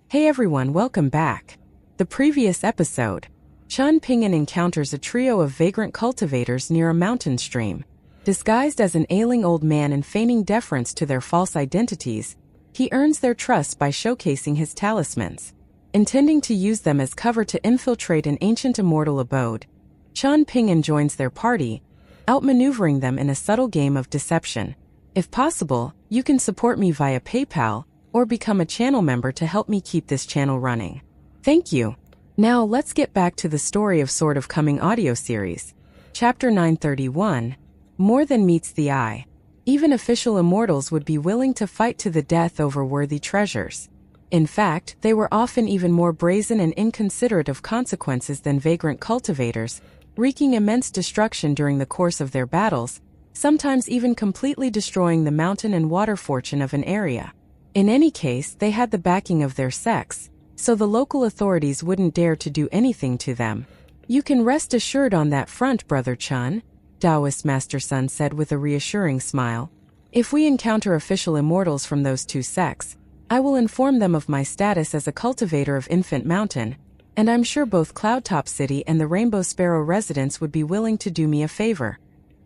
Hey everyone, welcome back. The previous episode, Chen Ping'an encounters a trio of vagrant cultivators near a mountain stream. Disguised as an ailing old man and feigning deference to their false identities, he earns their trust by showcasing his talismans. Intending to use them as cover to infiltrate an ancient immortal abode, Chen Ping'an joins their party, outmaneuvering them in a subtle game of deception. If possible, you can support me via PayPal or become a channel member to help me keep this channel running. Thank you. Now let's get back to the story of Sword of Coming audio series. Chapter 931, More Than Meets the Eye. Even official immortals would be willing to fight to the death over worthy treasures. In fact, they were often even more brazen and inconsiderate of consequences than vagrant cultivators, wreaking immense destruction during the course of their battles, sometimes even completely destroying the mountain and water fortune of an area. In any case, they had the backing of their sex, so the local authorities wouldn't dare to do anything to them. You can rest assured on that front, Brother Chen, Taoist Master Sun said with a reassuring smile. If we encounter official immortals from those two sects, I will inform them of my status as a cultivator of Infant Mountain, and I'm sure both Cloudtop City and the Rainbow Sparrow residents would be willing to do me a favor.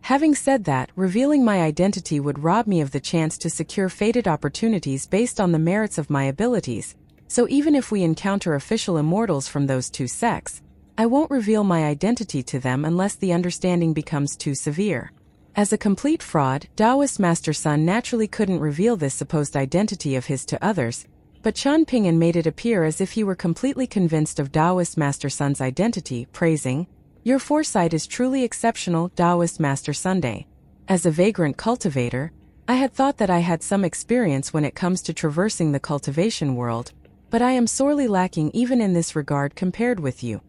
Having said that, revealing my identity would rob me of the chance to secure fated opportunities based on the merits of my abilities, so even if we encounter official immortals from those two sects, I won't reveal my identity to them unless the understanding becomes too severe. As a complete fraud, Taoist Master Sun naturally couldn't reveal this supposed identity of his to others, but Chen Ping'an made it appear as if he were completely convinced of Taoist Master Sun's identity, praising, "Your foresight is truly exceptional, Taoist Master Sunday. As a vagrant cultivator, I had thought that I had some experience when it comes to traversing the cultivation world, but I am sorely lacking even in this regard compared with you."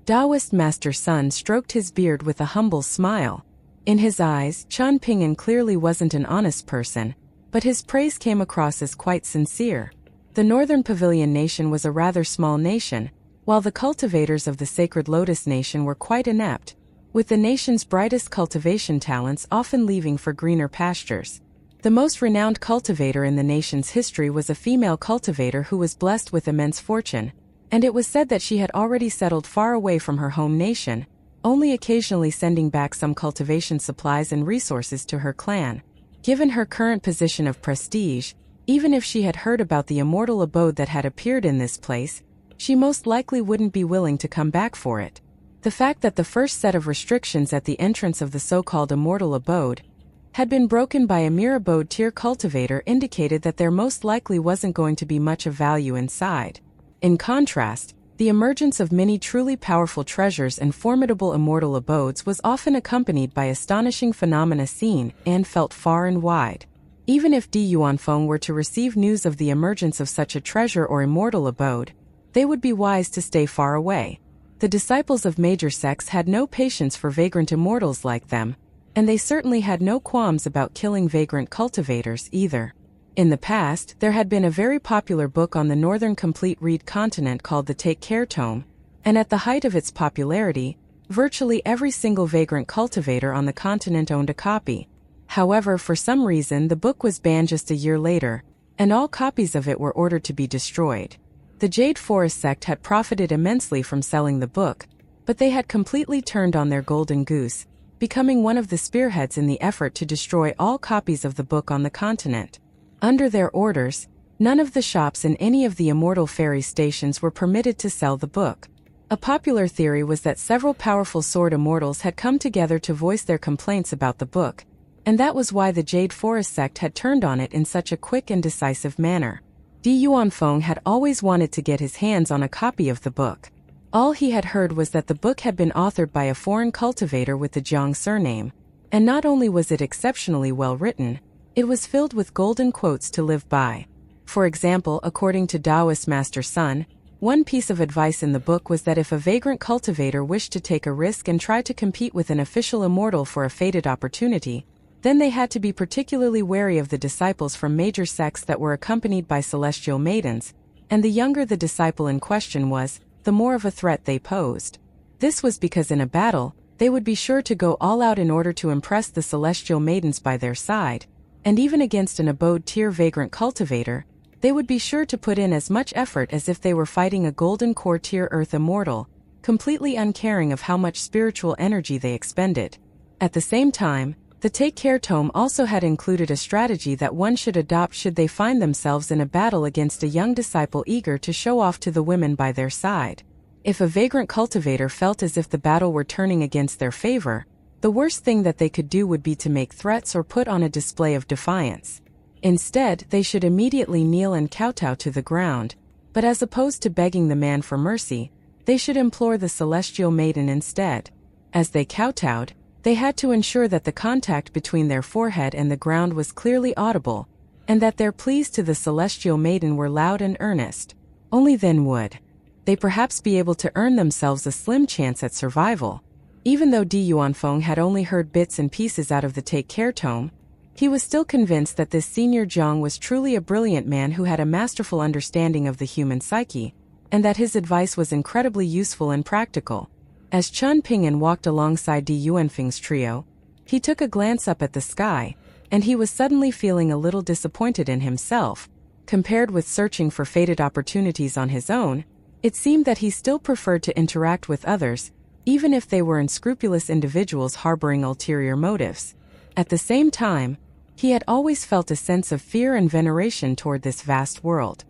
Taoist Master Sun stroked his beard with a humble smile. In his eyes, Chen Ping'an clearly wasn't an honest person, but his praise came across as quite sincere. The Northern Pavilion Nation was a rather small nation, while the cultivators of the Sacred Lotus Nation were quite inept, with the nation's brightest cultivation talents often leaving for greener pastures. The most renowned cultivator in the nation's history was a female cultivator who was blessed with immense fortune, and it was said that she had already settled far away from her home nation, only occasionally sending back some cultivation supplies and resources to her clan. Given her current position of prestige, even if she had heard about the immortal abode that had appeared in this place, she most likely wouldn't be willing to come back for it. The fact that the first set of restrictions at the entrance of the so-called immortal abode had been broken by a mere abode tier cultivator indicated that there most likely wasn't going to be much of value inside. In contrast, the emergence of many truly powerful treasures and formidable immortal abodes was often accompanied by astonishing phenomena seen and felt far and wide. Even if Feng were to receive news of the emergence of such a treasure or immortal abode, they would be wise to stay far away. The disciples of major sects had no patience for vagrant immortals like them, and they certainly had no qualms about killing vagrant cultivators either. In the past, there had been a very popular book on the northern complete read continent called the Take Care Tome, and at the height of its popularity, virtually every single vagrant cultivator on the continent owned a copy. However, for some reason the book was banned just a year later, and all copies of it were ordered to be destroyed. The Jade Forest sect had profited immensely from selling the book, but they had completely turned on their golden goose, becoming one of the spearheads in the effort to destroy all copies of the book on the continent. Under their orders, none of the shops in any of the Immortal Fairy stations were permitted to sell the book. A popular theory was that several powerful sword immortals had come together to voice their complaints about the book, and that was why the Jade Forest sect had turned on it in such a quick and decisive manner. Feng had always wanted to get his hands on a copy of the book. All he had heard was that the book had been authored by a foreign cultivator with the Jiang surname, and not only was it exceptionally well written, it was filled with golden quotes to live by. For example, according to Taoist Master Sun, one piece of advice in the book was that if a vagrant cultivator wished to take a risk and try to compete with an official immortal for a fated opportunity, then they had to be particularly wary of the disciples from major sects that were accompanied by celestial maidens, and the younger the disciple in question was, the more of a threat they posed. This was because in a battle, they would be sure to go all out in order to impress the celestial maidens by their side, and even against an abode tier vagrant cultivator, they would be sure to put in as much effort as if they were fighting a golden core tier earth immortal, completely uncaring of how much spiritual energy they expended. At the same time, the Take Care tome also had included a strategy that one should adopt should they find themselves in a battle against a young disciple eager to show off to the women by their side. If a vagrant cultivator felt as if the battle were turning against their favor, the worst thing that they could do would be to make threats or put on a display of defiance. Instead, they should immediately kneel and kowtow to the ground, but as opposed to begging the man for mercy, they should implore the celestial maiden instead. As they kowtowed, they had to ensure that the contact between their forehead and the ground was clearly audible, and that their pleas to the celestial maiden were loud and earnest. Only then would they perhaps be able to earn themselves a slim chance at survival. Even though Di Yuanfeng had only heard bits and pieces out of the Take Care tome, he was still convinced that this senior Zhang was truly a brilliant man who had a masterful understanding of the human psyche, and that his advice was incredibly useful and practical. As Chen Ping'an walked alongside Di Yuanfeng's trio, he took a glance up at the sky, and he was suddenly feeling a little disappointed in himself. Compared with searching for fated opportunities on his own, it seemed that he still preferred to interact with others, even if they were unscrupulous individuals harboring ulterior motives. At the same time, he had always felt a sense of fear and veneration toward this vast world.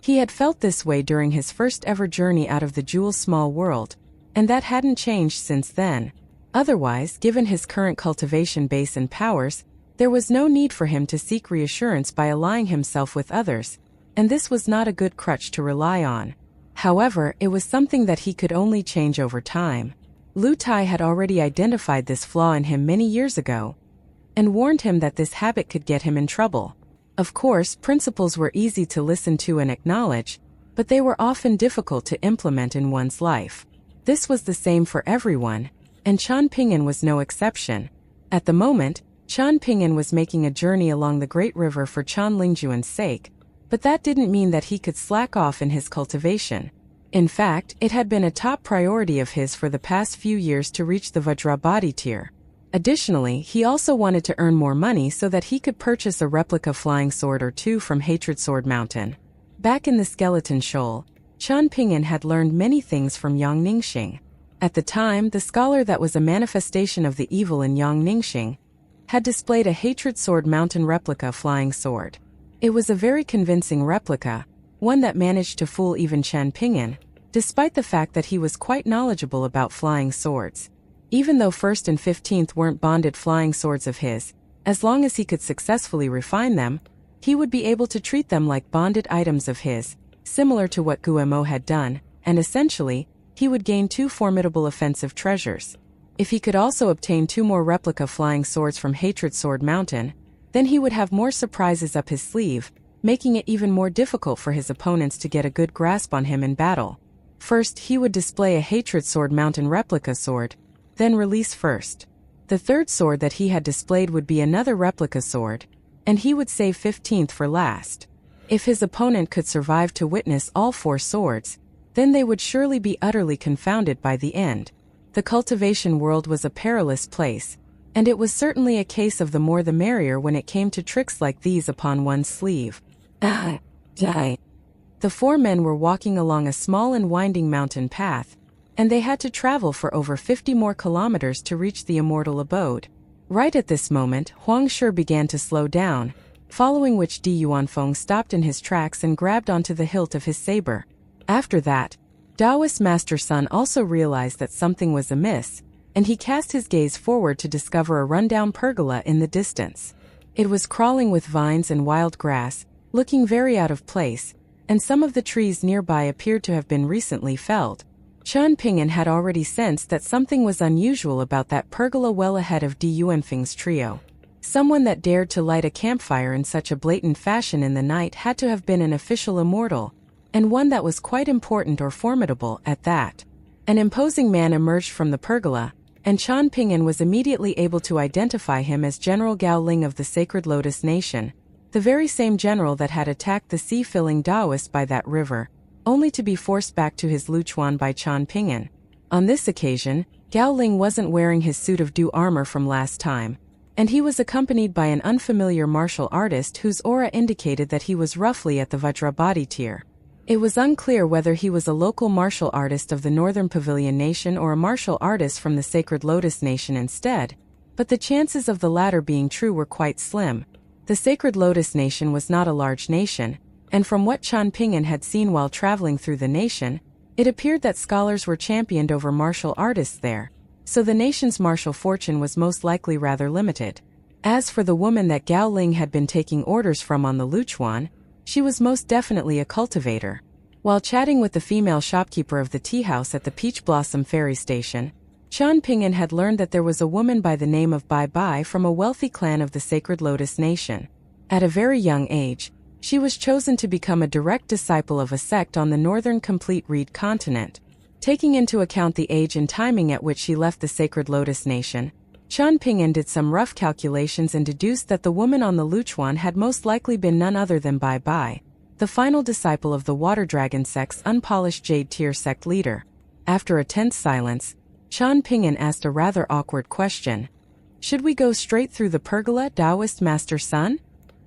He had felt this way during his first ever journey out of the Jewel's small world, and that hadn't changed since then. Otherwise, given his current cultivation base and powers, there was no need for him to seek reassurance by allying himself with others, and this was not a good crutch to rely on. However, it was something that he could only change over time. Lu Tai had already identified this flaw in him many years ago, and warned him that this habit could get him in trouble. Of course, principles were easy to listen to and acknowledge, but they were often difficult to implement in one's life. This was the same for everyone, and Chen Ping'an was no exception. At the moment, Chen Ping'an was making a journey along the Great River for Chen Lingjuan's sake, but that didn't mean that he could slack off in his cultivation. In fact, it had been a top priority of his for the past few years to reach the Vajrabadi tier. Additionally, he also wanted to earn more money so that he could purchase a replica flying sword or two from Hatred Sword Mountain. Back in the Skeleton Shoal, Chen Ping'an had learned many things from Yang Ningxing. At the time, the scholar that was a manifestation of the evil in Yang Ningxing had displayed a Hatred Sword Mountain replica flying sword. It was a very convincing replica, one that managed to fool even Chen Ping'an, despite the fact that he was quite knowledgeable about flying swords. Even though 1st and 15th weren't bonded flying swords of his, as long as he could successfully refine them, he would be able to treat them like bonded items of his, similar to what Guemo had done, and essentially, he would gain 2 formidable offensive treasures. If he could also obtain 2 more replica flying swords from Hatred Sword Mountain, then he would have more surprises up his sleeve, making it even more difficult for his opponents to get a good grasp on him in battle. First, he would display a Hatred Sword Mountain replica sword, then release first. The third sword that he had displayed would be another replica sword, and he would save 15th for last. If his opponent could survive to witness all 4 swords, then they would surely be utterly confounded by the end. The cultivation world was a perilous place, and it was certainly a case of the more the merrier when it came to tricks like these upon one's sleeve. Die. The 4 men were walking along a small and winding mountain path, and they had to travel for over 50 more kilometers to reach the immortal abode. Right at this moment, Huang Shi began to slow down, following which Di Yuanfeng stopped in his tracks and grabbed onto the hilt of his saber. After that, Taoist Master Sun also realized that something was amiss, and he cast his gaze forward to discover a rundown pergola in the distance. It was crawling with vines and wild grass, looking very out of place, and some of the trees nearby appeared to have been recently felled. Chen Ping'an had already sensed that something was unusual about that pergola well ahead of Di Yuanfeng's trio. Someone that dared to light a campfire in such a blatant fashion in the night had to have been an official immortal, and one that was quite important or formidable at that. An imposing man emerged from the pergola, and Chen Ping'an was immediately able to identify him as General Gao Ling of the Sacred Lotus Nation, the very same general that had attacked the sea-filling Taoist by that river, only to be forced back to his Luchuan by Chen Ping'an. On this occasion, Gao Ling wasn't wearing his suit of dew armor from last time, and he was accompanied by an unfamiliar martial artist whose aura indicated that he was roughly at the Vajrabadi tier. It was unclear whether he was a local martial artist of the Northern Pavilion Nation or a martial artist from the Sacred Lotus Nation instead, but the chances of the latter being true were quite slim. The Sacred Lotus Nation was not a large nation, and from what Qian Ping'an had seen while traveling through the nation, it appeared that scholars were championed over martial artists there, so the nation's martial fortune was most likely rather limited. As for the woman that Gao Ling had been taking orders from on the Luchuan, she was most definitely a cultivator. While chatting with the female shopkeeper of the tea house at the Peach Blossom Ferry Station, Qian Ping'an had learned that there was a woman by the name of Bai Bai from a wealthy clan of the Sacred Lotus Nation. At a very young age, she was chosen to become a direct disciple of a sect on the northern complete reed continent. Taking into account the age and timing at which she left the Sacred Lotus Nation, Qian Ping'an did some rough calculations and deduced that the woman on the Luchuan had most likely been none other than Bai Bai, the final disciple of the Water Dragon sect's unpolished Jade Tier sect leader. After a tense silence, Qian Ping'an asked a rather awkward question. "Should we go straight through the pergola, Taoist Master Sun?"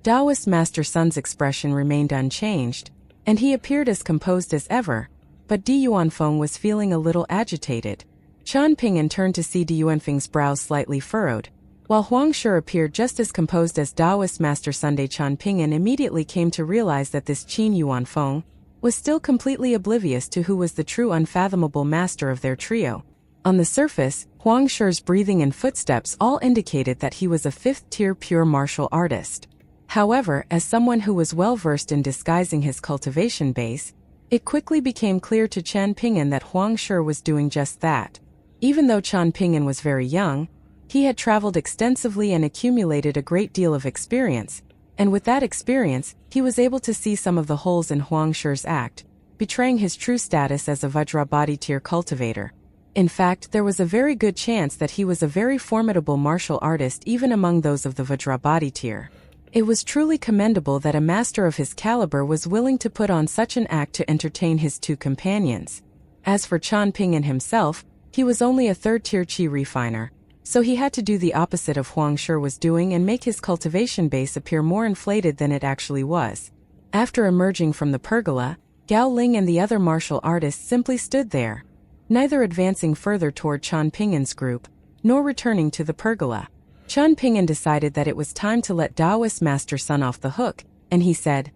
Taoist Master Sun's expression remained unchanged, and he appeared as composed as ever, but Di Yuanfeng was feeling a little agitated. Qian Ping'an turned to see Di Yuanfeng's brows slightly furrowed, while Huang Shi appeared just as composed as Taoist Master Sunday. Qian Ping'an immediately came to realize that this Qin Yuanfeng was still completely oblivious to who was the true unfathomable master of their trio. On the surface, Huang Shi's breathing and footsteps all indicated that he was a fifth-tier pure martial artist. However, as someone who was well-versed in disguising his cultivation base, it quickly became clear to Qian Ping'an that Huang Shi was doing just that. Even though Qian Ping'an was very young, he had traveled extensively and accumulated a great deal of experience, and with that experience, he was able to see some of the holes in Huang Shi's act, betraying his true status as a Vajrabadi tier cultivator. In fact, there was a very good chance that he was a very formidable martial artist even among those of the Vajrabadi tier. It was truly commendable that a master of his caliber was willing to put on such an act to entertain his two companions. As for Qian Ping'an himself, he was only a third-tier qi refiner, so he had to do the opposite of Huang Shi was doing and make his cultivation base appear more inflated than it actually was. After emerging from the pergola, Gao Ling and the other martial artists simply stood there, neither advancing further toward Qian Ping'an's group, nor returning to the pergola. Qian Ping'an decided that it was time to let Taoist Master Sun off the hook, and he said,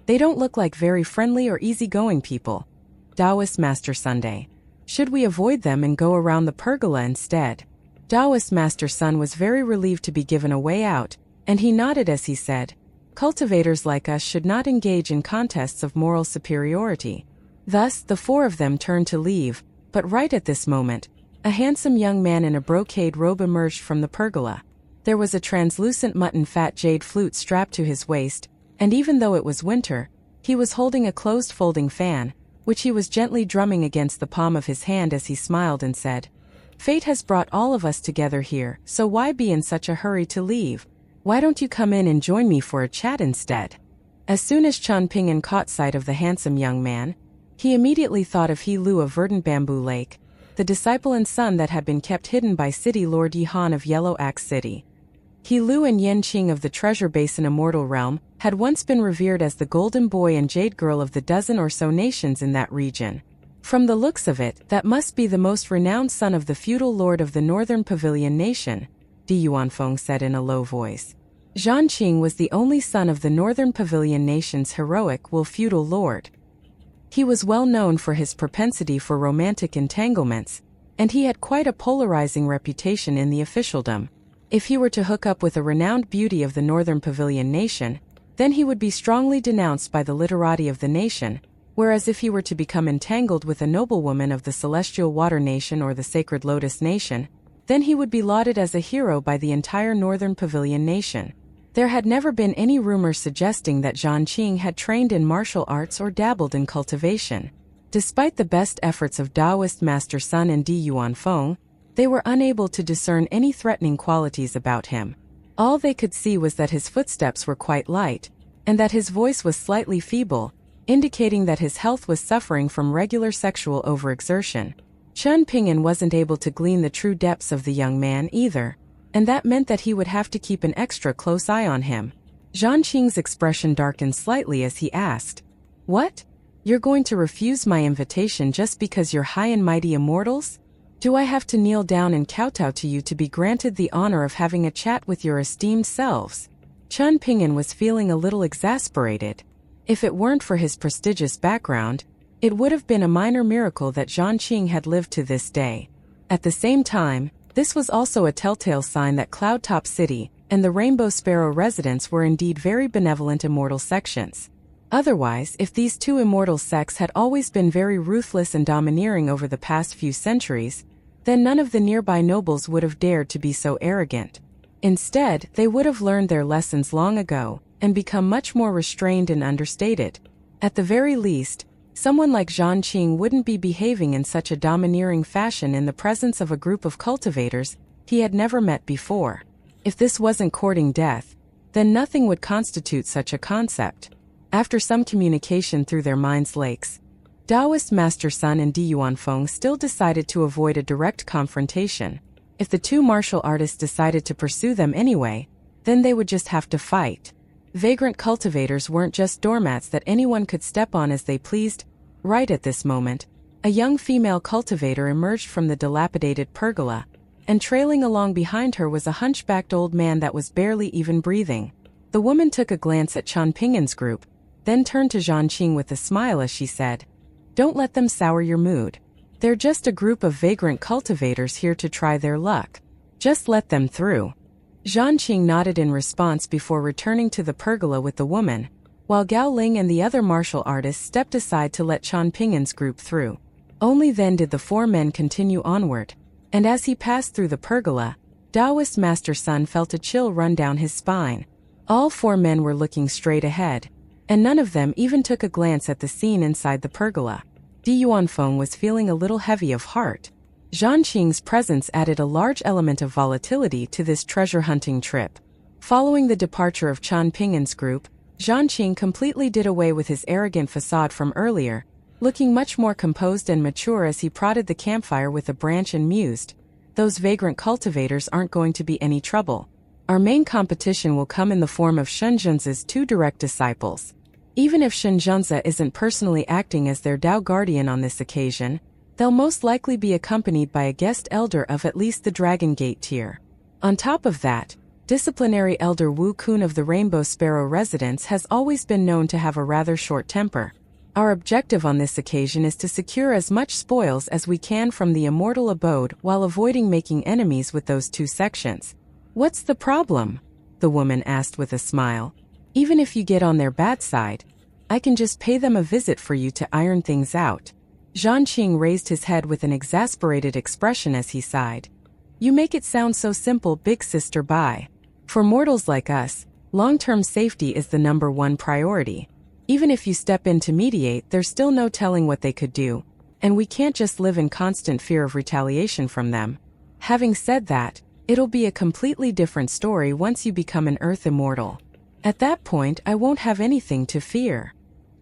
"They don't look like very friendly or easygoing people. Taoist Master Sunday. Should we avoid them and go around the pergola instead?" Taoist Master Sun was very relieved to be given a way out, and he nodded as he said, "Cultivators like us should not engage in contests of moral superiority." Thus, the four of them turned to leave, but right at this moment, a handsome young man in a brocade robe emerged from the pergola. There was a translucent mutton fat jade flute strapped to his waist, and even though it was winter, he was holding a closed folding fan, which he was gently drumming against the palm of his hand as he smiled and said, "Fate has brought all of us together here, so why be in such a hurry to leave? Why don't you come in and join me for a chat instead?" As soon as Qian Ping'an caught sight of the handsome young man, he immediately thought of He Lu of Verdant Bamboo Lake, the disciple and son that had been kept hidden by City Lord Yi Han of Yellow Axe City. He Lu and Yen Qing of the Treasure Basin Immortal Realm had once been revered as the golden boy and jade girl of the dozen or so nations in that region. From the looks of it, that must be the most renowned son of the feudal lord of the Northern Pavilion Nation, Di Yuanfeng said in a low voice. Zhan Qing was the only son of the Northern Pavilion Nation's heroic feudal lord. He was well known for his propensity for romantic entanglements, and he had quite a polarizing reputation in the officialdom. If he were to hook up with a renowned beauty of the Northern Pavilion Nation, then he would be strongly denounced by the literati of the nation, whereas if he were to become entangled with a noblewoman of the Celestial Water Nation or the Sacred Lotus Nation, then he would be lauded as a hero by the entire Northern Pavilion Nation. There had never been any rumors suggesting that Zhan Qing had trained in martial arts or dabbled in cultivation. Despite the best efforts of Taoist Master Sun and Di Yuanfeng, they were unable to discern any threatening qualities about him. All they could see was that his footsteps were quite light, and that his voice was slightly feeble, indicating that his health was suffering from regular sexual overexertion. Qian Ping'an wasn't able to glean the true depths of the young man either, and that meant that he would have to keep an extra close eye on him. Zhanqing's expression darkened slightly as he asked, "What? You're going to refuse my invitation just because you're high and mighty immortals? Do I have to kneel down and kowtow to you to be granted the honor of having a chat with your esteemed selves?" Chen Ping'an was feeling a little exasperated. If it weren't for his prestigious background, it would have been a minor miracle that Zhanqing had lived to this day. At the same time, this was also a telltale sign that Cloudtop City and the Rainbow Sparrow residents were indeed very benevolent immortal sections. Otherwise, if these two immortal sects had always been very ruthless and domineering over the past few centuries, then none of the nearby nobles would have dared to be so arrogant. Instead, they would have learned their lessons long ago and become much more restrained and understated. At the very least, someone like Zhanqing wouldn't be behaving in such a domineering fashion in the presence of a group of cultivators he had never met before. If this wasn't courting death, then nothing would constitute such a concept. After some communication through their minds' lakes, Taoist Master Sun and Diyuan Feng still decided to avoid a direct confrontation. If the two martial artists decided to pursue them anyway, then they would just have to fight. Vagrant cultivators weren't just doormats that anyone could step on as they pleased. Right at this moment, a young female cultivator emerged from the dilapidated pergola, and trailing along behind her was a hunchbacked old man that was barely even breathing. The woman took a glance at Chen Ping'an's group, then turned to Zhanqing with a smile as she said, "Don't let them sour your mood. They're just a group of vagrant cultivators here to try their luck. Just let them through." Zhanqing nodded in response before returning to the pergola with the woman, while Gao Ling and the other martial artists stepped aside to let Chen Ping'an's group through. Only then did the four men continue onward, and as he passed through the pergola, Taoist Master Sun felt a chill run down his spine. All four men were looking straight ahead, and none of them even took a glance at the scene inside the pergola. Diyuan Feng was feeling a little heavy of heart. Zhanqing's presence added a large element of volatility to this treasure-hunting trip. Following the departure of Chen Ping'an's group, Zhanqing completely did away with his arrogant facade from earlier, looking much more composed and mature as he prodded the campfire with a branch and mused, "Those vagrant cultivators aren't going to be any trouble. Our main competition will come in the form of Shenzhen's two direct disciples. Even if Shenzhen isn't personally acting as their Dao guardian on this occasion, they'll most likely be accompanied by a guest elder of at least the Dragon Gate tier. On top of that, disciplinary elder Wu Kun of the Rainbow Sparrow residence has always been known to have a rather short temper. Our objective on this occasion is to secure as much spoils as we can from the immortal abode while avoiding making enemies with those two sections." "What's the problem?" the woman asked with a smile. "Even if you get on their bad side, I can just pay them a visit for you to iron things out." Zhanqing raised his head with an exasperated expression as he sighed. "You make it sound so simple, big sister. Bye. For mortals like us, long-term safety is the #1 priority. Even if you step in to mediate, there's still no telling what they could do, and we can't just live in constant fear of retaliation from them. Having said that, it'll be a completely different story once you become an Earth immortal. At that point, I won't have anything to fear."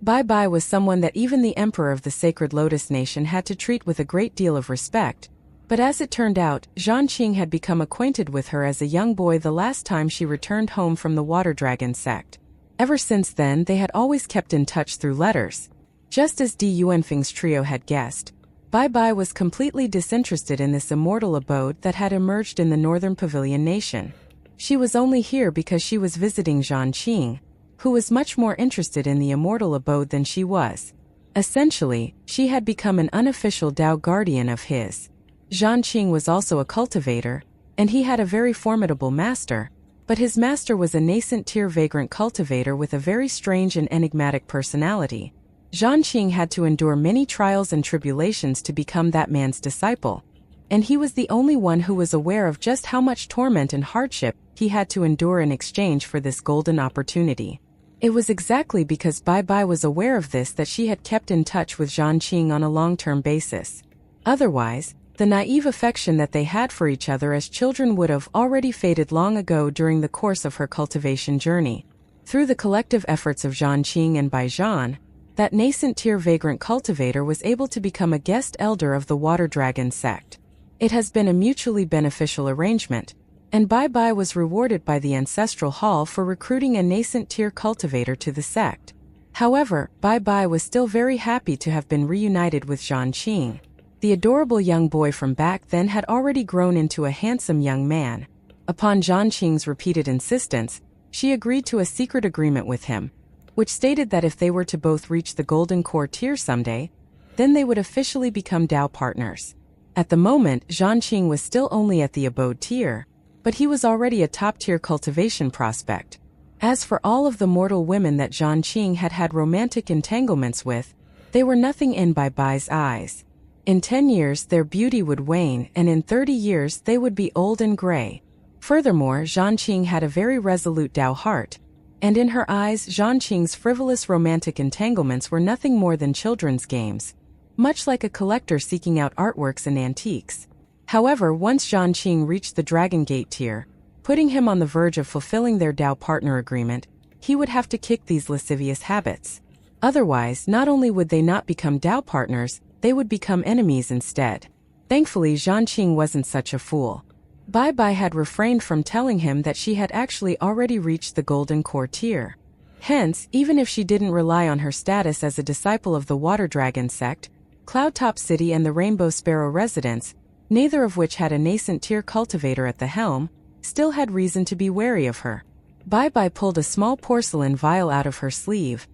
Bai Bai was someone that even the Emperor of the Sacred Lotus Nation had to treat with a great deal of respect, but as it turned out, Zhanqing had become acquainted with her as a young boy the last time she returned home from the Water Dragon sect. Ever since then, they had always kept in touch through letters. Just as Di Yuanfeng's trio had guessed, Bai Bai was completely disinterested in this immortal abode that had emerged in the Northern Pavilion Nation. She was only here because she was visiting Zhanqing, who was much more interested in the immortal abode than she was. Essentially, she had become an unofficial Dao guardian of his. Zhanqing was also a cultivator, and he had a very formidable master, but his master was a nascent-tier vagrant cultivator with a very strange and enigmatic personality. Zhanqing had to endure many trials and tribulations to become that man's disciple, and he was the only one who was aware of just how much torment and hardship he had to endure in exchange for this golden opportunity. It was exactly because Bai Bai was aware of this that she had kept in touch with Zhanqing on a long-term basis. Otherwise, the naive affection that they had for each other as children would have already faded long ago during the course of her cultivation journey. Through the collective efforts of Zhanqing and Bai Zhan, that nascent-tier vagrant cultivator was able to become a guest elder of the Water Dragon sect. It has been a mutually beneficial arrangement, and Bai Bai was rewarded by the Ancestral Hall for recruiting a nascent tier cultivator to the sect. However, Bai Bai was still very happy to have been reunited with Jian Qing. The adorable young boy from back then had already grown into a handsome young man. Upon Jian Qing's repeated insistence, she agreed to a secret agreement with him, which stated that if they were to both reach the Golden Core tier someday, then they would officially become Dao partners. At the moment, Jian Qing was still only at the abode tier, but he was already a top-tier cultivation prospect. As for all of the mortal women that Jian Qing had had romantic entanglements with, they were nothing in Bai Bai's eyes. In 10 years their beauty would wane, and in 30 years they would be old and gray. Furthermore, Jian Qing had a very resolute Dao heart, and in her eyes Jian Qing's frivolous romantic entanglements were nothing more than children's games, much like a collector seeking out artworks and antiques. However, once Jian Qing reached the Dragon Gate tier, putting him on the verge of fulfilling their Dao partner agreement, he would have to kick these lascivious habits. Otherwise, not only would they not become Dao partners, they would become enemies instead. Thankfully, Jian Qing wasn't such a fool. Bai Bai had refrained from telling him that she had actually already reached the Golden Core tier. Hence, even if she didn't rely on her status as a disciple of the Water Dragon sect, Cloudtop City and the Rainbow Sparrow residence, neither of which had a nascent tier cultivator at the helm, still had reason to be wary of her. Bai Bai pulled a small porcelain vial out of her sleeve,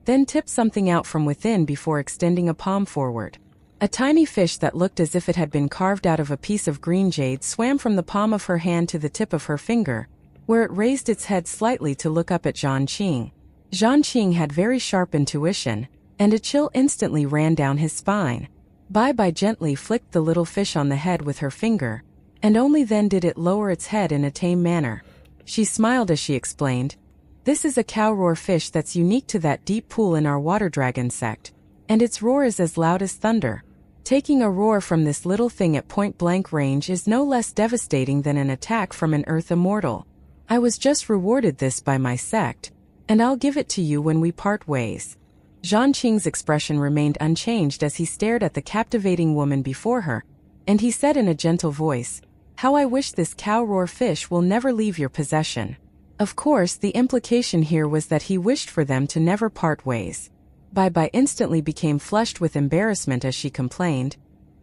then tipped something out from within before extending a palm forward. A tiny fish that looked as if it had been carved out of a piece of green jade swam from the palm of her hand to the tip of her finger, where it raised its head slightly to look up at Jian Qing. Jian Qing had very sharp intuition, and a chill instantly ran down his spine. Bai Bai gently flicked the little fish on the head with her finger, and only then did it lower its head in a tame manner. She smiled as she explained, "This is a cow roar fish that's unique to that deep pool in our water dragon sect, and its roar is as loud as thunder. Taking a roar from this little thing at point-blank range is no less devastating than an attack from an earth immortal. I was just rewarded this by my sect, and I'll give it to you when we part ways." Jian Qing's expression remained unchanged as he stared at the captivating woman before her, and he said in a gentle voice, "How I wish this cow roar fish will never leave your possession." Of course, the implication here was that he wished for them to never part ways. Bai Bai instantly became flushed with embarrassment as she complained,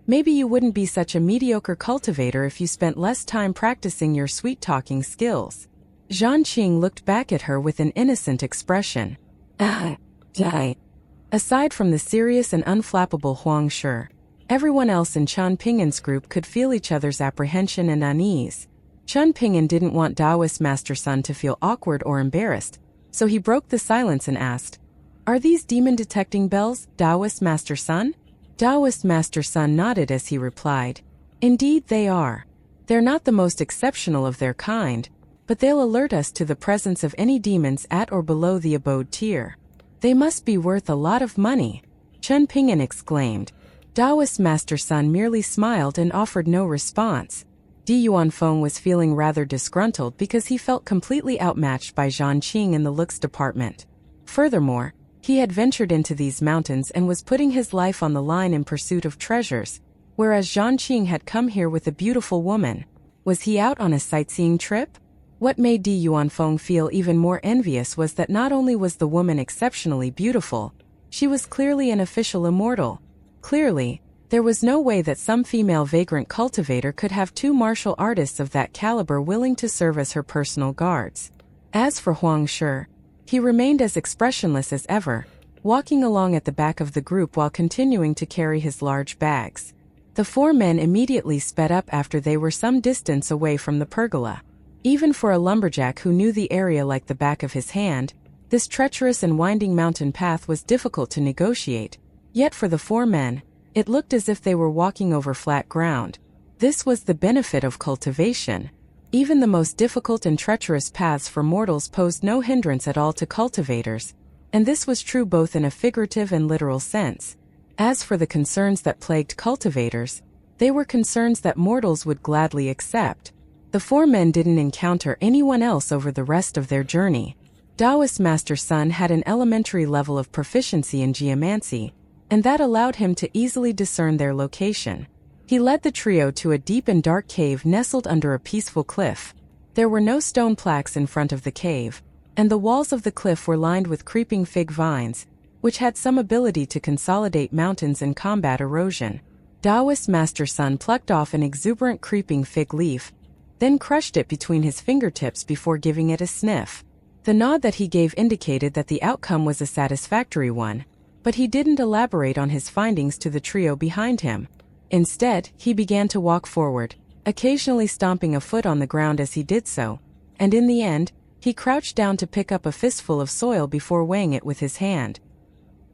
"Maybe you wouldn't be such a mediocre cultivator if you spent less time practicing your sweet-talking skills." Jian Qing looked back at her with an innocent expression. Die. Aside from the serious and unflappable Huang Shi, everyone else in Chen Pingan's group could feel each other's apprehension and unease. Chen Pingan didn't want Taoist Master Sun to feel awkward or embarrassed, so he broke the silence and asked, "Are these demon-detecting bells, Taoist Master Sun?" Taoist Master Sun nodded as he replied, "Indeed they are. They're not the most exceptional of their kind, but they'll alert us to the presence of any demons at or below the abode tier." "They must be worth a lot of money," Chen Pingan exclaimed. Taoist Master Sun merely smiled and offered no response. Feng was feeling rather disgruntled because he felt completely outmatched by Jian Qing in the looks department. Furthermore, he had ventured into these mountains and was putting his life on the line in pursuit of treasures, whereas Jian Qing had come here with a beautiful woman. Was he out on a sightseeing trip? What made Feng feel even more envious was that not only was the woman exceptionally beautiful, she was clearly an official immortal. Clearly, there was no way that some female vagrant cultivator could have two martial artists of that caliber willing to serve as her personal guards. As for Huang Shi, he remained as expressionless as ever, walking along at the back of the group while continuing to carry his large bags. The four men immediately sped up after they were some distance away from the pergola. Even for a lumberjack who knew the area like the back of his hand, this treacherous and winding mountain path was difficult to negotiate. Yet for the four men, it looked as if they were walking over flat ground. This was the benefit of cultivation. Even the most difficult and treacherous paths for mortals posed no hindrance at all to cultivators, and this was true both in a figurative and literal sense. As for the concerns that plagued cultivators, they were concerns that mortals would gladly accept. The four men didn't encounter anyone else over the rest of their journey. Taoist Master Sun had an elementary level of proficiency in geomancy, and that allowed him to easily discern their location. He led the trio to a deep and dark cave nestled under a peaceful cliff, There were no stone plaques in front of the cave, and the walls of the cliff were lined with creeping fig vines, which had some ability to consolidate mountains and combat erosion. Taoist Master Sun plucked off an exuberant creeping fig leaf, then crushed it between his fingertips before giving it a sniff. The nod that he gave indicated that the outcome was a satisfactory one, but he didn't elaborate on his findings to the trio behind him. Instead, he began to walk forward, occasionally stomping a foot on the ground as he did so, and in the end, he crouched down to pick up a fistful of soil before weighing it with his hand.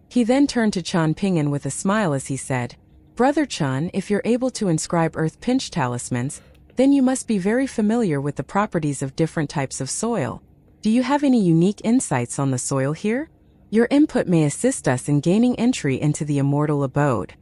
He then turned to Chan Ping'an with a smile as he said, "Brother Chan, if you're able to inscribe earth pinch talismans, then you must be very familiar with the properties of different types of soil. Do you have any unique insights on the soil here? Your input may assist us in gaining entry into the immortal abode."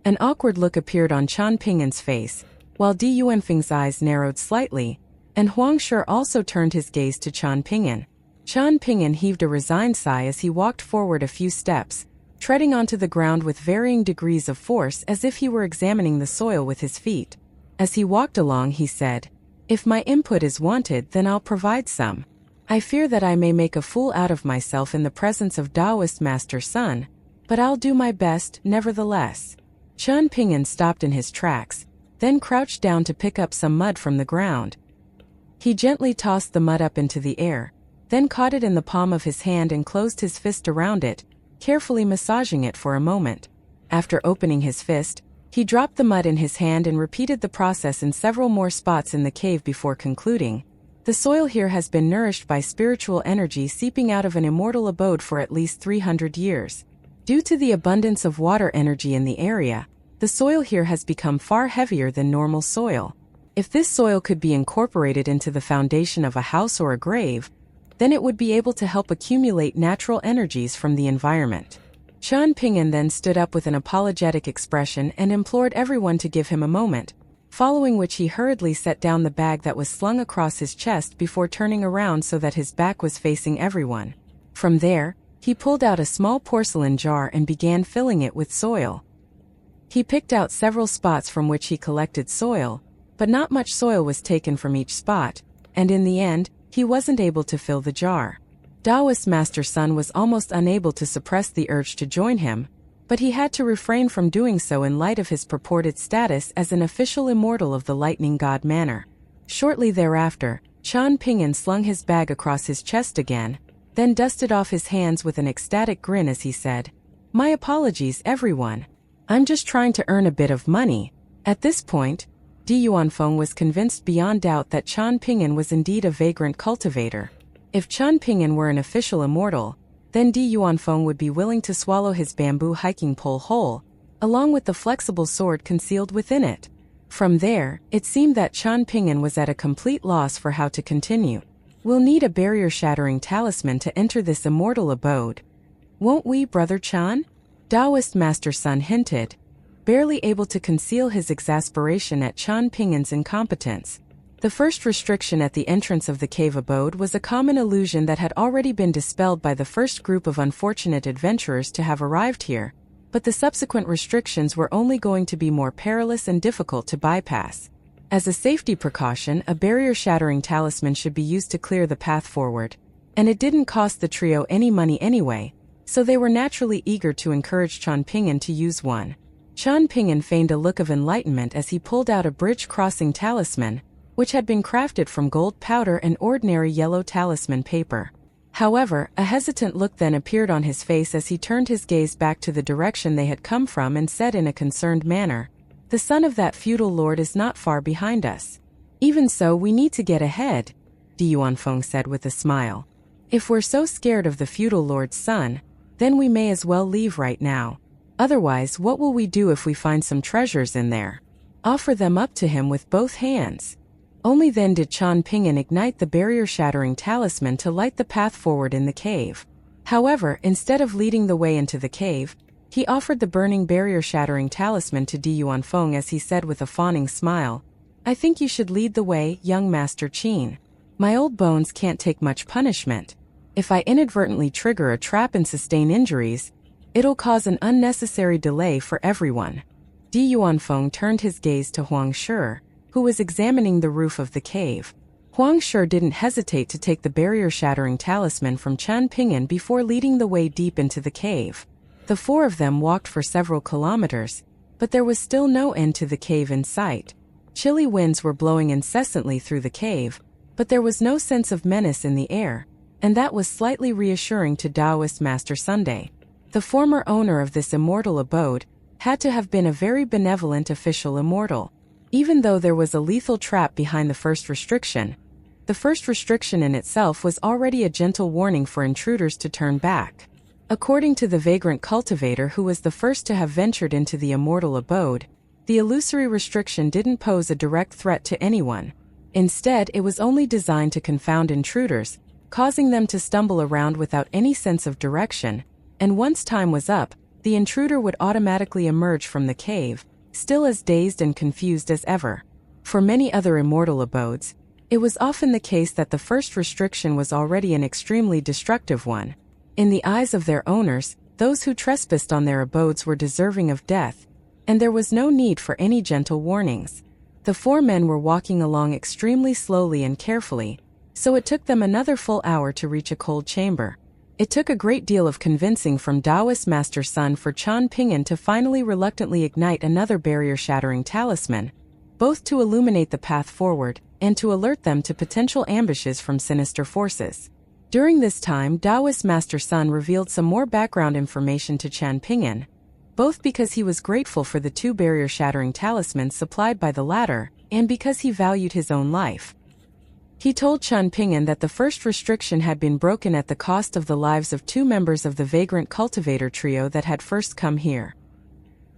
An awkward look appeared on Chan Ping'an's face, while Di Yuanfeng's eyes narrowed slightly, and Huang Shi also turned his gaze to Chan Ping'an. Chan Ping'an heaved a resigned sigh as he walked forward a few steps, treading onto the ground with varying degrees of force as if he were examining the soil with his feet. As he walked along, he said, "If my input is wanted, then I'll provide some. I fear that I may make a fool out of myself in the presence of Taoist Master Sun, but I'll do my best, nevertheless." Chan Ping'an stopped in his tracks, then crouched down to pick up some mud from the ground. He gently tossed the mud up into the air, then caught it in the palm of his hand and closed his fist around it, carefully massaging it for a moment. After opening his fist, he dropped the mud in his hand and repeated the process in several more spots in the cave before concluding, "The soil here has been nourished by spiritual energy seeping out of an immortal abode for at least 300 years. Due to the abundance of water energy in the area, the soil here has become far heavier than normal soil. If this soil could be incorporated into the foundation of a house or a grave, then it would be able to help accumulate natural energies from the environment." Chan Ping'an then stood up with an apologetic expression and implored everyone to give him a moment, following which he hurriedly set down the bag that was slung across his chest before turning around so that his back was facing everyone. From there, he pulled out a small porcelain jar and began filling it with soil. He picked out several spots from which he collected soil, but not much soil was taken from each spot, and in the end, he wasn't able to fill the jar. Taoist Master Sun was almost unable to suppress the urge to join him, but he had to refrain from doing so in light of his purported status as an official immortal of the lightning god manor. Shortly thereafter, Chan Ping'an slung his bag across his chest again, then dusted off his hands with an ecstatic grin as he said, "My apologies, everyone. I'm just trying to earn a bit of money." At this point, Di Yuanfeng was convinced beyond doubt that Chan Ping'an was indeed a vagrant cultivator. If Chan Ping'an were an official immortal, then Di Yuanfeng would be willing to swallow his bamboo hiking pole whole, along with the flexible sword concealed within it. From there, it seemed that Chan Ping'an was at a complete loss for how to continue. "We'll need a barrier-shattering talisman to enter this immortal abode. Won't we, Brother Chan?" Taoist Master Sun hinted, barely able to conceal his exasperation at Chan Ping'an's incompetence. The first restriction at the entrance of the cave abode was a common illusion that had already been dispelled by the first group of unfortunate adventurers to have arrived here, but the subsequent restrictions were only going to be more perilous and difficult to bypass. As a safety precaution, a barrier-shattering talisman should be used to clear the path forward, and it didn't cost the trio any money anyway, so they were naturally eager to encourage Chan Ping'an to use one. Chan Ping'an feigned a look of enlightenment as he pulled out a bridge-crossing talisman, which had been crafted from gold powder and ordinary yellow talisman paper. However, a hesitant look then appeared on his face as he turned his gaze back to the direction they had come from and said in a concerned manner, "The son of that feudal lord is not far behind us. Even so, we need to get ahead," Di Yuanfeng said with a smile. "If we're so scared of the feudal lord's son, then we may as well leave right now. Otherwise, what will we do if we find some treasures in there? Offer them up to him with both hands." Only then did Chan Ping'an ignite the barrier-shattering talisman to light the path forward in the cave. However, instead of leading the way into the cave, he offered the burning barrier-shattering talisman to Di Yuanfeng as he said with a fawning smile, "I think you should lead the way, young Master Qin. My old bones can't take much punishment. If I inadvertently trigger a trap and sustain injuries, it'll cause an unnecessary delay for everyone." Di Yuanfeng turned his gaze to Huang Shi, who was examining the roof of the cave. Huang Shi didn't hesitate to take the barrier-shattering talisman from Chen Ping'an before leading the way deep into the cave. The four of them walked for several kilometers, but there was still no end to the cave in sight. Chilly winds were blowing incessantly through the cave, but there was no sense of menace in the air, and that was slightly reassuring to Taoist Master Sunday. The former owner of this immortal abode had to have been a very benevolent official immortal. Even though there was a lethal trap behind the first restriction, the first restriction in itself was already a gentle warning for intruders to turn back. According to the vagrant cultivator who was the first to have ventured into the immortal abode, the illusory restriction didn't pose a direct threat to anyone. Instead, it was only designed to confound intruders, causing them to stumble around without any sense of direction, and once time was up, the intruder would automatically emerge from the cave, still as dazed and confused as ever. For many other immortal abodes, it was often the case that the first restriction was already an extremely destructive one. In the eyes of their owners, those who trespassed on their abodes were deserving of death, and there was no need for any gentle warnings. The four men were walking along extremely slowly and carefully, so it took them another full hour to reach a cold chamber. It took a great deal of convincing from Taoist Master Sun for Chen Ping'an to finally reluctantly ignite another barrier-shattering talisman, both to illuminate the path forward and to alert them to potential ambushes from sinister forces. During this time, Taoist Master Sun revealed some more background information to Chen Ping'an, both because he was grateful for the two barrier-shattering talismans supplied by the latter, and because he valued his own life. He told Chen Ping'an that the first restriction had been broken at the cost of the lives of two members of the vagrant cultivator trio that had first come here.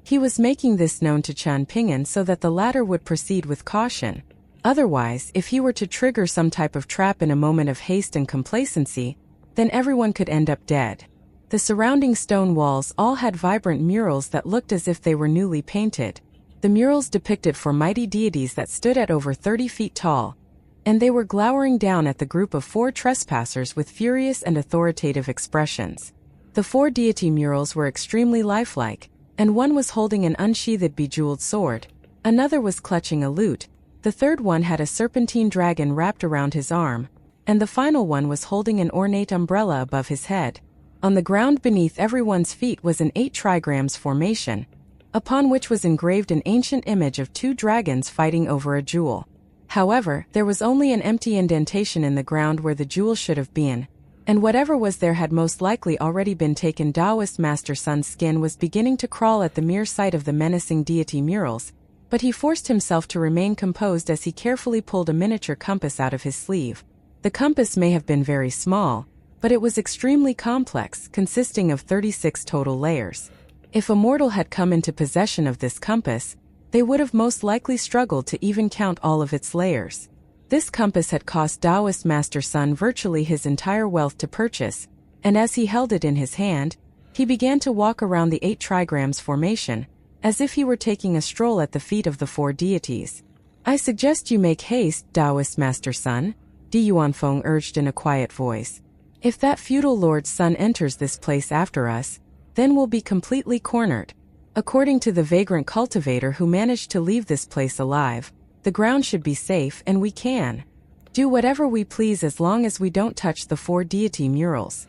He was making this known to Chen Ping'an so that the latter would proceed with caution. Otherwise, if he were to trigger some type of trap in a moment of haste and complacency, then everyone could end up dead. The surrounding stone walls all had vibrant murals that looked as if they were newly painted. The murals depicted four mighty deities that stood at over 30 feet tall, and they were glowering down at the group of four trespassers with furious and authoritative expressions. The four deity murals were extremely lifelike, and one was holding an unsheathed bejeweled sword, another was clutching a lute, the third one had a serpentine dragon wrapped around his arm, and the final one was holding an ornate umbrella above his head. On the ground beneath everyone's feet was an 8 trigrams formation, upon which was engraved an ancient image of two dragons fighting over a jewel. However, there was only an empty indentation in the ground where the jewel should have been, and whatever was there had most likely already been taken. Taoist Master Sun's skin was beginning to crawl at the mere sight of the menacing deity murals, but he forced himself to remain composed as he carefully pulled a miniature compass out of his sleeve. The compass may have been very small, but it was extremely complex, consisting of 36 total layers. If a mortal had come into possession of this compass, they would have most likely struggled to even count all of its layers. This compass had cost Taoist Master Sun virtually his entire wealth to purchase, and as he held it in his hand, he began to walk around the 8 trigrams formation, as if he were taking a stroll at the feet of the four deities. "I suggest you make haste, Taoist Master Sun," Feng urged in a quiet voice. "If that feudal lord's son enters this place after us, then we'll be completely cornered. According to the vagrant cultivator who managed to leave this place alive, the ground should be safe and we can do whatever we please as long as we don't touch the four deity murals."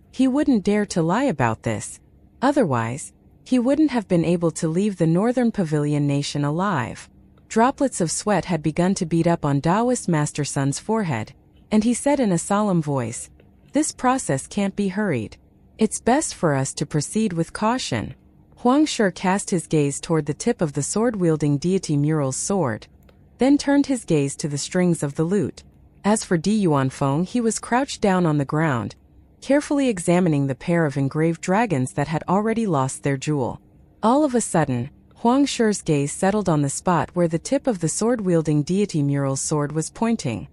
He wouldn't dare to lie about this. Otherwise, he wouldn't have been able to leave the northern pavilion nation alive. Droplets of sweat had begun to bead up on Taoist Master Sun's forehead, and he said in a solemn voice, "This process can't be hurried. It's best for us to proceed with caution." Huang Shi cast his gaze toward the tip of the sword-wielding deity mural's sword, then turned his gaze to the strings of the lute. As for Feng, he was crouched down on the ground, carefully examining the pair of engraved dragons that had already lost their jewel. All of a sudden, Huang Shi's gaze settled on the spot where the tip of the sword-wielding deity mural's sword was pointing.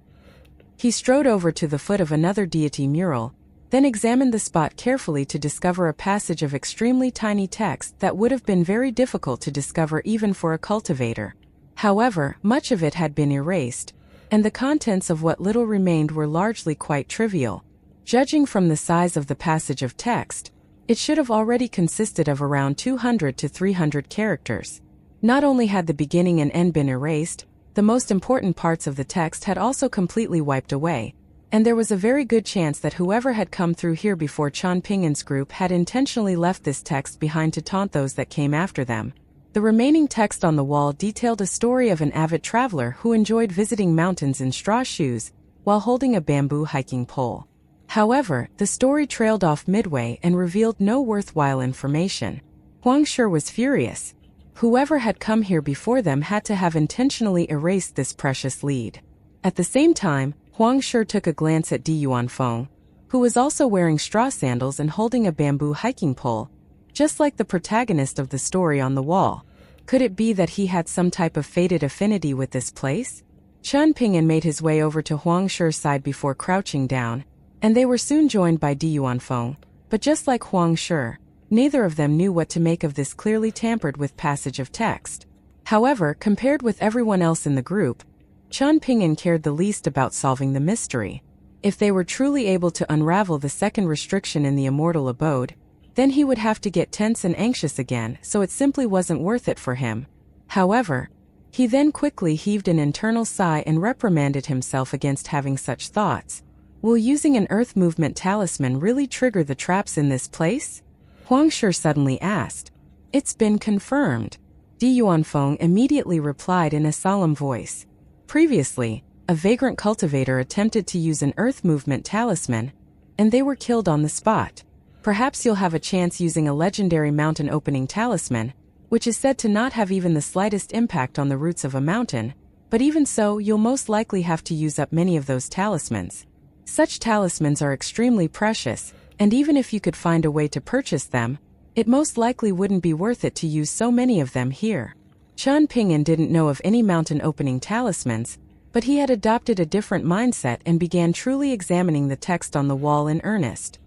He strode over to the foot of another deity mural, then examined the spot carefully to discover a passage of extremely tiny text that would have been very difficult to discover even for a cultivator. However, much of it had been erased, and the contents of what little remained were largely quite trivial. Judging from the size of the passage of text, it should have already consisted of around 200 to 300 characters. Not only had the beginning and end been erased, the most important parts of the text had also completely wiped away, and there was a very good chance that whoever had come through here before Qian Ping'an's group had intentionally left this text behind to taunt those that came after them. The remaining text on the wall detailed a story of an avid traveler who enjoyed visiting mountains in straw shoes while holding a bamboo hiking pole. However, the story trailed off midway and revealed no worthwhile information. Huang Shi was furious. Whoever had come here before them had to have intentionally erased this precious lead. At the same time, Huang Shi took a glance at Di Yuanfeng, who was also wearing straw sandals and holding a bamboo hiking pole, just like the protagonist of the story on the wall. Could it be that he had some type of fated affinity with this place? Qian Ping'an made his way over to Huang Shi's side before crouching down, and they were soon joined by Di Yuanfeng, but just like Huang Shi, neither of them knew what to make of this clearly tampered-with passage of text. However, compared with everyone else in the group, Qian Ping'an cared the least about solving the mystery. If they were truly able to unravel the second restriction in the immortal abode, then he would have to get tense and anxious again, so it simply wasn't worth it for him. However, he then quickly heaved an internal sigh and reprimanded himself against having such thoughts. Will using an earth movement talisman really trigger the traps in this place? Huang Shi suddenly asked. It's been confirmed. Di Yuanfeng immediately replied in a solemn voice. Previously, a vagrant cultivator attempted to use an earth movement talisman, and they were killed on the spot. Perhaps you'll have a chance using a legendary mountain opening talisman, which is said to not have even the slightest impact on the roots of a mountain, but even so, you'll most likely have to use up many of those talismans. Such talismans are extremely precious, and even if you could find a way to purchase them, it most likely wouldn't be worth it to use so many of them here. Qian Ping'an didn't know of any mountain opening talismans, but he had adopted a different mindset and began truly examining the text on the wall in earnest.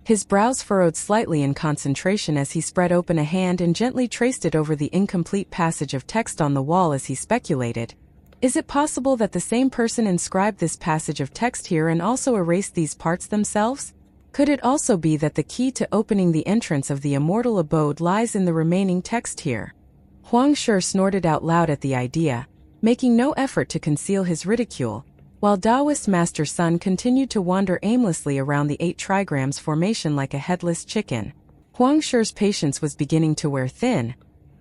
His brows furrowed slightly in concentration as he spread open a hand and gently traced it over the incomplete passage of text on the wall as he speculated. Is it possible that the same person inscribed this passage of text here and also erased these parts themselves? Could it also be that the key to opening the entrance of the immortal abode lies in the remaining text here? Huang Shi snorted out loud at the idea, making no effort to conceal his ridicule, while Taoist Master Sun continued to wander aimlessly around the 8 trigrams formation like a headless chicken. Huang Shi's patience was beginning to wear thin,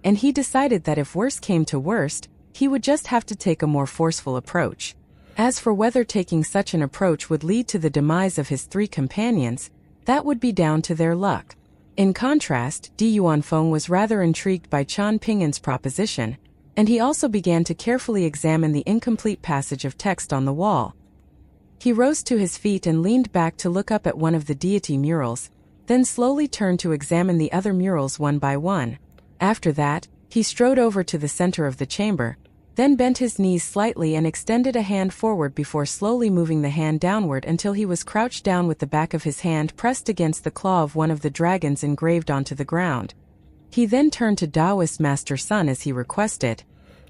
and he decided that if worst came to worst, he would just have to take a more forceful approach. As for whether taking such an approach would lead to the demise of his 3 companions, that would be down to their luck. In contrast, Di Yuanfeng was rather intrigued by Qian Ping'an's proposition, and he also began to carefully examine the incomplete passage of text on the wall. He rose to his feet and leaned back to look up at one of the deity murals, then slowly turned to examine the other murals one by one. After that, he strode over to the center of the chamber, then bent his knees slightly and extended a hand forward before slowly moving the hand downward until he was crouched down with the back of his hand pressed against the claw of one of the dragons engraved onto the ground. He then turned to Taoist Master Sun as he requested,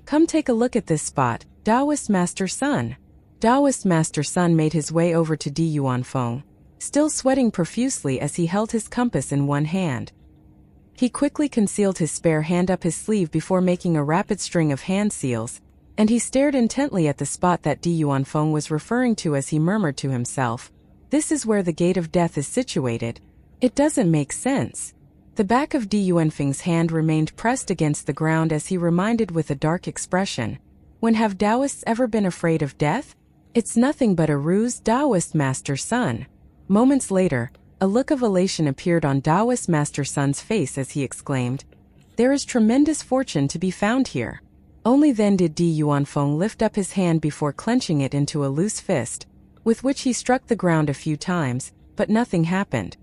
"Come take a look at this spot, Taoist Master Sun." Taoist Master Sun made his way over to Di Yuanfeng, still sweating profusely as he held his compass in one hand. He quickly concealed his spare hand up his sleeve before making a rapid string of hand seals, and he stared intently at the spot that Di Yuanfeng was referring to as he murmured to himself, "This is where the gate of death is situated. It doesn't make sense." The back of Di Yuanfeng's hand remained pressed against the ground as he reminded with a dark expression, "When have Taoists ever been afraid of death? It's nothing but a ruse, Taoist Master Sun." Moments later, a look of elation appeared on Taoist Master Sun's face as he exclaimed, "There is tremendous fortune to be found here." Only then did Di Yuanfeng lift up his hand before clenching it into a loose fist, with which he struck the ground a few times, but nothing happened.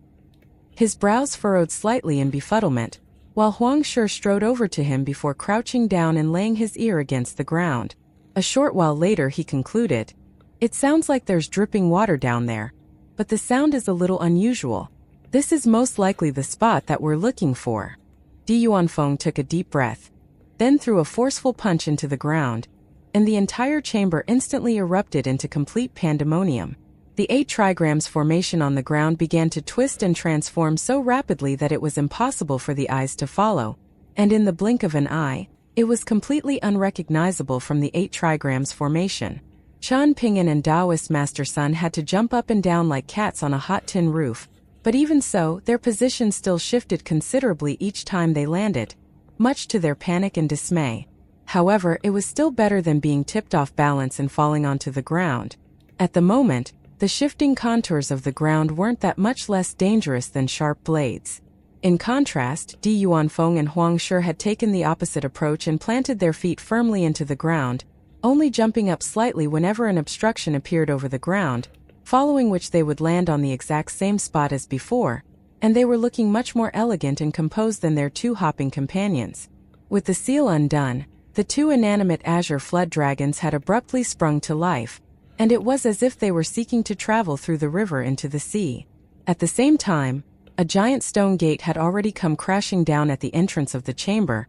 His brows furrowed slightly in befuddlement, while Huang Shi strode over to him before crouching down and laying his ear against the ground. A short while later he concluded, "It sounds like there's dripping water down there, but the sound is a little unusual. This is most likely the spot that we're looking for." Di Yuanfeng took a deep breath, then threw a forceful punch into the ground, and the entire chamber instantly erupted into complete pandemonium. The 8 trigrams formation on the ground began to twist and transform so rapidly that it was impossible for the eyes to follow, and in the blink of an eye, It was completely unrecognizable from the 8 trigrams formation. Qian Ping'an and Taoist Master Sun had to jump up and down like cats on a hot tin roof, but even so, their position still shifted considerably each time they landed, much to their panic and dismay. However, it was still better than being tipped off balance and falling onto the ground. At the moment, the shifting contours of the ground weren't that much less dangerous than sharp blades. In contrast, Di Yuanfeng and Huang Shi had taken the opposite approach and planted their feet firmly into the ground, only jumping up slightly whenever an obstruction appeared over the ground, following which they would land on the exact same spot as before, and they were looking much more elegant and composed than their 2 hopping companions. With the seal undone, the 2 inanimate azure flood dragons had abruptly sprung to life, and it was as if they were seeking to travel through the river into the sea. At the same time, a giant stone gate had already come crashing down at the entrance of the chamber,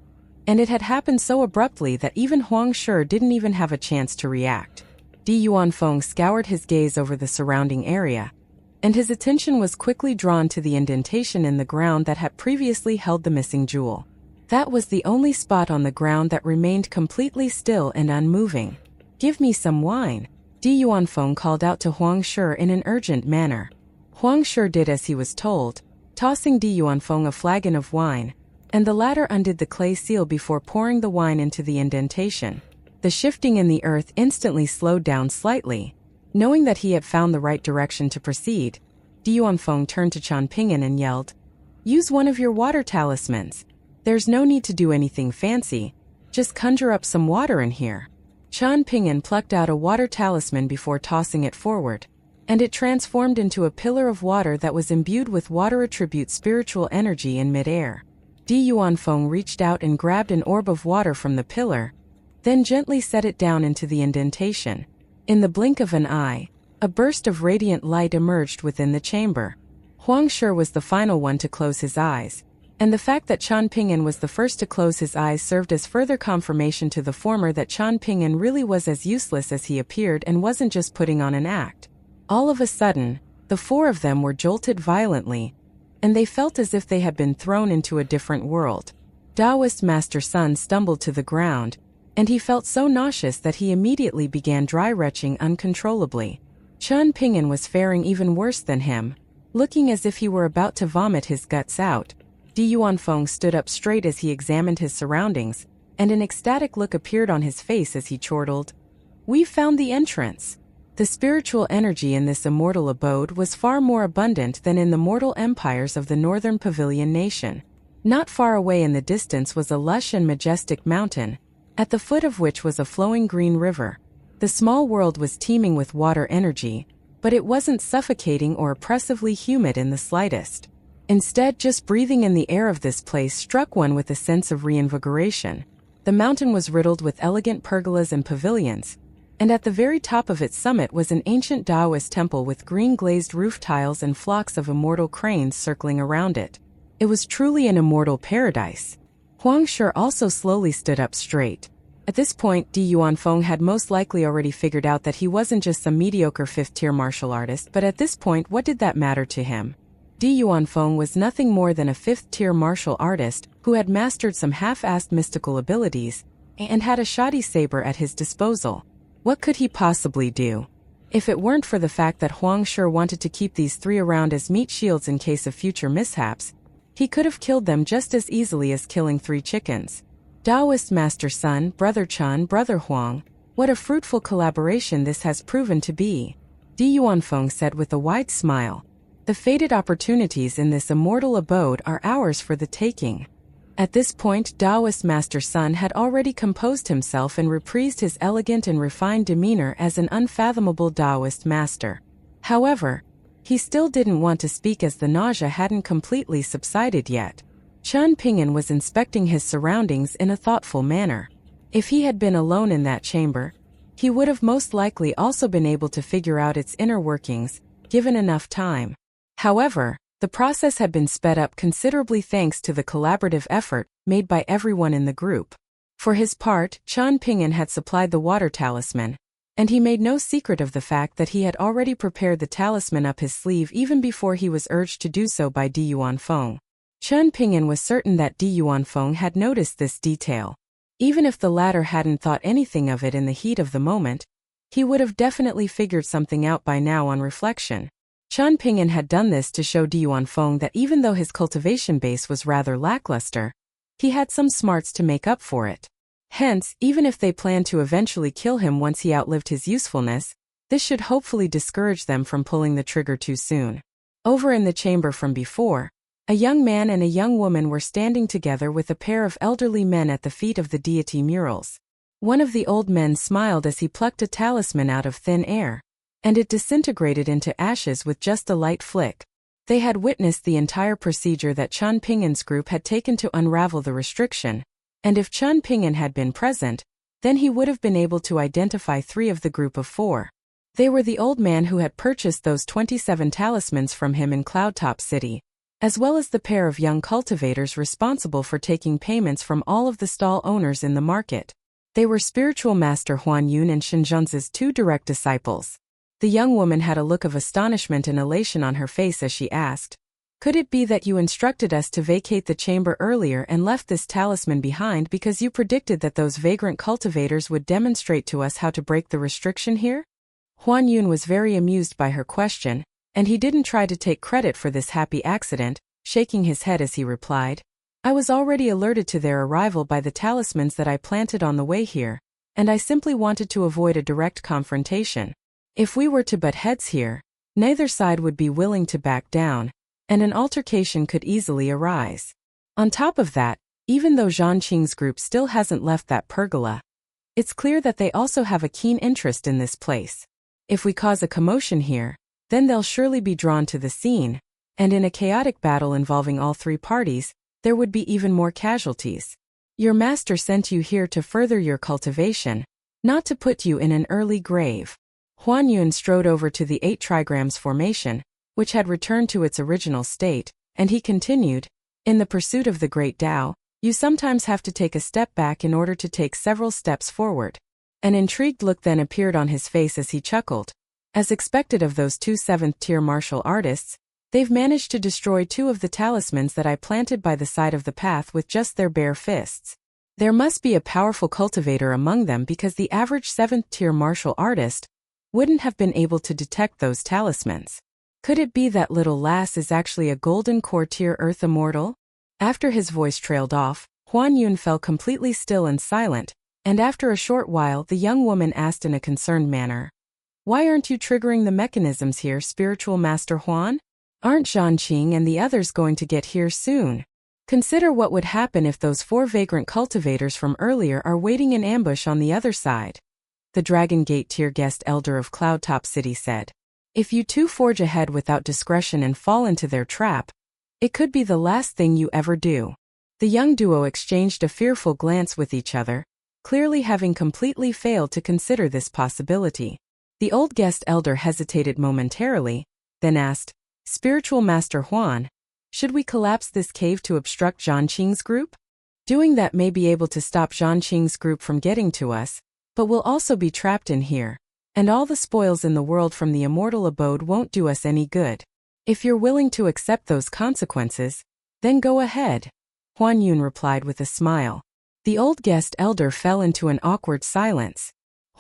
and it had happened so abruptly that even Huang Shi didn't even have a chance to react. Di Yuanfeng scoured his gaze over the surrounding area, and his attention was quickly drawn to the indentation in the ground that had previously held the missing jewel. That was the only spot on the ground that remained completely still and unmoving. "Give me some wine," Di Yuanfeng called out to Huang Shi in an urgent manner. Huang Shi did as he was told, tossing Di Yuanfeng a flagon of wine, and the latter undid the clay seal before pouring the wine into the indentation. The shifting in the earth instantly slowed down slightly. Knowing that he had found the right direction to proceed, Di Yuanfeng turned to Qian Ping'an and yelled, "Use one of your water talismans. There's no need to do anything fancy. Just conjure up some water in here." Qian Ping'an plucked out a water talisman before tossing it forward, and it transformed into a pillar of water that was imbued with water attribute spiritual energy in midair. Di Yuanfeng reached out and grabbed an orb of water from the pillar, then gently set it down into the indentation. In the blink of an eye, a burst of radiant light emerged within the chamber. Huang Shi was the final one to close his eyes, and the fact that Qian Ping'an was the first to close his eyes served as further confirmation to the former that Qian Ping'an really was as useless as he appeared and wasn't just putting on an act. All of a sudden, the 4 of them were jolted violently, and they felt as if they had been thrown into a different world. Taoist Master Sun stumbled to the ground, and he felt so nauseous that he immediately began dry retching uncontrollably. Qian Ping'an was faring even worse than him, looking as if he were about to vomit his guts out. Di Yuanfeng stood up straight as he examined his surroundings, and an ecstatic look appeared on his face as he chortled, "We found the entrance." The spiritual energy in this immortal abode was far more abundant than in the mortal empires of the northern pavilion nation. Not far away in the distance was a lush and majestic mountain, at the foot of which was a flowing green river. The small world was teeming with water energy, but it wasn't suffocating or oppressively humid in the slightest. Instead, just breathing in the air of this place struck one with a sense of reinvigoration. The mountain was riddled with elegant pergolas and pavilions, and at the very top of its summit was an ancient Taoist temple with green glazed roof tiles and flocks of immortal cranes circling around it. It was truly an immortal paradise. Huang Shi also slowly stood up straight. At this point, Di Yuanfeng had most likely already figured out that he wasn't just some mediocre 5th-tier martial artist, but at this point, what did that matter to him? Di Yuanfeng was nothing more than a 5th-tier martial artist who had mastered some half-assed mystical abilities and had a shoddy saber at his disposal. What could he possibly do? If it weren't for the fact that Huang Shi wanted to keep these 3 around as meat shields in case of future mishaps, he could have killed them just as easily as killing 3 chickens. Taoist Master Sun, Brother Qian, Brother Huang, what a fruitful collaboration this has proven to be, Di Yuanfeng said with a wide smile. The fated opportunities in this immortal abode are ours for the taking. At this point, Taoist Master Sun had already composed himself and reprised his elegant and refined demeanor as an unfathomable Taoist master. However, he still didn't want to speak as the nausea hadn't completely subsided yet. Qian Ping'an was inspecting his surroundings in a thoughtful manner. If he had been alone in that chamber, he would have most likely also been able to figure out its inner workings, given enough time. However, the process had been sped up considerably thanks to the collaborative effort made by everyone in the group. For his part, Qian Ping'an had supplied the water talisman, and he made no secret of the fact that he had already prepared the talisman up his sleeve even before he was urged to do so by Di Yuanfeng. Qian Ping'an was certain that Di Yuanfeng had noticed this detail. Even if the latter hadn't thought anything of it in the heat of the moment, he would have definitely figured something out by now on reflection. Chen Ping'an had done this to show Feng that even though his cultivation base was rather lackluster, he had some smarts to make up for it. Hence, even if they planned to eventually kill him once he outlived his usefulness, this should hopefully discourage them from pulling the trigger too soon. Over in the chamber from before, a young man and a young woman were standing together with a pair of elderly men at the feet of the deity murals. One of the old men smiled as he plucked a talisman out of thin air, and it disintegrated into ashes with just a light flick. They had witnessed the entire procedure that Chen Ping'an's group had taken to unravel the restriction, and if Chen Ping'an had been present, then he would have been able to identify 3 of the group of 4. They were the old man who had purchased those 27 talismans from him in Cloudtop City, as well as the pair of young cultivators responsible for taking payments from all of the stall owners in the market. They were spiritual master Huan Yun and Shinzhenz's 2 direct disciples. The young woman had a look of astonishment and elation on her face as she asked, "Could it be that you instructed us to vacate the chamber earlier and left this talisman behind because you predicted that those vagrant cultivators would demonstrate to us how to break the restriction here?" Huan Yun was very amused by her question, and he didn't try to take credit for this happy accident, shaking his head as he replied, "I was already alerted to their arrival by the talismans that I planted on the way here, and I simply wanted to avoid a direct confrontation. If we were to butt heads here, neither side would be willing to back down, and an altercation could easily arise. On top of that, even though Zhang Qing's group still hasn't left that pergola, it's clear that they also have a keen interest in this place. If we cause a commotion here, then they'll surely be drawn to the scene, and in a chaotic battle involving all 3 parties, there would be even more casualties. Your master sent you here to further your cultivation, not to put you in an early grave." Huan Yun strode over to the 8 trigrams formation, which had returned to its original state, and he continued, "In the pursuit of the great Tao, you sometimes have to take a step back in order to take several steps forward." An intrigued look then appeared on his face as he chuckled. As expected of those 2 7th-tier martial artists, they've managed to destroy 2 of the talismans that I planted by the side of the path with just their bare fists. There must be a powerful cultivator among them because the average 7th-tier martial artist wouldn't have been able to detect those talismans. Could it be that little lass is actually a golden core tier earth immortal? After his voice trailed off, Huan Yun fell completely still and silent, and after a short while the young woman asked in a concerned manner, "Why aren't you triggering the mechanisms here, spiritual master Huan? Aren't Zhang Qing and the others going to get here soon? Consider what would happen if those 4 vagrant cultivators from earlier are waiting in ambush on the other side." The Dragon Gate tier guest elder of Cloudtop City said, "If you 2 forge ahead without discretion and fall into their trap, it could be the last thing you ever do." The young duo exchanged a fearful glance with each other, clearly having completely failed to consider this possibility. The old guest elder hesitated momentarily, then asked, "Spiritual Master Huan, should we collapse this cave to obstruct Zhang Qing's group? Doing that may be able to stop Zhang Qing's group from getting to us, but we'll also be trapped in here, and all the spoils in the world from the immortal abode won't do us any good. If you're willing to accept those consequences, then go ahead," Huan Yun replied with a smile. The old guest elder fell into an awkward silence.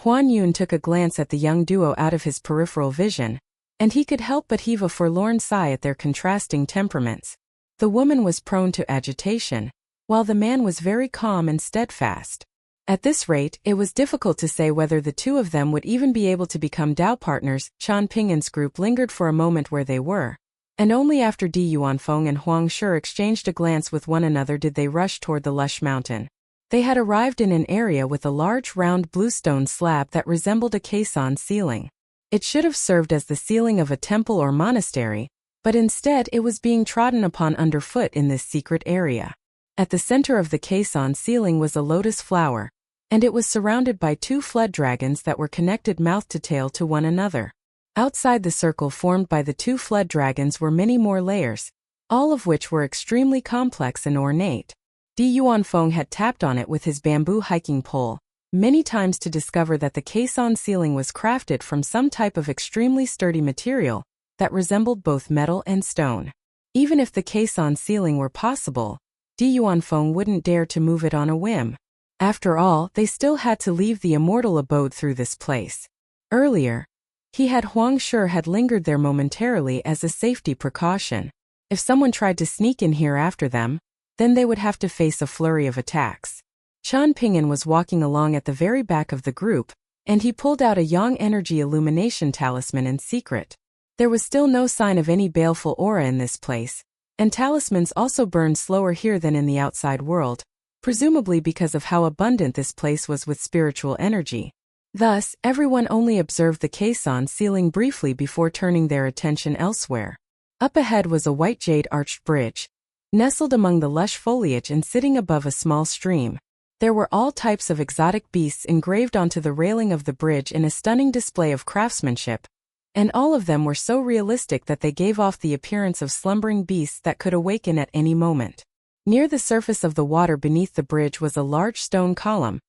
Huan Yun took a glance at the young duo out of his peripheral vision, and he could help but heave a forlorn sigh at their contrasting temperaments. The woman was prone to agitation, while the man was very calm and steadfast. At this rate, it was difficult to say whether the 2 of them would even be able to become Dao partners. Chen Ping'an's group lingered for a moment where they were, and only after Feng and Huang Shi exchanged a glance with one another did they rush toward the lush mountain. They had arrived in an area with a large round bluestone slab that resembled a caisson ceiling. It should have served as the ceiling of a temple or monastery, but instead it was being trodden upon underfoot in this secret area. At the center of the caisson ceiling was a lotus flower, and it was surrounded by 2 flood dragons that were connected mouth to tail to one another. Outside the circle formed by the 2 flood dragons were many more layers, all of which were extremely complex and ornate. Feng had tapped on it with his bamboo hiking pole many times to discover that the caisson ceiling was crafted from some type of extremely sturdy material that resembled both metal and stone. Even if the caisson ceiling were possible, Feng wouldn't dare to move it on a whim. After all, they still had to leave the immortal abode through this place. Earlier, he had Huang Shi had lingered there momentarily as a safety precaution. If someone tried to sneak in here after them, then they would have to face a flurry of attacks. Qian Ping'an was walking along at the very back of the group, and he pulled out a Yang energy illumination talisman in secret. There was still no sign of any baleful aura in this place, and talismans also burned slower here than in the outside world, presumably because of how abundant this place was with spiritual energy. Thus, everyone only observed the caisson ceiling briefly before turning their attention elsewhere. Up ahead was a white jade-arched bridge, nestled among the lush foliage and sitting above a small stream. There were all types of exotic beasts engraved onto the railing of the bridge in a stunning display of craftsmanship, and all of them were so realistic that they gave off the appearance of slumbering beasts that could awaken at any moment. Near the surface of the water beneath the bridge was a large stone column,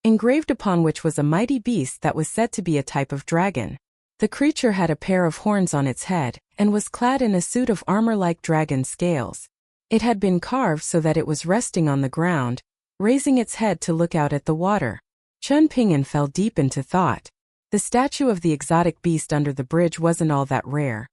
engraved upon which was a mighty beast that was said to be a type of dragon. The creature had a pair of horns on its head, and was clad in a suit of armor like dragon scales. It had been carved so that it was resting on the ground, raising its head to look out at the water. Qian Ping'an fell deep into thought. The statue of the exotic beast under the bridge wasn't all that rare.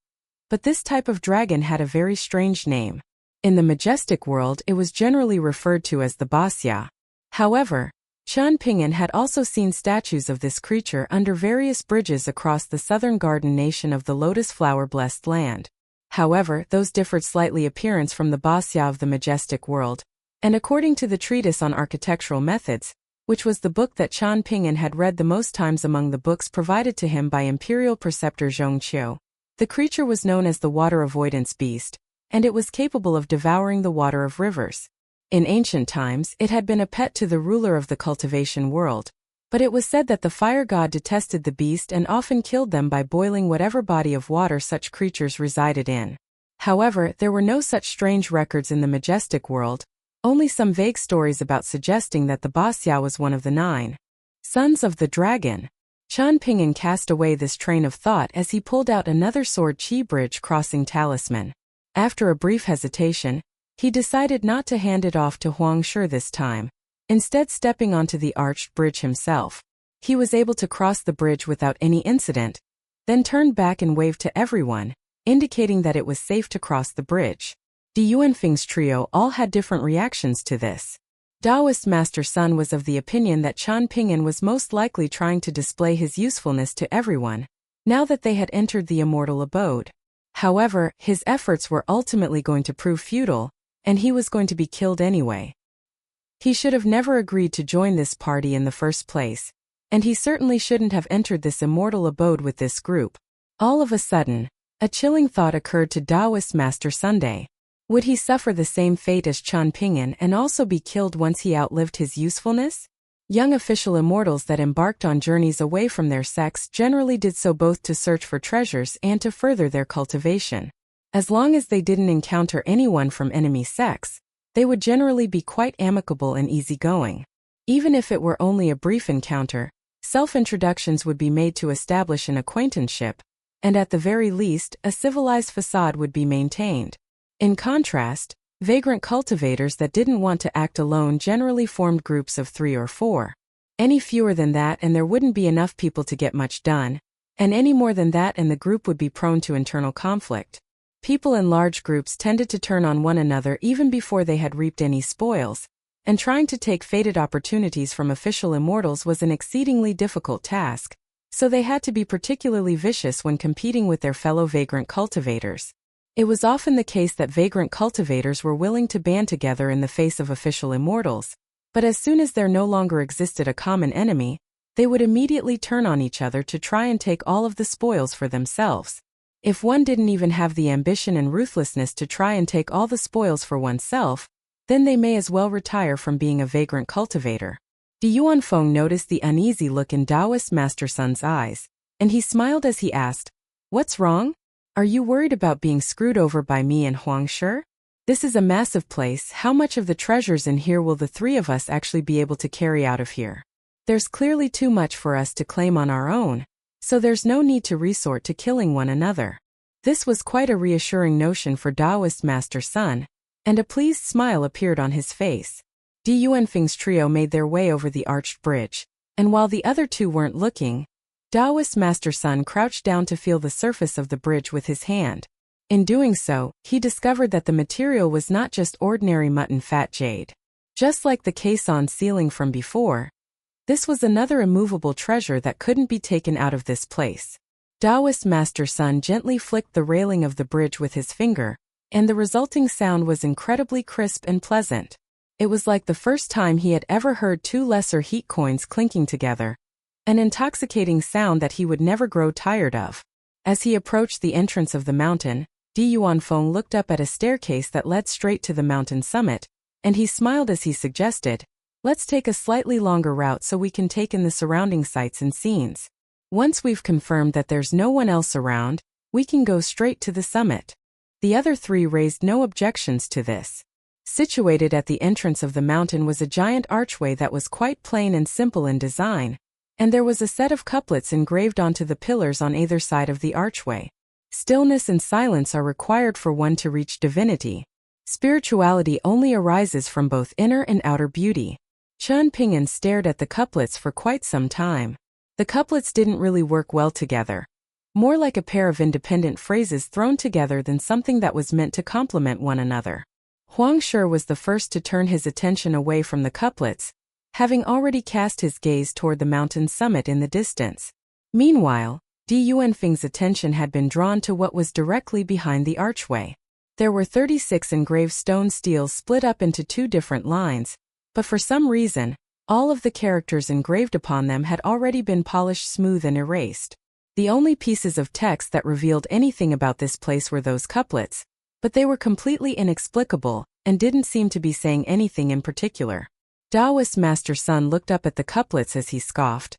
But this type of dragon had a very strange name. In the majestic world, it was generally referred to as the Basya. However, Qian Ping'an had also seen statues of this creature under various bridges across the southern garden nation of the lotus flower-blessed land. However, those differed slightly appearance from the Basya of the majestic world, and according to the Treatise on Architectural Methods, which was the book that Qian Ping'an had read the most times among the books provided to him by Imperial Preceptor Zhongqiu, the creature was known as the water avoidance beast, and it was capable of devouring the water of rivers. In ancient times, it had been a pet to the ruler of the cultivation world, but it was said that the fire god detested the beast and often killed them by boiling whatever body of water such creatures resided in. However, there were no such strange records in the majestic world, only some vague stories about suggesting that the Basya was one of the 9 sons of the dragon. Qian Ping'an cast away this train of thought as he pulled out another sword chi bridge crossing talisman. After a brief hesitation, he decided not to hand it off to Huang Shi this time, instead stepping onto the arched bridge himself. He was able to cross the bridge without any incident, then turned back and waved to everyone, indicating that it was safe to cross the bridge. Di Yuanfeng's trio all had different reactions to this. Daoist Master Sun was of the opinion that Qian Ping'an was most likely trying to display his usefulness to everyone, now that they had entered the immortal abode. However, his efforts were ultimately going to prove futile, and he was going to be killed anyway. He should have never agreed to join this party in the first place, and he certainly shouldn't have entered this immortal abode with this group. All of a sudden, a chilling thought occurred to Daoist Master Sunday. Would he suffer the same fate as Qian Ping'an and also be killed once he outlived his usefulness? Young official immortals that embarked on journeys away from their sex generally did so both to search for treasures and to further their cultivation. As long as they didn't encounter anyone from enemy sex, they would generally be quite amicable and easygoing. Even if it were only a brief encounter, self-introductions would be made to establish an acquaintanceship, and at the very least, a civilized facade would be maintained. In contrast, vagrant cultivators that didn't want to act alone generally formed groups of 3 or 4. Any fewer than that and there wouldn't be enough people to get much done, and any more than that and the group would be prone to internal conflict. People in large groups tended to turn on one another even before they had reaped any spoils, and trying to take fated opportunities from official immortals was an exceedingly difficult task, so they had to be particularly vicious when competing with their fellow vagrant cultivators. It was often the case that vagrant cultivators were willing to band together in the face of official immortals, but as soon as there no longer existed a common enemy, they would immediately turn on each other to try and take all of the spoils for themselves. If one didn't even have the ambition and ruthlessness to try and take all the spoils for oneself, then they may as well retire from being a vagrant cultivator. Di Yuanfeng noticed the uneasy look in Daoist Master Sun's eyes, and he smiled as he asked, "What's wrong? Are you worried about being screwed over by me and Huang Shi? This is a massive place. How much of the treasures in here will the 3 of us actually be able to carry out of here? There's clearly too much for us to claim on our own, so there's no need to resort to killing one another." This was quite a reassuring notion for Daoist Master Sun, and a pleased smile appeared on his face. Di Yuanfeng's trio made their way over the arched bridge, and while the other two weren't looking, Taoist Master Sun crouched down to feel the surface of the bridge with his hand. In doing so, he discovered that the material was not just ordinary mutton fat jade. Just like the caisson ceiling from before, this was another immovable treasure that couldn't be taken out of this place. Taoist Master Sun gently flicked the railing of the bridge with his finger, and the resulting sound was incredibly crisp and pleasant. It was like the first time he had ever heard two lesser heat coins clinking together, an intoxicating sound that he would never grow tired of. As he approached the entrance of the mountain, Di Yuanfeng looked up at a staircase that led straight to the mountain summit, and he smiled as he suggested, "Let's take a slightly longer route so we can take in the surrounding sights and scenes. Once we've confirmed that there's no one else around, we can go straight to the summit." The other three raised no objections to this. Situated at the entrance of the mountain was a giant archway that was quite plain and simple in design, and there was a set of couplets engraved onto the pillars on either side of the archway. Stillness and silence are required for one to reach divinity. Spirituality only arises from both inner and outer beauty. Chen Ping'an stared at the couplets for quite some time. The couplets didn't really work well together. More like a pair of independent phrases thrown together than something that was meant to complement one another. Huang Shi was the first to turn his attention away from the couplets, having already cast his gaze toward the mountain summit in the distance. Meanwhile, Di Yuanfeng's attention had been drawn to what was directly behind the archway. There were 36 engraved stone steels split up into two different lines, but for some reason, all of the characters engraved upon them had already been polished smooth and erased. The only pieces of text that revealed anything about this place were those couplets, but they were completely inexplicable and didn't seem to be saying anything in particular. Taoist Master Sun looked up at the couplets as he scoffed.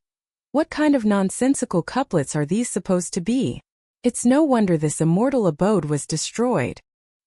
What kind of nonsensical couplets are these supposed to be? It's no wonder this immortal abode was destroyed.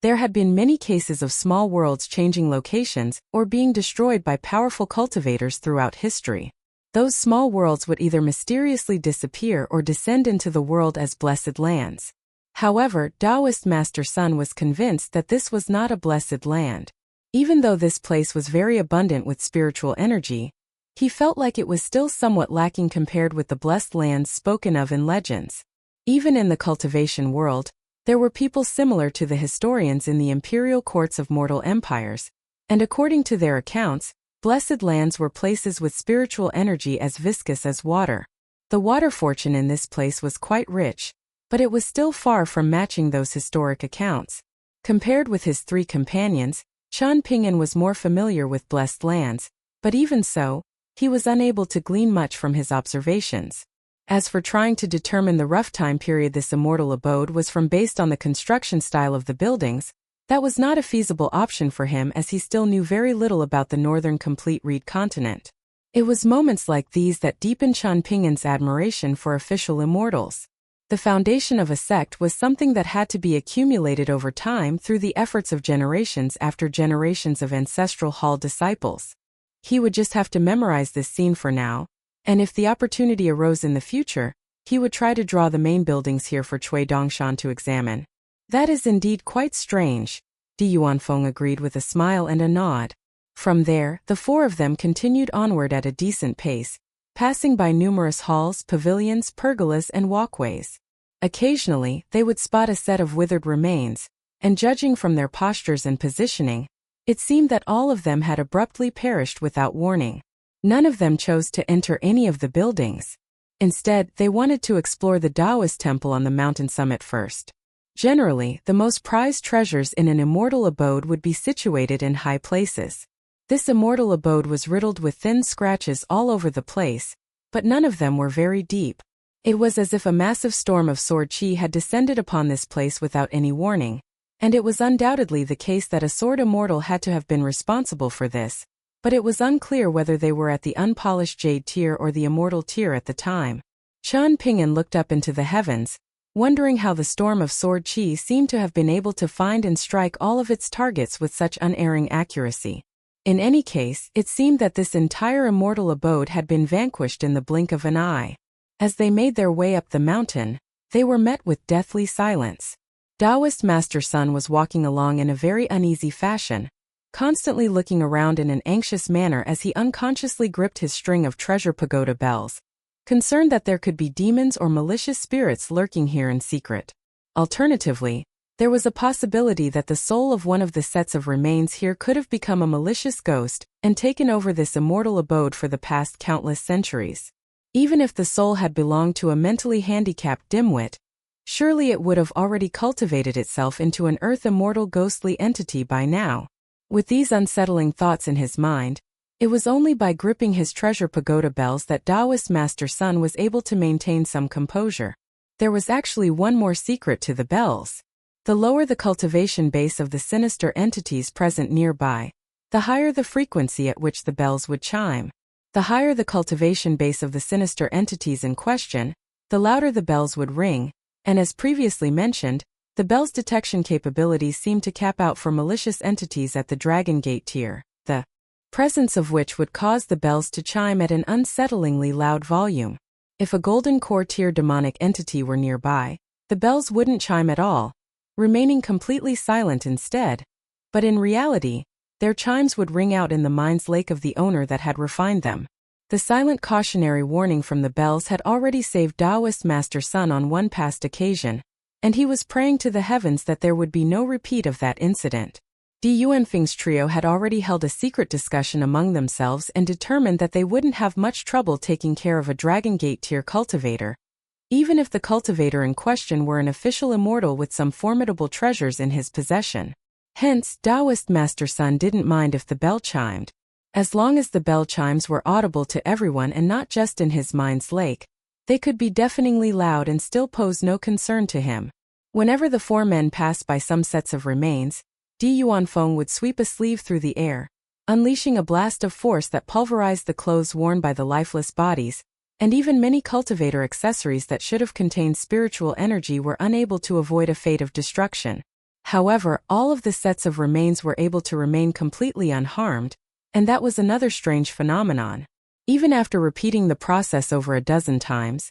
There had been many cases of small worlds changing locations or being destroyed by powerful cultivators throughout history. Those small worlds would either mysteriously disappear or descend into the world as blessed lands. However, Taoist Master Sun was convinced that this was not a blessed land. Even though this place was very abundant with spiritual energy, he felt like it was still somewhat lacking compared with the blessed lands spoken of in legends. Even in the cultivation world, there were people similar to the historians in the imperial courts of mortal empires, and according to their accounts, blessed lands were places with spiritual energy as viscous as water. The water fortune in this place was quite rich, but it was still far from matching those historic accounts. Compared with his three companions, Chen Ping'an was more familiar with blessed lands, but even so, he was unable to glean much from his observations. As for trying to determine the rough time period this immortal abode was from based on the construction style of the buildings, that was not a feasible option for him as he still knew very little about the northern complete reed continent. It was moments like these that deepened Chen Ping'an's admiration for official immortals. The foundation of a sect was something that had to be accumulated over time through the efforts of generations after generations of ancestral hall disciples. He would just have to memorize this scene for now, and if the opportunity arose in the future, he would try to draw the main buildings here for Cui Dongshan to examine. That is indeed quite strange, Di Yuanfeng agreed with a smile and a nod. From there, the four of them continued onward at a decent pace, passing by numerous halls, pavilions, pergolas, and walkways. Occasionally, they would spot a set of withered remains, and judging from their postures and positioning, it seemed that all of them had abruptly perished without warning. None of them chose to enter any of the buildings. Instead, they wanted to explore the Taoist temple on the mountain summit first. Generally, the most prized treasures in an immortal abode would be situated in high places. This immortal abode was riddled with thin scratches all over the place, but none of them were very deep. It was as if a massive storm of sword qi had descended upon this place without any warning, and it was undoubtedly the case that a sword immortal had to have been responsible for this, but it was unclear whether they were at the unpolished jade tier or the immortal tier at the time. Chen Ping'an looked up into the heavens, wondering how the storm of sword qi seemed to have been able to find and strike all of its targets with such unerring accuracy. In any case, it seemed that this entire immortal abode had been vanquished in the blink of an eye. As they made their way up the mountain, they were met with deathly silence. Taoist Master Sun was walking along in a very uneasy fashion, constantly looking around in an anxious manner as he unconsciously gripped his string of treasure pagoda bells, concerned that there could be demons or malicious spirits lurking here in secret. Alternatively, there was a possibility that the soul of one of the sets of remains here could have become a malicious ghost and taken over this immortal abode for the past countless centuries. Even if the soul had belonged to a mentally handicapped dimwit, surely it would have already cultivated itself into an earth-immortal ghostly entity by now. With these unsettling thoughts in his mind, it was only by gripping his treasure pagoda bells that Taoist Master Sun was able to maintain some composure. There was actually one more secret to the bells. The lower the cultivation base of the sinister entities present nearby, the higher the frequency at which the bells would chime. The higher the cultivation base of the sinister entities in question, the louder the bells would ring, and as previously mentioned, the bell's detection capabilities seemed to cap out for malicious entities at the Dragon Gate tier, the presence of which would cause the bells to chime at an unsettlingly loud volume. If a Golden Core tier demonic entity were nearby, the bells wouldn't chime at all, remaining completely silent instead. But in reality, their chimes would ring out in the mind's lake of the owner that had refined them. The silent cautionary warning from the bells had already saved Taoist Master Sun on one past occasion, and he was praying to the heavens that there would be no repeat of that incident. Di Yuanfeng's trio had already held a secret discussion among themselves and determined that they wouldn't have much trouble taking care of a Dragon Gate tier cultivator, even if the cultivator in question were an official immortal with some formidable treasures in his possession. Hence, Taoist Master Sun didn't mind if the bell chimed. As long as the bell chimes were audible to everyone and not just in his mind's lake, they could be deafeningly loud and still pose no concern to him. Whenever the four men passed by some sets of remains, Di Yuanfeng would sweep a sleeve through the air, unleashing a blast of force that pulverized the clothes worn by the lifeless bodies, and even many cultivator accessories that should have contained spiritual energy were unable to avoid a fate of destruction. However, all of the sets of remains were able to remain completely unharmed, and that was another strange phenomenon. Even after repeating the process over a dozen times,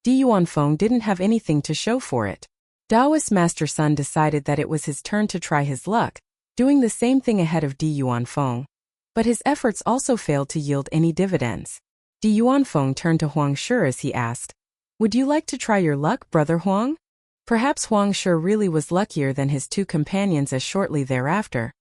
Di Yuanfeng didn't have anything to show for it. Taoist Master Sun decided that it was his turn to try his luck, doing the same thing ahead of Di Yuanfeng. But his efforts also failed to yield any dividends. Di Yuanfeng turned to Huang Shi as he asked, "Would you like to try your luck, Brother Huang?" Perhaps Huang Shi really was luckier than his two companions, as shortly thereafter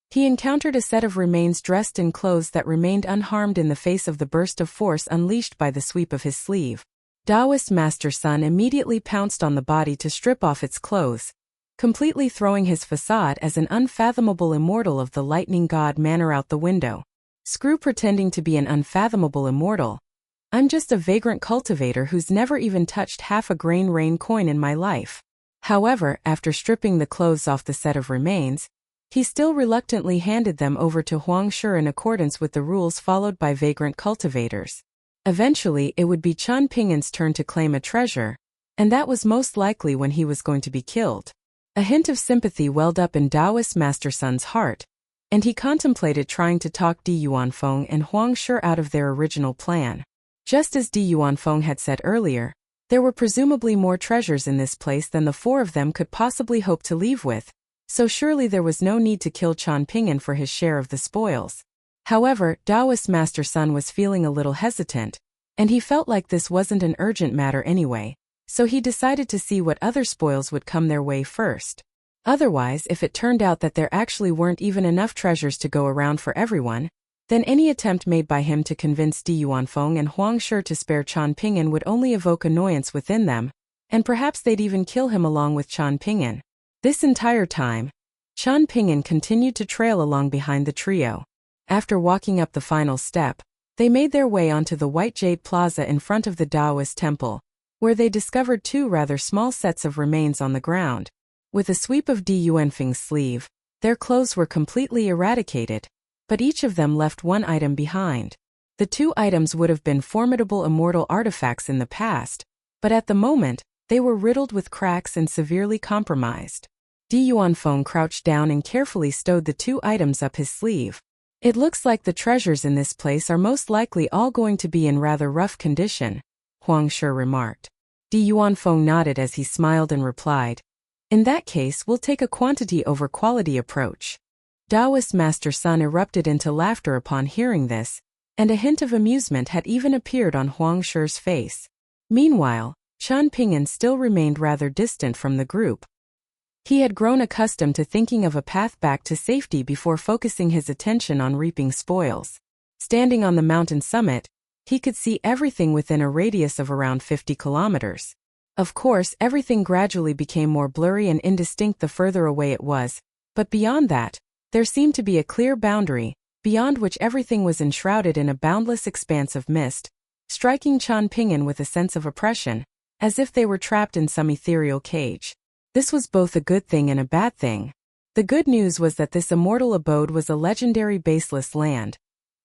he encountered a set of remains dressed in clothes that remained unharmed in the face of the burst of force unleashed by the sweep of his sleeve. Taoist Master Sun immediately pounced on the body to strip off its clothes, completely throwing his facade as an unfathomable immortal of the lightning god manner out the window. Screw pretending to be an unfathomable immortal. I'm just a vagrant cultivator who's never even touched half a grain rain coin in my life. However, after stripping the clothes off the set of remains, he still reluctantly handed them over to Huang Shi in accordance with the rules followed by vagrant cultivators. Eventually, it would be Chen Pingin's turn to claim a treasure, and that was most likely when he was going to be killed. A hint of sympathy welled up in Taoist Master Sun's heart, and he contemplated trying to talk Di Yuanfeng and Huang Shi out of their original plan. Just as Di Yuanfeng had said earlier, there were presumably more treasures in this place than the four of them could possibly hope to leave with, so surely there was no need to kill Chen Pingin for his share of the spoils. However, Taoist Master Sun was feeling a little hesitant, and he felt like this wasn't an urgent matter anyway, so he decided to see what other spoils would come their way first. Otherwise, if it turned out that there actually weren't even enough treasures to go around for everyone, then any attempt made by him to convince Di Yuanfeng and Huang Shi to spare Chen Pingin would only evoke annoyance within them, and perhaps they'd even kill him along with Chen Pingin. This entire time, Chen Pingin continued to trail along behind the trio. After walking up the final step, they made their way onto the White Jade Plaza in front of the Taoist temple, where they discovered two rather small sets of remains on the ground. With a sweep of Di Yuanfeng's sleeve, their clothes were completely eradicated, but each of them left one item behind. The two items would have been formidable immortal artifacts in the past, but at the moment, they were riddled with cracks and severely compromised. Di Yuanfeng crouched down and carefully stowed the two items up his sleeve. "It looks like the treasures in this place are most likely all going to be in rather rough condition," Huang Shi remarked. Di Yuanfeng nodded as he smiled and replied, "In that case, we'll take a quantity over quality approach." Taoist Master Sun erupted into laughter upon hearing this, and a hint of amusement had even appeared on Huang Shi's face. Meanwhile, Chen Ping'an still remained rather distant from the group. He had grown accustomed to thinking of a path back to safety before focusing his attention on reaping spoils. Standing on the mountain summit, he could see everything within a radius of around 50 kilometers. Of course, everything gradually became more blurry and indistinct the further away it was, but beyond that, there seemed to be a clear boundary, beyond which everything was enshrouded in a boundless expanse of mist, striking Chen Ping'an with a sense of oppression, as if they were trapped in some ethereal cage. This was both a good thing and a bad thing. The good news was that this immortal abode was a legendary baseless land,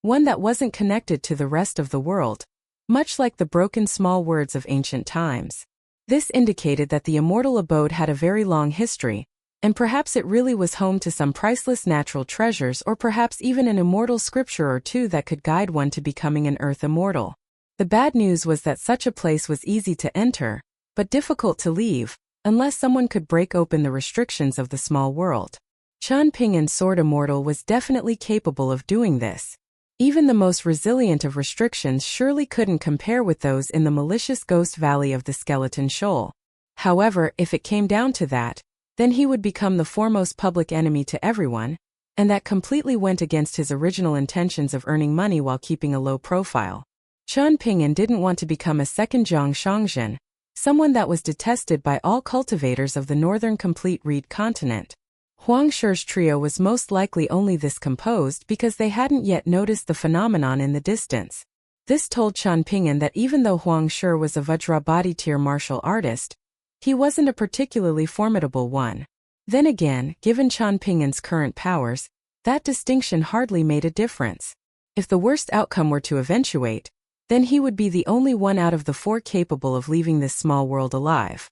one that wasn't connected to the rest of the world, much like the broken small words of ancient times. This indicated that the immortal abode had a very long history, and perhaps it really was home to some priceless natural treasures or perhaps even an immortal scripture or two that could guide one to becoming an earth immortal. The bad news was that such a place was easy to enter, but difficult to leave, unless someone could break open the restrictions of the small world. Chen Ping'an's sword immortal was definitely capable of doing this. Even the most resilient of restrictions surely couldn't compare with those in the malicious ghost valley of the Skeleton Shoal. However, if it came down to that, then he would become the foremost public enemy to everyone, and that completely went against his original intentions of earning money while keeping a low profile. Chen Ping'an didn't want to become a second Zhang Shangzhen, someone that was detested by all cultivators of the northern complete reed continent. Huang Shi's trio was most likely only this composed because they hadn't yet noticed the phenomenon in the distance. This told Chen Ping'an that even though Huang Shi was a Vajrabhati tier martial artist, he wasn't a particularly formidable one. Then again, given Chen Ping'an's current powers, that distinction hardly made a difference. If the worst outcome were to eventuate, then he would be the only one out of the four capable of leaving this small world alive.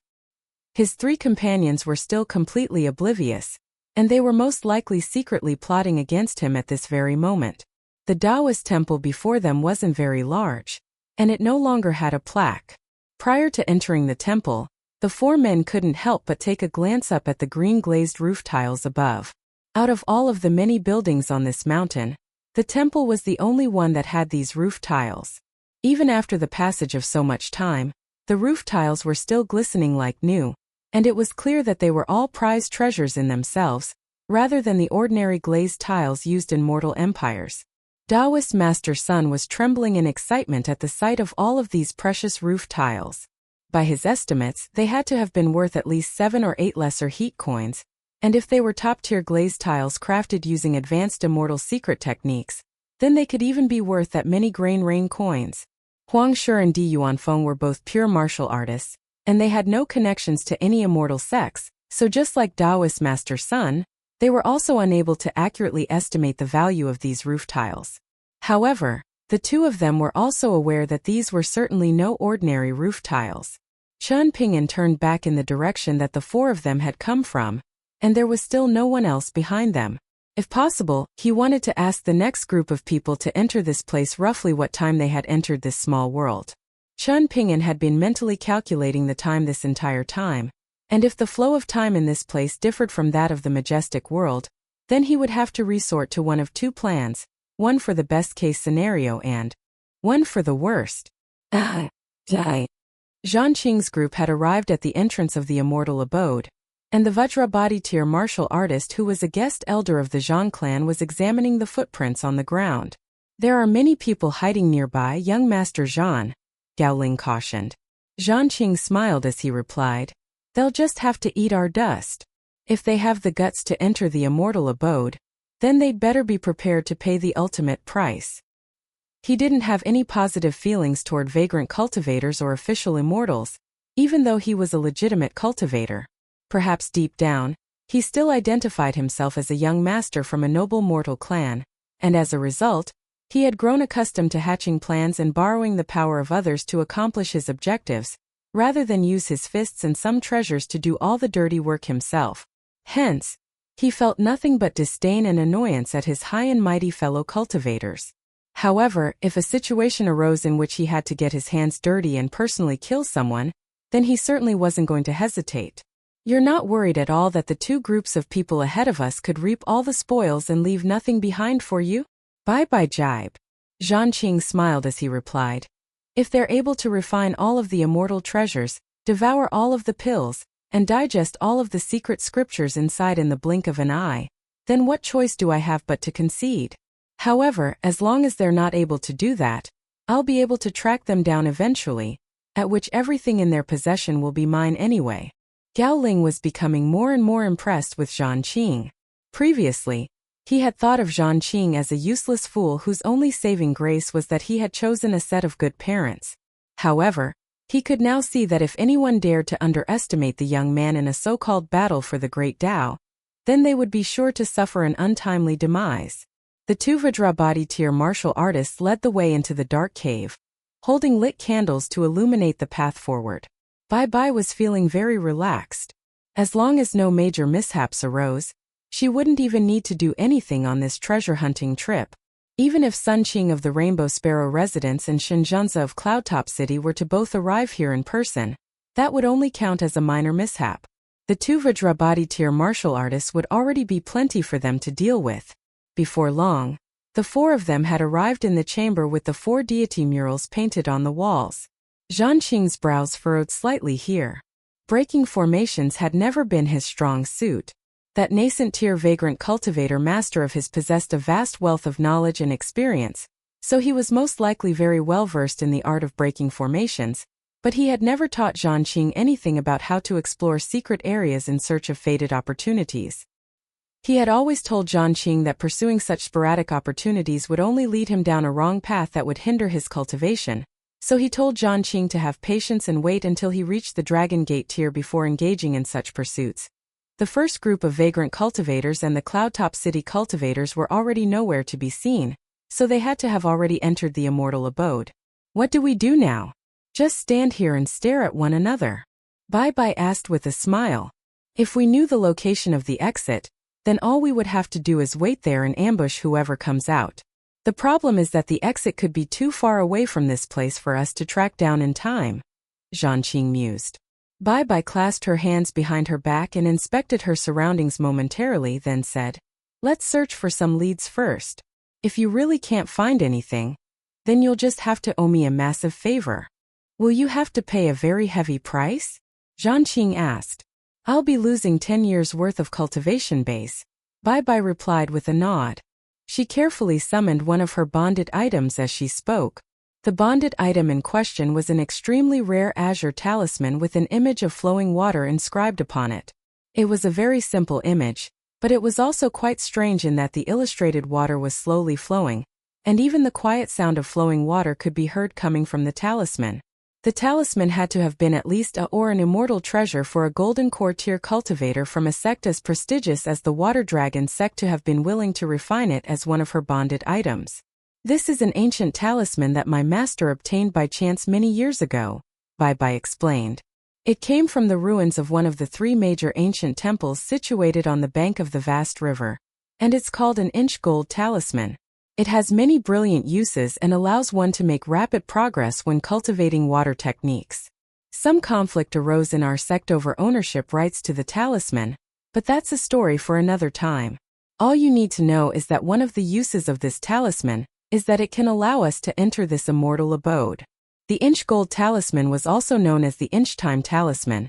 His three companions were still completely oblivious, and they were most likely secretly plotting against him at this very moment. The Taoist temple before them wasn't very large, and it no longer had a plaque. Prior to entering the temple, the four men couldn't help but take a glance up at the green glazed roof tiles above. Out of all of the many buildings on this mountain, the temple was the only one that had these roof tiles. Even after the passage of so much time, the roof tiles were still glistening like new, and it was clear that they were all prized treasures in themselves, rather than the ordinary glazed tiles used in mortal empires. Taoist Master Sun was trembling in excitement at the sight of all of these precious roof tiles. By his estimates, they had to have been worth at least 7 or 8 lesser heat coins, and if they were top-tier glazed tiles crafted using advanced immortal secret techniques, then they could even be worth that many grain rain coins. Huang Shi and Diyuan Feng were both pure martial artists, and they had no connections to any immortal sects, so just like Taoist Master Sun, they were also unable to accurately estimate the value of these roof tiles. However, the two of them were also aware that these were certainly no ordinary roof tiles. Chen Ping'an turned back in the direction that the four of them had come from, and there was still no one else behind them. If possible, he wanted to ask the next group of people to enter this place roughly what time they had entered this small world. Chen Ping'an had been mentally calculating the time this entire time, and if the flow of time in this place differed from that of the majestic world, then he would have to resort to one of two plans, one for the best-case scenario and one for the worst. Die. Zhang Qing's group had arrived at the entrance of the immortal abode, and the Vajrabhati tier martial artist who was a guest elder of the Zhang clan was examining the footprints on the ground. There are many people hiding nearby, young Master Zhan, Gao Ling cautioned. Zhang Qing smiled as he replied, "They'll just have to eat our dust. If they have the guts to enter the immortal abode, then they'd better be prepared to pay the ultimate price." He didn't have any positive feelings toward vagrant cultivators or official immortals, even though he was a legitimate cultivator. Perhaps deep down, he still identified himself as a young master from a noble mortal clan, and as a result, he had grown accustomed to hatching plans and borrowing the power of others to accomplish his objectives, rather than use his fists and some treasures to do all the dirty work himself. Hence, he felt nothing but disdain and annoyance at his high and mighty fellow cultivators. However, if a situation arose in which he had to get his hands dirty and personally kill someone, then he certainly wasn't going to hesitate. You're not worried at all that the two groups of people ahead of us could reap all the spoils and leave nothing behind for you? Bye-bye, Jibe. Zhanqing smiled as he replied. If they're able to refine all of the immortal treasures, devour all of the pills, and digest all of the secret scriptures inside in the blink of an eye, then what choice do I have but to concede? However, as long as they're not able to do that, I'll be able to track them down eventually, at which everything in their possession will be mine anyway. Gao Ling was becoming more and more impressed with Zhanqing. Previously, he had thought of Zhanqing as a useless fool whose only saving grace was that he had chosen a set of good parents. However, he could now see that if anyone dared to underestimate the young man in a so-called battle for the Great Tao, then they would be sure to suffer an untimely demise. The two Vajrabhati tier martial artists led the way into the dark cave, holding lit candles to illuminate the path forward. Bai was feeling very relaxed. As long as no major mishaps arose, she wouldn't even need to do anything on this treasure-hunting trip. Even if Sun Qing of the Rainbow Sparrow Residence and Shinzhenza of Cloudtop City were to both arrive here in person, that would only count as a minor mishap. The two Vajrabhati tier martial artists would already be plenty for them to deal with. Before long, the four of them had arrived in the chamber with the four deity murals painted on the walls. Zhanqing's brows furrowed slightly here. Breaking formations had never been his strong suit. That nascent-tier vagrant cultivator master of his possessed a vast wealth of knowledge and experience, so he was most likely very well versed in the art of breaking formations, but he had never taught Zhanqing anything about how to explore secret areas in search of fated opportunities. He had always told Zhanqing that pursuing such sporadic opportunities would only lead him down a wrong path that would hinder his cultivation, so he told Zhanqing to have patience and wait until he reached the Dragon Gate tier before engaging in such pursuits. The first group of vagrant cultivators and the Cloudtop City cultivators were already nowhere to be seen, so they had to have already entered the immortal abode. What do we do now? Just stand here and stare at one another? Bai asked with a smile. If we knew the location of the exit, then all we would have to do is wait there and ambush whoever comes out. The problem is that the exit could be too far away from this place for us to track down in time, Zhanqing mused. Bai clasped her hands behind her back and inspected her surroundings momentarily, then said, "Let's search for some leads first. If you really can't find anything, then you'll just have to owe me a massive favor." "Will you have to pay a very heavy price?" Zhanqing asked. "I'll be losing 10 years' worth of cultivation base," Bai replied with a nod. She carefully summoned one of her bonded items as she spoke. The bonded item in question was an extremely rare azure talisman with an image of flowing water inscribed upon it. It was a very simple image, but it was also quite strange in that the illustrated water was slowly flowing, and even the quiet sound of flowing water could be heard coming from the talisman. The talisman had to have been at least an immortal treasure for a golden core tier cultivator from a sect as prestigious as the Water Dragon sect to have been willing to refine it as one of her bonded items. "This is an ancient talisman that my master obtained by chance many years ago," Bai explained. "It came from the ruins of one of the 3 major ancient temples situated on the bank of the vast river, and it's called an inch gold talisman. It has many brilliant uses and allows one to make rapid progress when cultivating water techniques. Some conflict arose in our sect over ownership rights to the talisman, but that's a story for another time. All you need to know is that one of the uses of this talisman is that it can allow us to enter this immortal abode." The inch gold talisman was also known as the inch time talisman,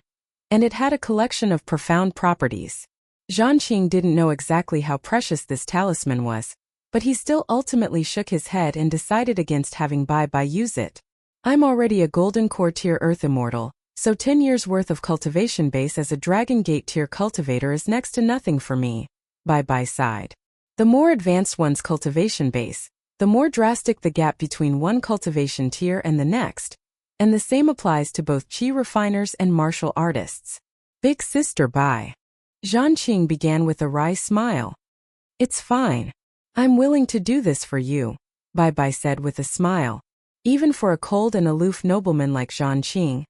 and it had a collection of profound properties. Zhanqing didn't know exactly how precious this talisman was, but he still ultimately shook his head and decided against having Bai use it. "I'm already a golden core tier earth immortal, so 10 years worth of cultivation base as a Dragon Gate tier cultivator is next to nothing for me," Bai sighed. The more advanced one's cultivation base, the more drastic the gap between one cultivation tier and the next, and the same applies to both chi refiners and martial artists. "Big sister Bai." Zhanqing began with a wry smile. "It's fine. I'm willing to do this for you," Bai said with a smile. Even for a cold and aloof nobleman like Zhanqing,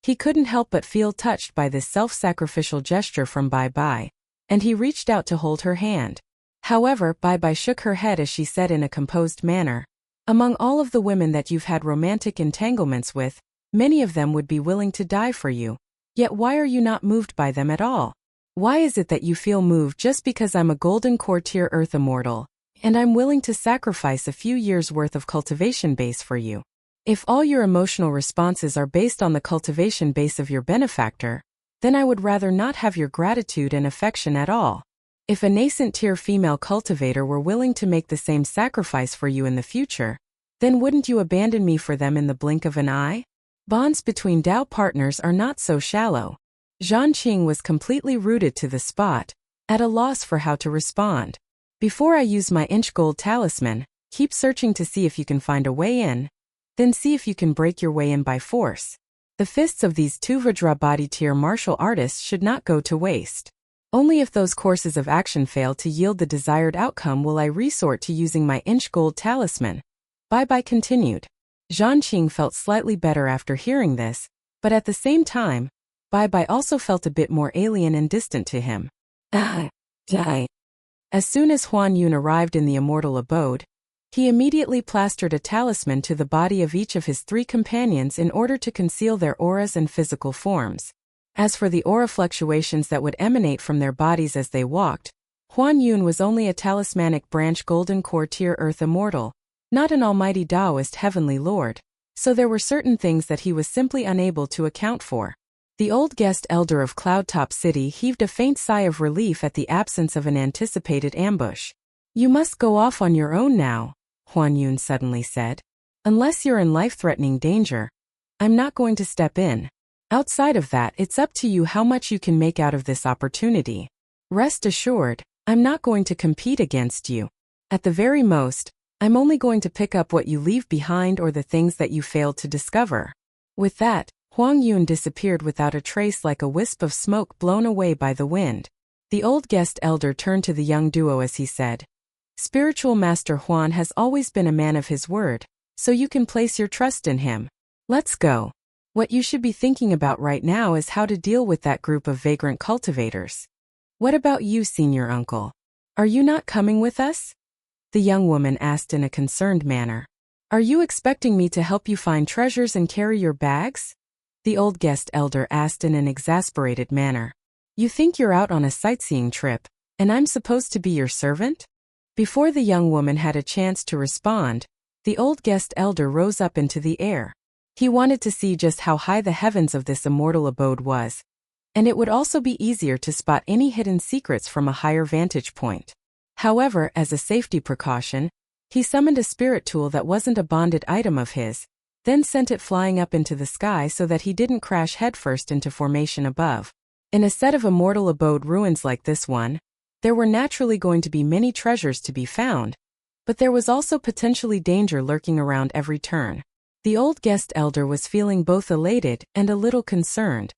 he couldn't help but feel touched by this self-sacrificial gesture from Bai, and he reached out to hold her hand. However, Bai shook her head as she said in a composed manner, "Among all of the women that you've had romantic entanglements with, many of them would be willing to die for you. Yet why are you not moved by them at all? Why is it that you feel moved just because I'm a golden core tier earth immortal, and I'm willing to sacrifice a few years' worth of cultivation base for you? If all your emotional responses are based on the cultivation base of your benefactor, then I would rather not have your gratitude and affection at all. If a nascent tier female cultivator were willing to make the same sacrifice for you in the future, then wouldn't you abandon me for them in the blink of an eye? Bonds between Dao partners are not so shallow. Zhan Qing was completely rooted to the spot, at a loss for how to respond. Before I use my inch gold talisman, keep searching to see if you can find a way in, then see if you can break your way in by force. The fists of these two Vajrabadi tier martial artists should not go to waste. Only if those courses of action fail to yield the desired outcome will I resort to using my inch gold talisman. Bye continued. Zhan Qing felt slightly better after hearing this, but at the same time, Bai also felt a bit more alien and distant to him. Die. As soon as Huan Yun arrived in the immortal abode, he immediately plastered a talisman to the body of each of his 3 companions in order to conceal their auras and physical forms. As for the aura fluctuations that would emanate from their bodies as they walked, Huan Yun was only a talismanic branch golden core tier earth immortal, not an almighty Taoist heavenly lord, so there were certain things that he was simply unable to account for. The old guest elder of Cloudtop City heaved a faint sigh of relief at the absence of an anticipated ambush. You must go off on your own now, Huan Yun suddenly said. Unless you're in life-threatening danger, I'm not going to step in. Outside of that, it's up to you how much you can make out of this opportunity. Rest assured, I'm not going to compete against you. At the very most, I'm only going to pick up what you leave behind or the things that you failed to discover. With that, Huang Yun disappeared without a trace like a wisp of smoke blown away by the wind. The old guest elder turned to the young duo as he said, Spiritual Master Huan has always been a man of his word, so you can place your trust in him. Let's go. What you should be thinking about right now is how to deal with that group of vagrant cultivators. What about you, senior uncle? Are you not coming with us? The young woman asked in a concerned manner. Are you expecting me to help you find treasures and carry your bags? The old guest elder asked in an exasperated manner. You think you're out on a sightseeing trip, and I'm supposed to be your servant? Before the young woman had a chance to respond, the old guest elder rose up into the air. He wanted to see just how high the heavens of this immortal abode was, and it would also be easier to spot any hidden secrets from a higher vantage point. However, as a safety precaution, he summoned a spirit tool that wasn't a bonded item of his, then sent it flying up into the sky so that he didn't crash headfirst into formation above. In a set of immortal abode ruins like this one, there were naturally going to be many treasures to be found, but there was also potentially danger lurking around every turn. The old guest elder was feeling both elated and a little concerned.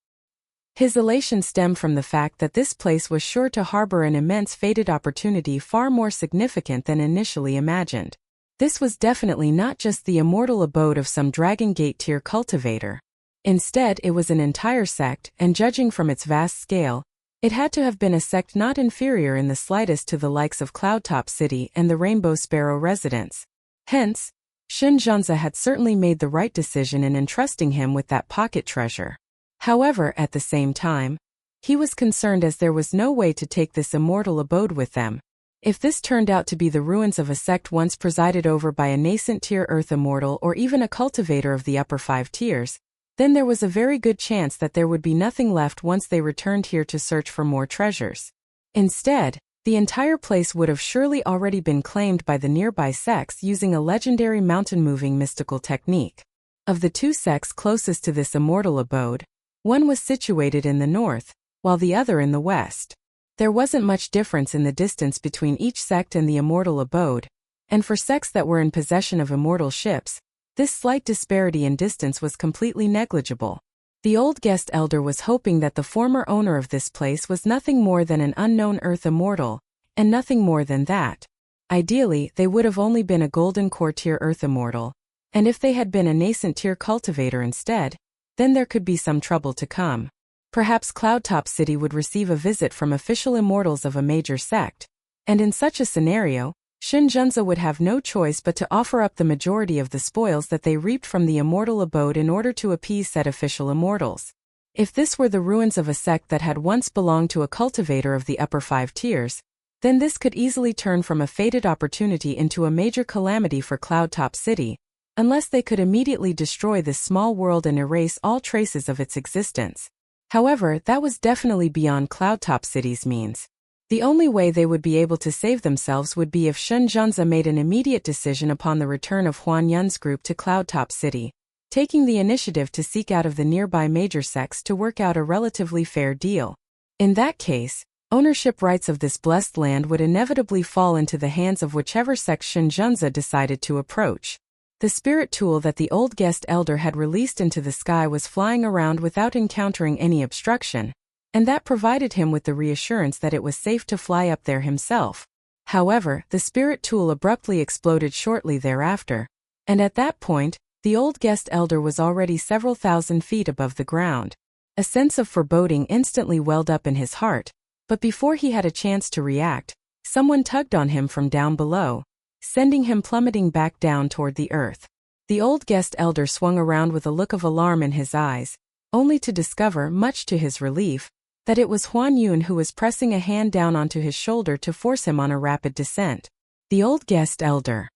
His elation stemmed from the fact that this place was sure to harbor an immense fated opportunity far more significant than initially imagined. This was definitely not just the immortal abode of some Dragon Gate tier cultivator. Instead, it was an entire sect, and judging from its vast scale, it had to have been a sect not inferior in the slightest to the likes of Cloudtop City and the Rainbow Sparrow residents. Hence, Shen Zhanze had certainly made the right decision in entrusting him with that pocket treasure. However, at the same time, he was concerned as there was no way to take this immortal abode with them. If this turned out to be the ruins of a sect once presided over by a nascent tier earth immortal or even a cultivator of the upper 5 tiers, then there was a very good chance that there would be nothing left once they returned here to search for more treasures. Instead, the entire place would have surely already been claimed by the nearby sects using a legendary mountain-moving mystical technique. Of the 2 sects closest to this immortal abode, one was situated in the north, while the other in the west. There wasn't much difference in the distance between each sect and the immortal abode, and for sects that were in possession of immortal ships, this slight disparity in distance was completely negligible. The old guest elder was hoping that the former owner of this place was nothing more than an unknown earth immortal, and nothing more than that. Ideally, they would have only been a golden core tier earth immortal, and if they had been a nascent tier cultivator instead, then there could be some trouble to come. Perhaps Cloudtop City would receive a visit from official immortals of a major sect, and in such a scenario, Shen Zhanze would have no choice but to offer up the majority of the spoils that they reaped from the immortal abode in order to appease said official immortals. If this were the ruins of a sect that had once belonged to a cultivator of the upper 5 tiers, then this could easily turn from a fated opportunity into a major calamity for Cloudtop City, unless they could immediately destroy this small world and erase all traces of its existence. However, that was definitely beyond Cloudtop City's means. The only way they would be able to save themselves would be if Shen Zhanzi made an immediate decision upon the return of Huan Yun's group to Cloudtop City, taking the initiative to seek out of the nearby major sects to work out a relatively fair deal. In that case, ownership rights of this blessed land would inevitably fall into the hands of whichever sect Shen Zhanzi decided to approach. The spirit tool that the old guest elder had released into the sky was flying around without encountering any obstruction, and that provided him with the reassurance that it was safe to fly up there himself. However, the spirit tool abruptly exploded shortly thereafter, and at that point, the old guest elder was already several thousand feet above the ground. A sense of foreboding instantly welled up in his heart, but before he had a chance to react, someone tugged on him from down below, sending him plummeting back down toward the earth. The old guest elder swung around with a look of alarm in his eyes, only to discover, much to his relief, that it was Huan Yun who was pressing a hand down onto his shoulder to force him on a rapid descent. The old guest elder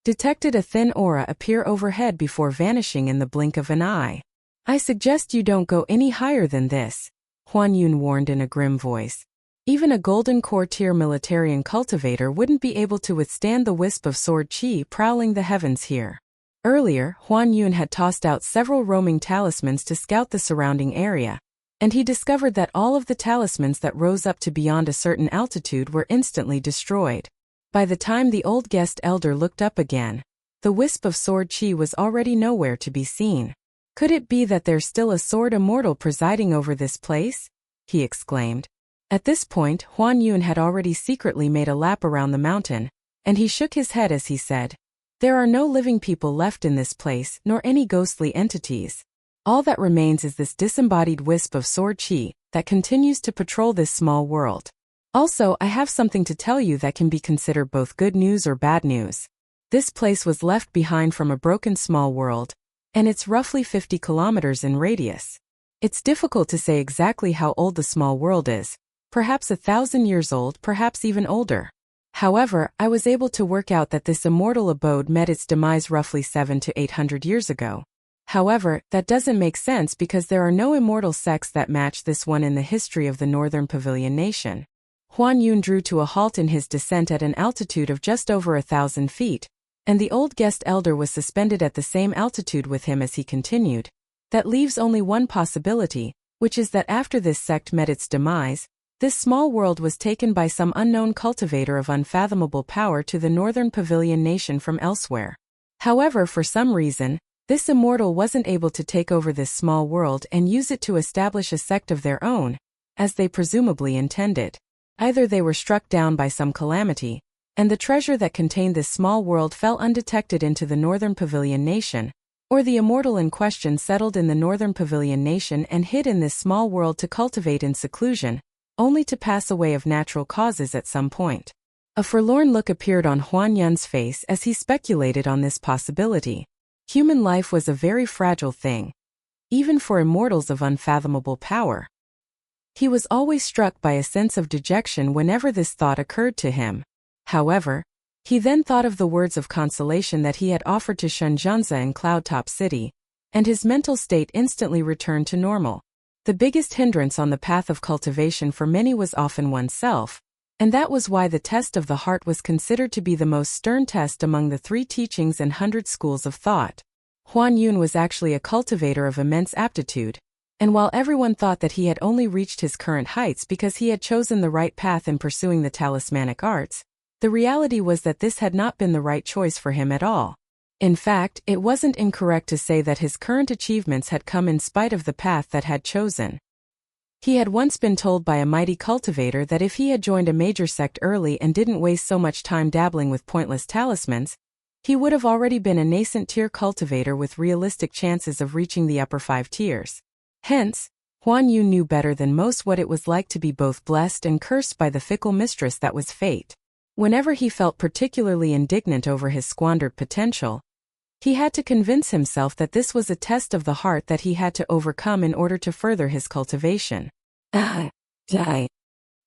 detected a thin aura appear overhead before vanishing in the blink of an eye. "I suggest you don't go any higher than this," Huan Yun warned in a grim voice. Even a golden core tier militarian cultivator wouldn't be able to withstand the wisp of sword chi prowling the heavens here. Earlier, Huan Yun had tossed out several roaming talismans to scout the surrounding area, and he discovered that all of the talismans that rose up to beyond a certain altitude were instantly destroyed. By the time the old guest elder looked up again, the wisp of sword chi was already nowhere to be seen. "Could it be that there's still a sword immortal presiding over this place?" he exclaimed. At this point, Huan Yun had already secretly made a lap around the mountain, and he shook his head as he said, "There are no living people left in this place, nor any ghostly entities. All that remains is this disembodied wisp of sword chi that continues to patrol this small world. Also, I have something to tell you that can be considered both good news or bad news. This place was left behind from a broken small world, and it's roughly 50 kilometers in radius. It's difficult to say exactly how old the small world is, perhaps 1,000 years old, perhaps even older. However, I was able to work out that this immortal abode met its demise roughly 700 to 800 years ago. However, that doesn't make sense because there are no immortal sects that match this one in the history of the Northern Pavilion Nation." Huan Yun drew to a halt in his descent at an altitude of just over 1,000 feet, and the old guest elder was suspended at the same altitude with him as he continued. "That leaves only one possibility, which is that after this sect met its demise, this small world was taken by some unknown cultivator of unfathomable power to the Northern Pavilion Nation from elsewhere. However, for some reason, this immortal wasn't able to take over this small world and use it to establish a sect of their own, as they presumably intended. Either they were struck down by some calamity, and the treasure that contained this small world fell undetected into the Northern Pavilion Nation, or the immortal in question settled in the Northern Pavilion Nation and hid in this small world to cultivate in seclusion, only to pass away of natural causes at some point." A forlorn look appeared on Huan Yun's face as he speculated on this possibility. Human life was a very fragile thing, even for immortals of unfathomable power. He was always struck by a sense of dejection whenever this thought occurred to him. However, he then thought of the words of consolation that he had offered to Shen Zhanzi in Cloudtop City, and his mental state instantly returned to normal. The biggest hindrance on the path of cultivation for many was often oneself, and that was why the test of the heart was considered to be the most stern test among the 3 teachings and 100 schools of thought. Huan Yun was actually a cultivator of immense aptitude, and while everyone thought that he had only reached his current heights because he had chosen the right path in pursuing the talismanic arts, the reality was that this had not been the right choice for him at all. In fact, it wasn't incorrect to say that his current achievements had come in spite of the path that had chosen. He had once been told by a mighty cultivator that if he had joined a major sect early and didn't waste so much time dabbling with pointless talismans, he would have already been a nascent tier cultivator with realistic chances of reaching the upper 5 tiers. Hence, Huan Yun knew better than most what it was like to be both blessed and cursed by the fickle mistress that was fate. Whenever he felt particularly indignant over his squandered potential, He had to convince himself that this was a test of the heart that he had to overcome in order to further his cultivation. Die.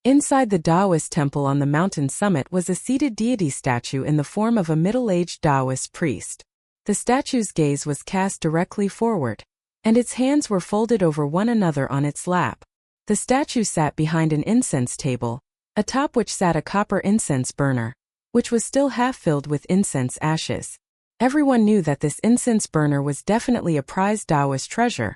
Inside the Taoist temple on the mountain summit was a seated deity statue in the form of a middle-aged Taoist priest. The statue's gaze was cast directly forward, and its hands were folded over one another on its lap. The statue sat behind an incense table, atop which sat a copper incense burner, which was still half filled with incense ashes. Everyone knew that this incense burner was definitely a prized Taoist treasure,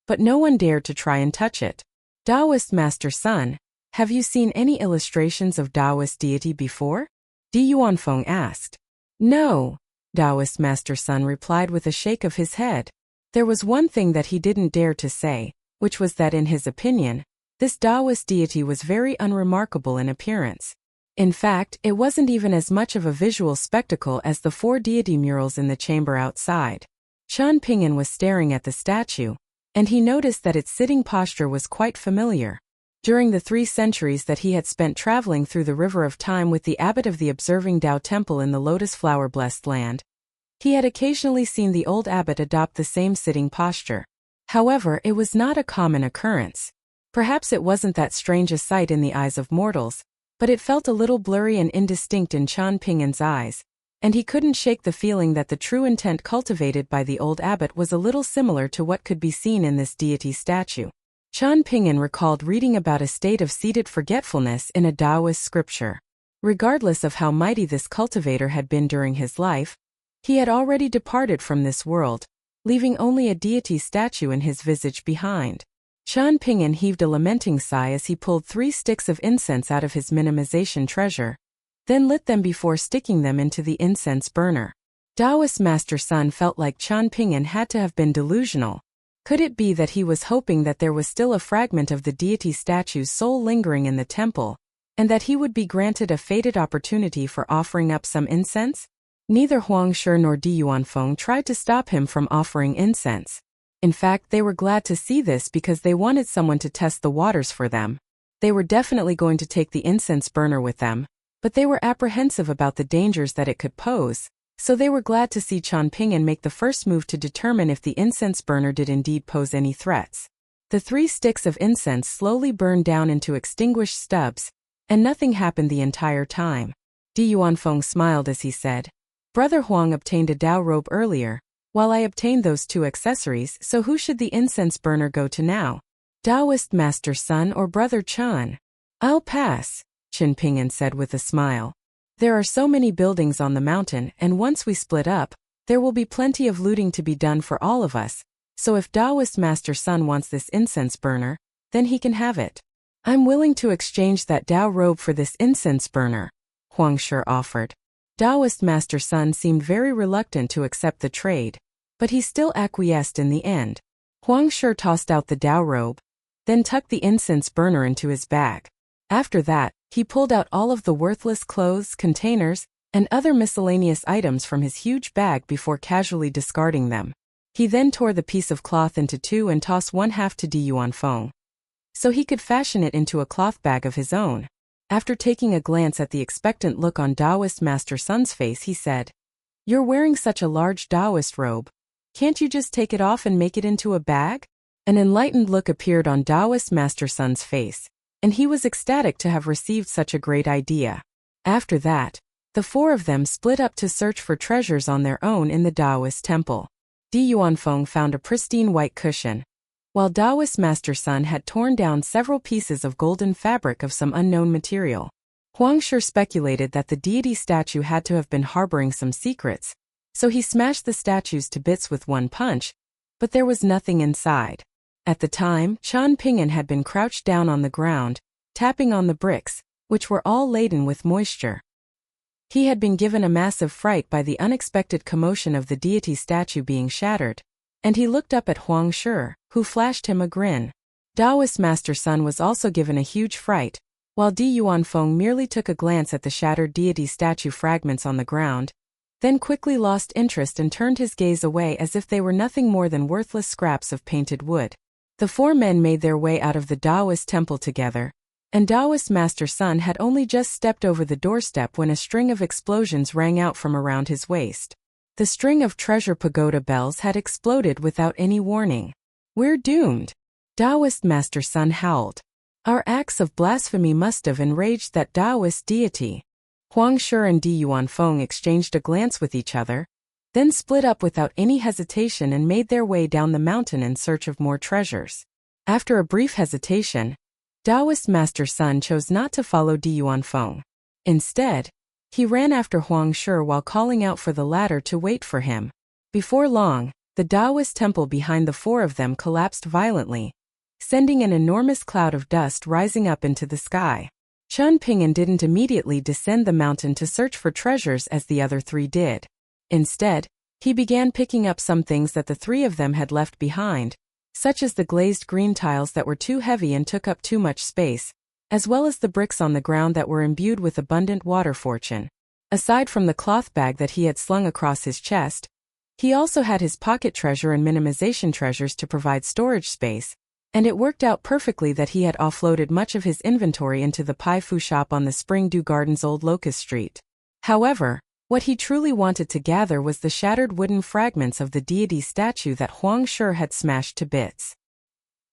but no one dared to try and touch it. Taoist Master Sun, have you seen any illustrations of Taoist deity before? Feng asked. No, Taoist Master Sun replied with a shake of his head. There was one thing that he didn't dare to say, which was that in his opinion, this Taoist deity was very unremarkable in appearance. In fact, it wasn't even as much of a visual spectacle as the 4 deity murals in the chamber outside. Qian Pingyan was staring at the statue, and he noticed that its sitting posture was quite familiar. During the 3 centuries that he had spent traveling through the river of time with the abbot of the Observing Tao Temple in the Lotus Flower Blessed Land, he had occasionally seen the old abbot adopt the same sitting posture. However, it was not a common occurrence. Perhaps it wasn't that strange a sight in the eyes of mortals, but it felt a little blurry and indistinct in Qian Pingyan's eyes, and he couldn't shake the feeling that the true intent cultivated by the old abbot was a little similar to what could be seen in this deity statue. Qian Pingyan recalled reading about a state of seated forgetfulness in a Taoist scripture. Regardless of how mighty this cultivator had been during his life, he had already departed from this world, leaving only a deity statue in his visage behind. Qian Pingyan heaved a lamenting sigh as he pulled 3 sticks of incense out of his minimization treasure, then lit them before sticking them into the incense burner. Taoist Master Sun felt like Qian Pingyan had to have been delusional. Could it be that he was hoping that there was still a fragment of the deity statue's soul lingering in the temple, and that he would be granted a fated opportunity for offering up some incense? Neither Huang Shi nor Feng tried to stop him from offering incense. In fact, they were glad to see this because they wanted someone to test the waters for them. They were definitely going to take the incense burner with them, but they were apprehensive about the dangers that it could pose, so they were glad to see Qian Pingyan make the first move to determine if the incense burner did indeed pose any threats. The 3 sticks of incense slowly burned down into extinguished stubs, and nothing happened the entire time. Feng smiled as he said, "Brother Huang obtained a Tao robe earlier, while I obtained those 2 accessories, so who should the incense burner go to now? Taoist Master Sun or Brother Qian?" "I'll pass," Qian Pingyan said with a smile. "There are so many buildings on the mountain, and once we split up, there will be plenty of looting to be done for all of us, so if Taoist Master Sun wants this incense burner, then he can have it." "I'm willing to exchange that Tao robe for this incense burner," Huang Shi offered. Taoist Master Sun seemed very reluctant to accept the trade, but he still acquiesced in the end. Huang Shi tossed out the Tao robe, then tucked the incense burner into his bag. After that, he pulled out all of the worthless clothes, containers, and other miscellaneous items from his huge bag before casually discarding them. He then tore the piece of cloth into 2 and tossed one half to Feng, so he could fashion it into a cloth bag of his own. After taking a glance at the expectant look on Taoist Master Sun's face, he said, "You're wearing such a large Taoist robe. Can't you just take it off and make it into a bag?" An enlightened look appeared on Taoist Master Sun's face, and he was ecstatic to have received such a great idea. After that, the 4 of them split up to search for treasures on their own in the Taoist temple. Feng found a pristine white cushion, while Taoist Master Sun had torn down several pieces of golden fabric of some unknown material. Huang Shi speculated that the deity statue had to have been harboring some secrets, so he smashed the statues to bits with one punch, but there was nothing inside. At the time, Qian Pingyan had been crouched down on the ground, tapping on the bricks, which were all laden with moisture. He had been given a massive fright by the unexpected commotion of the deity statue being shattered, and he looked up at Huang Shi, who flashed him a grin. Taoist Master Sun was also given a huge fright, while Feng merely took a glance at the shattered deity statue fragments on the ground, then quickly lost interest and turned his gaze away as if they were nothing more than worthless scraps of painted wood. The 4 men made their way out of the Taoist temple together, and Taoist Master Sun had only just stepped over the doorstep when a string of explosions rang out from around his waist. The string of treasure pagoda bells had exploded without any warning. "We're doomed," Taoist Master Sun howled. "Our acts of blasphemy must have enraged that Taoist deity." Huang Shi and Di Yuan Feng exchanged a glance with each other, then split up without any hesitation and made their way down the mountain in search of more treasures. After a brief hesitation, Taoist Master Sun chose not to follow Di Yuan Feng. Instead, he ran after Huang Shi while calling out for the latter to wait for him. Before long, the Taoist temple behind the four of them collapsed violently, sending an enormous cloud of dust rising up into the sky. Chen Ping'an didn't immediately descend the mountain to search for treasures as the other three did. Instead, he began picking up some things that the three of them had left behind, such as the glazed green tiles that were too heavy and took up too much space, as well as the bricks on the ground that were imbued with abundant water fortune. Aside from the cloth bag that he had slung across his chest, he also had his pocket treasure and minimization treasures to provide storage space, and it worked out perfectly that he had offloaded much of his inventory into the Pai Fu shop on the Spring Dew Gardens Old Locust Street. However, what he truly wanted to gather was the shattered wooden fragments of the deity statue that Huang Shi had smashed to bits.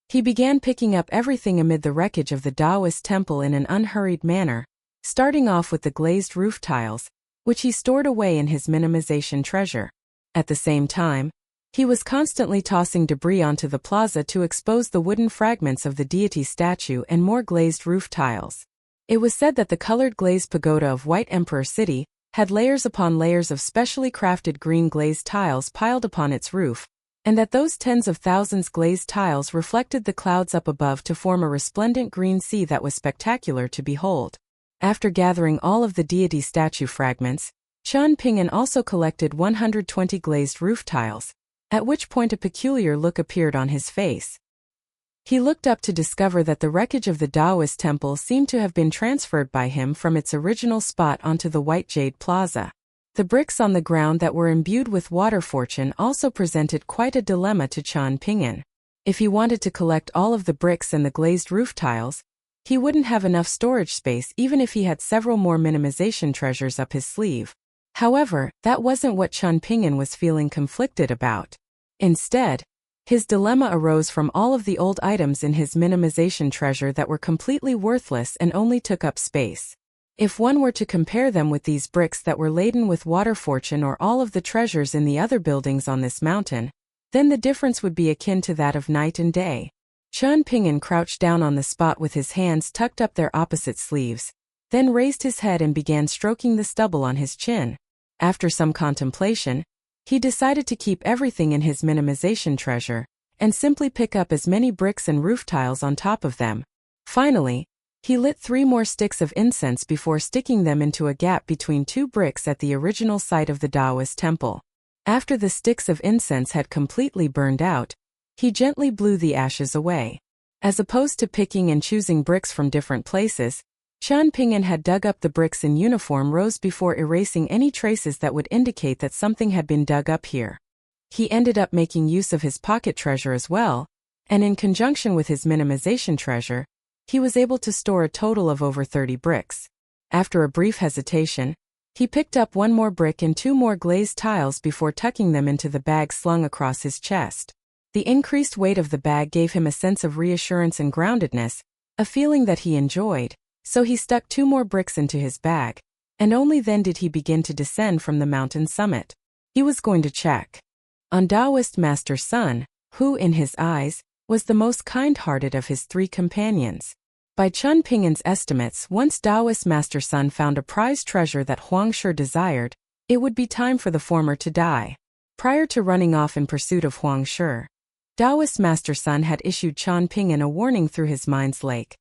He began picking up everything amid the wreckage of the Taoist temple in an unhurried manner, starting off with the glazed roof tiles, which he stored away in his minimization treasure. At the same time, he was constantly tossing debris onto the plaza to expose the wooden fragments of the deity statue and more glazed roof tiles. It was said that the colored glazed pagoda of White Emperor City had layers upon layers of specially crafted green glazed tiles piled upon its roof, and that those tens of thousands glazed tiles reflected the clouds up above to form a resplendent green sea that was spectacular to behold. After gathering all of the deity statue fragments, Chen Ping'an also collected 120 glazed roof tiles, at which point a peculiar look appeared on his face. He looked up to discover that the wreckage of the Taoist temple seemed to have been transferred by him from its original spot onto the White Jade Plaza. The bricks on the ground that were imbued with water fortune also presented quite a dilemma to Chen Ping'an. If he wanted to collect all of the bricks and the glazed roof tiles, he wouldn't have enough storage space even if he had several more minimization treasures up his sleeve. However, that wasn't what Chen Ping'an was feeling conflicted about. Instead, his dilemma arose from all of the old items in his minimization treasure that were completely worthless and only took up space. If one were to compare them with these bricks that were laden with water fortune or all of the treasures in the other buildings on this mountain, then the difference would be akin to that of night and day. Chen Ping'an crouched down on the spot with his hands tucked up their opposite sleeves, then raised his head and began stroking the stubble on his chin. After some contemplation, he decided to keep everything in his minimization treasure, and simply pick up as many bricks and roof tiles on top of them. Finally, he lit 3 more sticks of incense before sticking them into a gap between 2 bricks at the original site of the Taoist temple. After the sticks of incense had completely burned out, he gently blew the ashes away. As opposed to picking and choosing bricks from different places, Chen Ping'an had dug up the bricks in uniform rows before erasing any traces that would indicate that something had been dug up here. He ended up making use of his pocket treasure as well, and in conjunction with his minimization treasure, he was able to store a total of over 30 bricks. After a brief hesitation, he picked up 1 more brick and 2 more glazed tiles before tucking them into the bag slung across his chest. The increased weight of the bag gave him a sense of reassurance and groundedness, a feeling that he enjoyed. So he stuck 2 more bricks into his bag, and only then did he begin to descend from the mountain summit. He was going to check on Taoist Master Sun, who, in his eyes, was the most kind-hearted of his 3 companions. By Chen Ping'an's estimates, once Taoist Master Sun found a prized treasure that Huang Shi desired, it would be time for the former to die. Prior to running off in pursuit of Huang Shi, Taoist Master Sun had issued Chen Ping'an a warning through his mind's lake.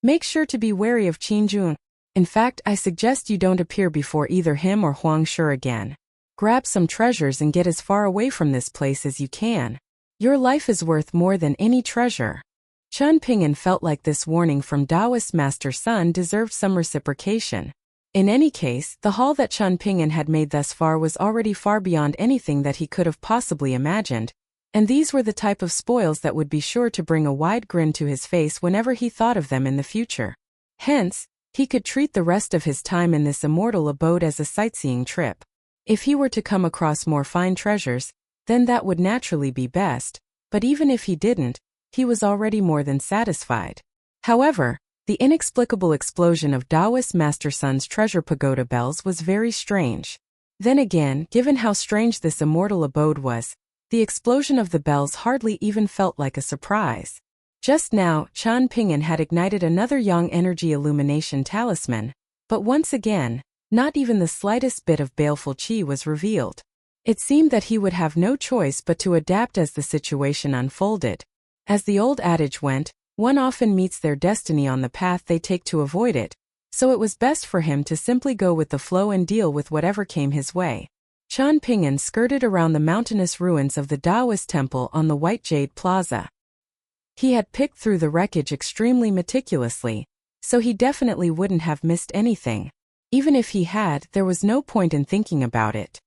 Make sure to be wary of Qin Jun. In fact, I suggest you don't appear before either him or Huang Shi again. Grab some treasures and get as far away from this place as you can. Your life is worth more than any treasure. Chen Ping'an felt like this warning from Taoist Master Sun deserved some reciprocation. In any case, the haul that Chen Ping'an had made thus far was already far beyond anything that he could have possibly imagined, and these were the type of spoils that would be sure to bring a wide grin to his face whenever he thought of them in the future. Hence, he could treat the rest of his time in this immortal abode as a sightseeing trip. If he were to come across more fine treasures, then that would naturally be best, but even if he didn't, he was already more than satisfied. However, the inexplicable explosion of Taoist Master Sun's treasure pagoda bells was very strange. Then again, given how strange this immortal abode was, the explosion of the bells hardly even felt like a surprise. Just now, Qian Ping'an had ignited another yang energy illumination talisman, but once again, not even the slightest bit of baleful qi was revealed. It seemed that he would have no choice but to adapt as the situation unfolded. As the old adage went, one often meets their destiny on the path they take to avoid it, so it was best for him to simply go with the flow and deal with whatever came his way. Qian Ping'an skirted around the mountainous ruins of the Taoist temple on the White Jade Plaza. He had picked through the wreckage extremely meticulously, so he definitely wouldn't have missed anything. Even if he had, there was no point in thinking about it.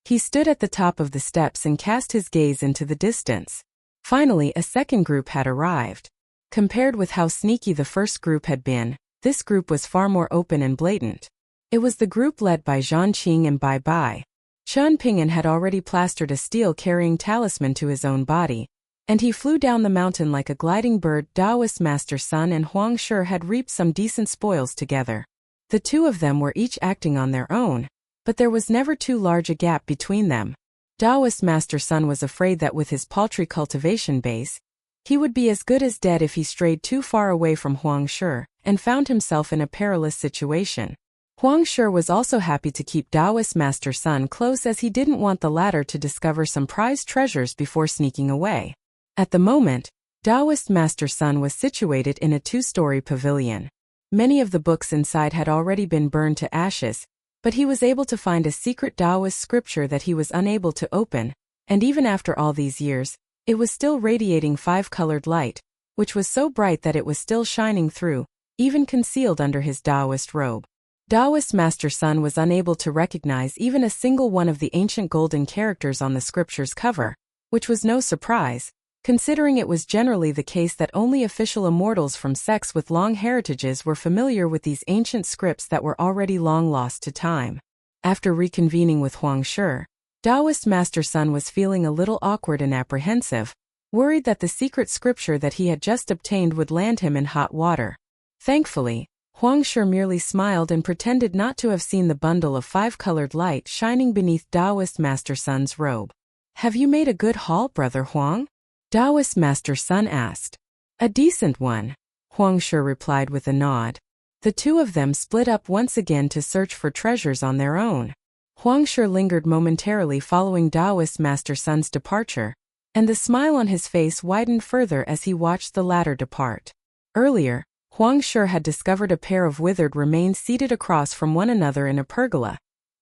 He stood at the top of the steps and cast his gaze into the distance. Finally, a second group had arrived. Compared with how sneaky the first group had been, this group was far more open and blatant. It was the group led by Zhang Qing and Bai Bai. Qian Ping'an had already plastered a steel-carrying talisman to his own body, and he flew down the mountain like a gliding bird. Taoist Master Sun and Huang Shi had reaped some decent spoils together. The two of them were each acting on their own, but there was never too large a gap between them. Taoist Master Sun was afraid that with his paltry cultivation base, he would be as good as dead if he strayed too far away from Huang Shi, and found himself in a perilous situation. Huang Shi was also happy to keep Taoist Master Sun close as he didn't want the latter to discover some prized treasures before sneaking away. At the moment, Taoist Master Sun was situated in a two-story pavilion. Many of the books inside had already been burned to ashes, but he was able to find a secret Taoist scripture that he was unable to open, and even after all these years, it was still radiating five-colored light, which was so bright that it was still shining through, even concealed under his Taoist robe. Taoist Master Sun was unable to recognize even a single one of the ancient golden characters on the scripture's cover, which was no surprise, considering it was generally the case that only official immortals from sects with long heritages were familiar with these ancient scripts that were already long lost to time. After reconvening with Huang Shi, Taoist Master Sun was feeling a little awkward and apprehensive, worried that the secret scripture that he had just obtained would land him in hot water. Thankfully, Huang Shi merely smiled and pretended not to have seen the bundle of five-colored light shining beneath Taoist Master Sun's robe. "Have you made a good haul, Brother Huang?" Taoist Master Sun asked. "A decent one," Huang Shi replied with a nod. The two of them split up once again to search for treasures on their own. Huang Shi lingered momentarily following Taoist Master Sun's departure, and the smile on his face widened further as he watched the latter depart. Earlier, Huang Shi had discovered a pair of withered remains seated across from one another in a pergola,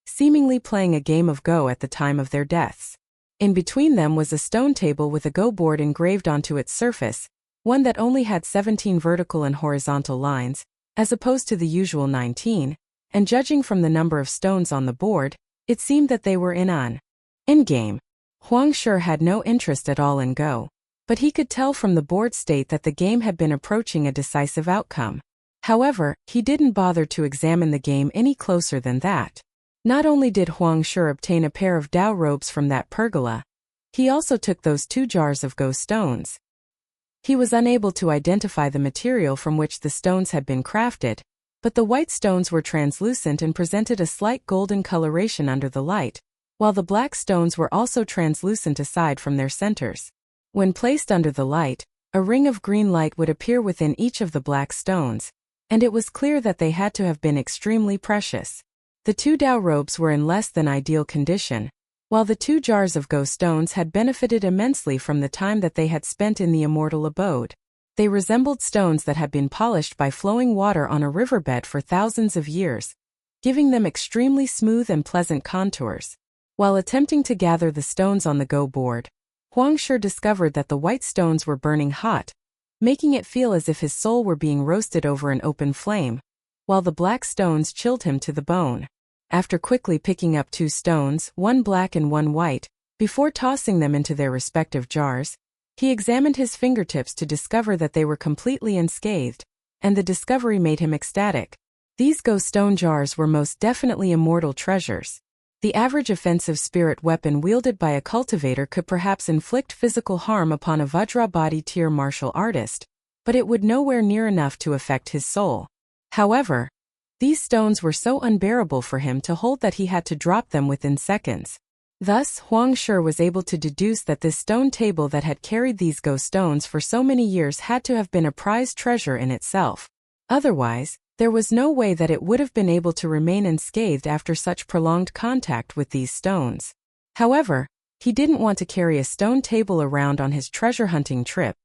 seemingly playing a game of Go at the time of their deaths. In between them was a stone table with a Go board engraved onto its surface, one that only had 17 vertical and horizontal lines, as opposed to the usual 19, and judging from the number of stones on the board, it seemed that they were in an in-game. Huang Shi had no interest at all in Go, but he could tell from the board state that the game had been approaching a decisive outcome. However, he didn't bother to examine the game any closer than that. Not only did Huang Shi obtain a pair of Dao robes from that pergola, he also took those 2 jars of Go stones. He was unable to identify the material from which the stones had been crafted, but the white stones were translucent and presented a slight golden coloration under the light, while the black stones were also translucent aside from their centers. When placed under the light, a ring of green light would appear within each of the black stones, and it was clear that they had to have been extremely precious. The 2 Dao robes were in less than ideal condition, while the 2 jars of Go stones had benefited immensely from the time that they had spent in the immortal abode. They resembled stones that had been polished by flowing water on a riverbed for thousands of years, giving them extremely smooth and pleasant contours. While attempting to gather the stones on the Go board, Huang Shi discovered that the white stones were burning hot, making it feel as if his soul were being roasted over an open flame, while the black stones chilled him to the bone. After quickly picking up 2 stones, one black and one white, before tossing them into their respective jars, he examined his fingertips to discover that they were completely unscathed, and the discovery made him ecstatic. These Go stone jars were most definitely immortal treasures. The average offensive spirit weapon wielded by a cultivator could perhaps inflict physical harm upon a Vajrabadi tier martial artist, but it would nowhere near enough to affect his soul. However, these stones were so unbearable for him to hold that he had to drop them within seconds. Thus, Huang Shi was able to deduce that this stone table that had carried these ghost stones for so many years had to have been a prized treasure in itself. Otherwise, there was no way that it would have been able to remain unscathed after such prolonged contact with these stones. However, he didn't want to carry a stone table around on his treasure-hunting trip,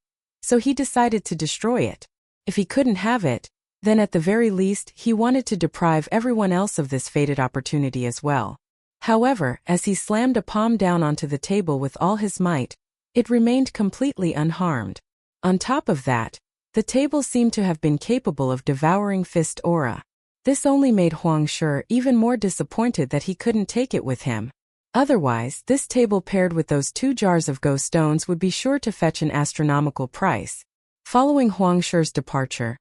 so he decided to destroy it. If he couldn't have it, then at the very least he wanted to deprive everyone else of this fated opportunity as well. However, as he slammed a palm down onto the table with all his might, it remained completely unharmed. On top of that, the table seemed to have been capable of devouring fist aura. This only made Huang Shi even more disappointed that he couldn't take it with him. Otherwise, this table paired with those 2 jars of ghost stones would be sure to fetch an astronomical price. Following Huang Shi's departure,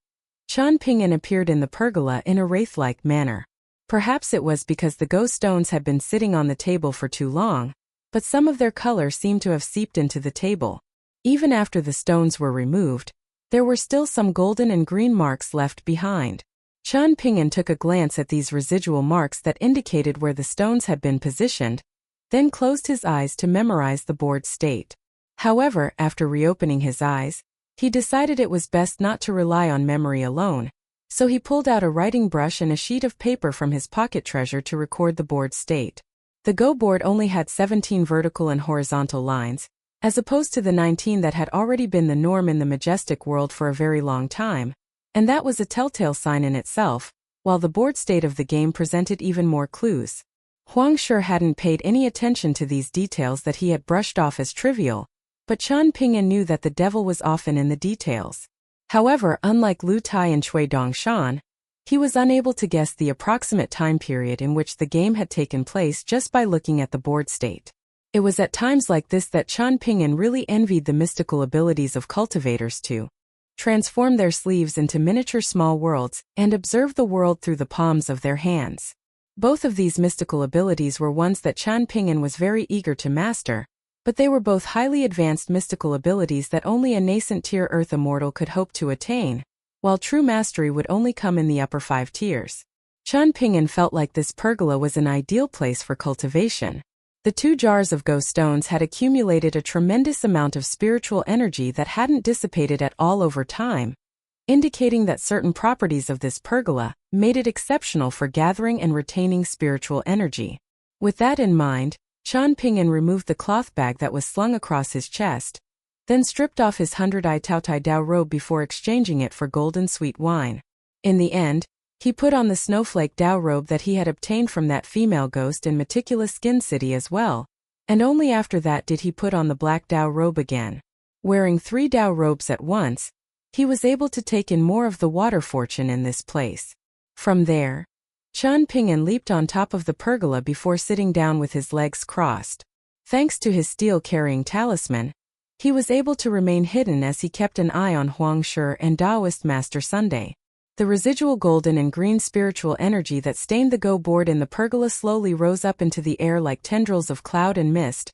Qian Ping'an appeared in the pergola in a wraith-like manner. Perhaps it was because the ghost stones had been sitting on the table for too long, but some of their color seemed to have seeped into the table. Even after the stones were removed, there were still some golden and green marks left behind. Qian Ping'an took a glance at these residual marks that indicated where the stones had been positioned, then closed his eyes to memorize the board's state. However, after reopening his eyes, he decided it was best not to rely on memory alone, so he pulled out a writing brush and a sheet of paper from his pocket treasure to record the board's state. The Go board only had 17 vertical and horizontal lines, as opposed to the 19 that had already been the norm in the majestic world for a very long time, and that was a telltale sign in itself, while the board state of the game presented even more clues. Huang Shi hadn't paid any attention to these details that he had brushed off as trivial, but Qian Ping'an knew that the devil was often in the details. However, unlike Lu Tai and Cui Dongshan, he was unable to guess the approximate time period in which the game had taken place just by looking at the board state. It was at times like this that Qian Ping'an really envied the mystical abilities of cultivators to transform their sleeves into miniature small worlds and observe the world through the palms of their hands. Both of these mystical abilities were ones that Qian Ping'an was very eager to master, but they were both highly advanced mystical abilities that only a nascent tier Earth immortal could hope to attain, while true mastery would only come in the upper 5 tiers. Qian Ping'an felt like this pergola was an ideal place for cultivation. The 2 jars of ghost stones had accumulated a tremendous amount of spiritual energy that hadn't dissipated at all over time, indicating that certain properties of this pergola made it exceptional for gathering and retaining spiritual energy. With that in mind, Qian Ping'an removed the cloth bag that was slung across his chest, then stripped off his 100-eye Taotai Dao robe before exchanging it for golden sweet wine. In the end, he put on the snowflake Dao robe that he had obtained from that female ghost in Meticulous Skin City as well, and only after that did he put on the black Dao robe again. Wearing 3 Dao robes at once, he was able to take in more of the water fortune in this place. From there, Qian Ping'an leaped on top of the pergola before sitting down with his legs crossed. Thanks to his steel-carrying talisman, he was able to remain hidden as he kept an eye on Huang Shi and Taoist Master Sunday. The residual golden and green spiritual energy that stained the Go board in the pergola slowly rose up into the air like tendrils of cloud and mist,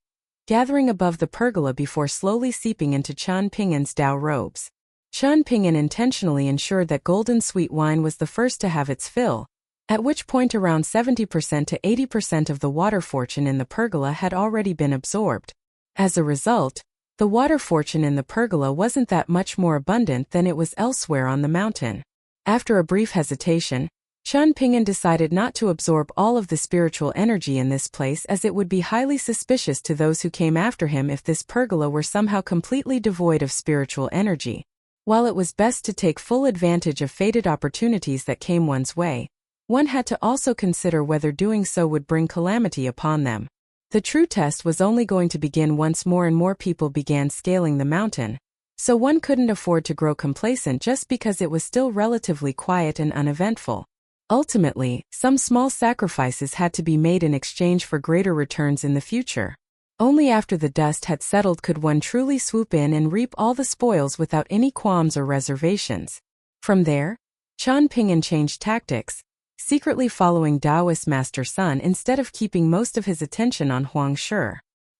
gathering above the pergola before slowly seeping into Qian Ping'an's Dao robes. Qian Ping'an intentionally ensured that golden sweet wine was the first to have its fill, at which point around 70% to 80% of the water fortune in the pergola had already been absorbed. As a result, the water fortune in the pergola wasn't that much more abundant than it was elsewhere on the mountain. After a brief hesitation, Qian Ping'an decided not to absorb all of the spiritual energy in this place, as it would be highly suspicious to those who came after him if this pergola were somehow completely devoid of spiritual energy. While it was best to take full advantage of fated opportunities that came one's way, one had to also consider whether doing so would bring calamity upon them. The true test was only going to begin once more and more people began scaling the mountain, so one couldn't afford to grow complacent just because it was still relatively quiet and uneventful. Ultimately, some small sacrifices had to be made in exchange for greater returns in the future. Only after the dust had settled could one truly swoop in and reap all the spoils without any qualms or reservations. From there, Qian Ping'an changed tactics, secretly following Taoist Master Sun instead of keeping most of his attention on Huang Shi.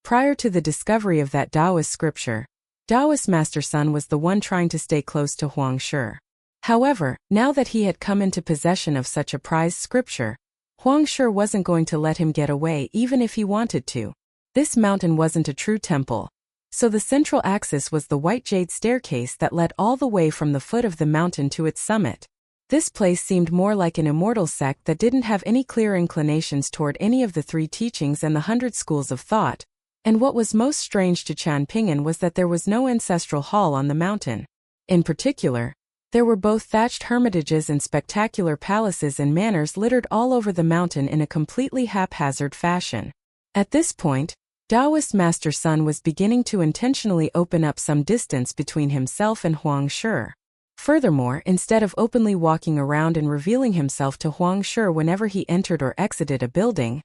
Prior to the discovery of that Taoist scripture, Taoist Master Sun was the one trying to stay close to Huang Shi. However, now that he had come into possession of such a prized scripture, Huang Shi wasn't going to let him get away even if he wanted to. This mountain wasn't a true temple, so the central axis was the white jade staircase that led all the way from the foot of the mountain to its summit. This place seemed more like an immortal sect that didn't have any clear inclinations toward any of the 3 teachings and the 100 schools of thought, and what was most strange to Jian Lai was that there was no ancestral hall on the mountain. In particular, there were both thatched hermitages and spectacular palaces and manors littered all over the mountain in a completely haphazard fashion. At this point, Taoist Master Sun was beginning to intentionally open up some distance between himself and Huang Shi. Furthermore, instead of openly walking around and revealing himself to Huang Shi whenever he entered or exited a building,